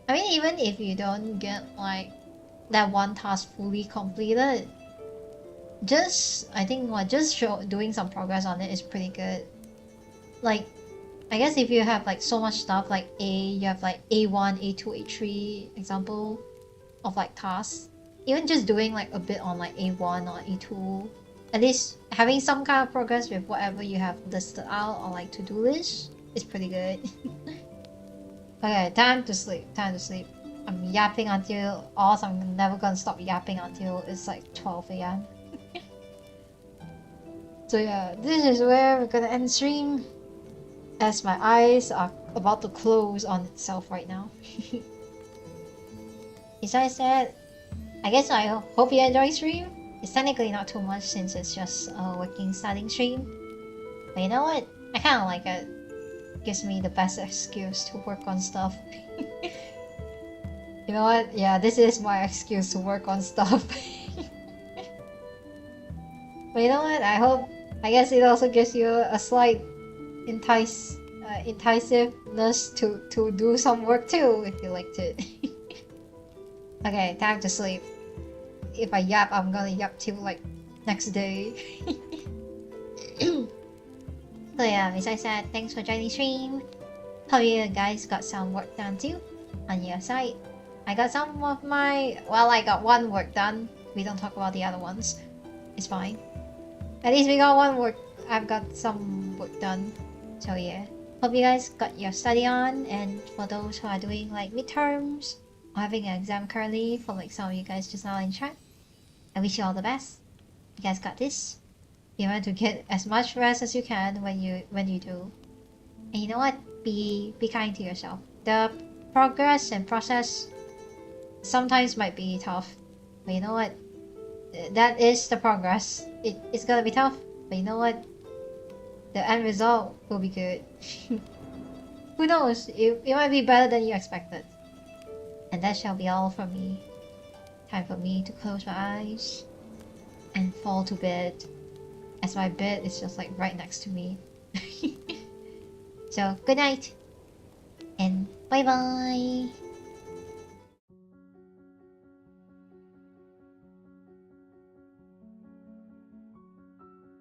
I mean, even if you don't get like that one task fully completed, I think doing some progress on it is pretty good. Like, I guess if you have like so much stuff like you have like A1, A2, A3 example of like tasks. Even just doing like a bit on like A1 or A2, at least having some kind of progress with whatever you have listed out or like to-do list is pretty good. Okay, time to sleep. I'm yapping until I'm never gonna stop yapping until it's like 12 a.m. So yeah, this is where we're gonna end stream, as my eyes are about to close on itself right now. Besides that, I guess I hope you enjoy stream. It's technically not too much since it's just a working starting stream. But you know what? I kinda like it. Gives me the best excuse to work on stuff. You know what? Yeah, this is my excuse to work on stuff. But you know what? I guess it also gives you a slight incisiveness to do some work too, if you liked it. Okay, time to sleep. If I yap, I'm gonna yap till like next day. So yeah, as I said, thanks for joining stream. Hope you guys got some work done too on your side. I got some of my... Well, I got one work done. We don't talk about the other ones. It's fine. At least we got one work. I've got some work done. So yeah. Hope you guys got your study on. And for those who are doing like midterms or having an exam currently, for like some of you guys just now in chat, I wish you all the best. You guys got this. You want to get as much rest as you can when you do. And you know what? Be kind to yourself. The progress and process sometimes might be tough, but you know what? That is the progress. It's gonna be tough, but you know what? The end result will be good. Who knows? It might be better than you expected. And that shall be all from me. Time for me to close my eyes and fall to bed, as my bed is just like right next to me. So good night and bye bye.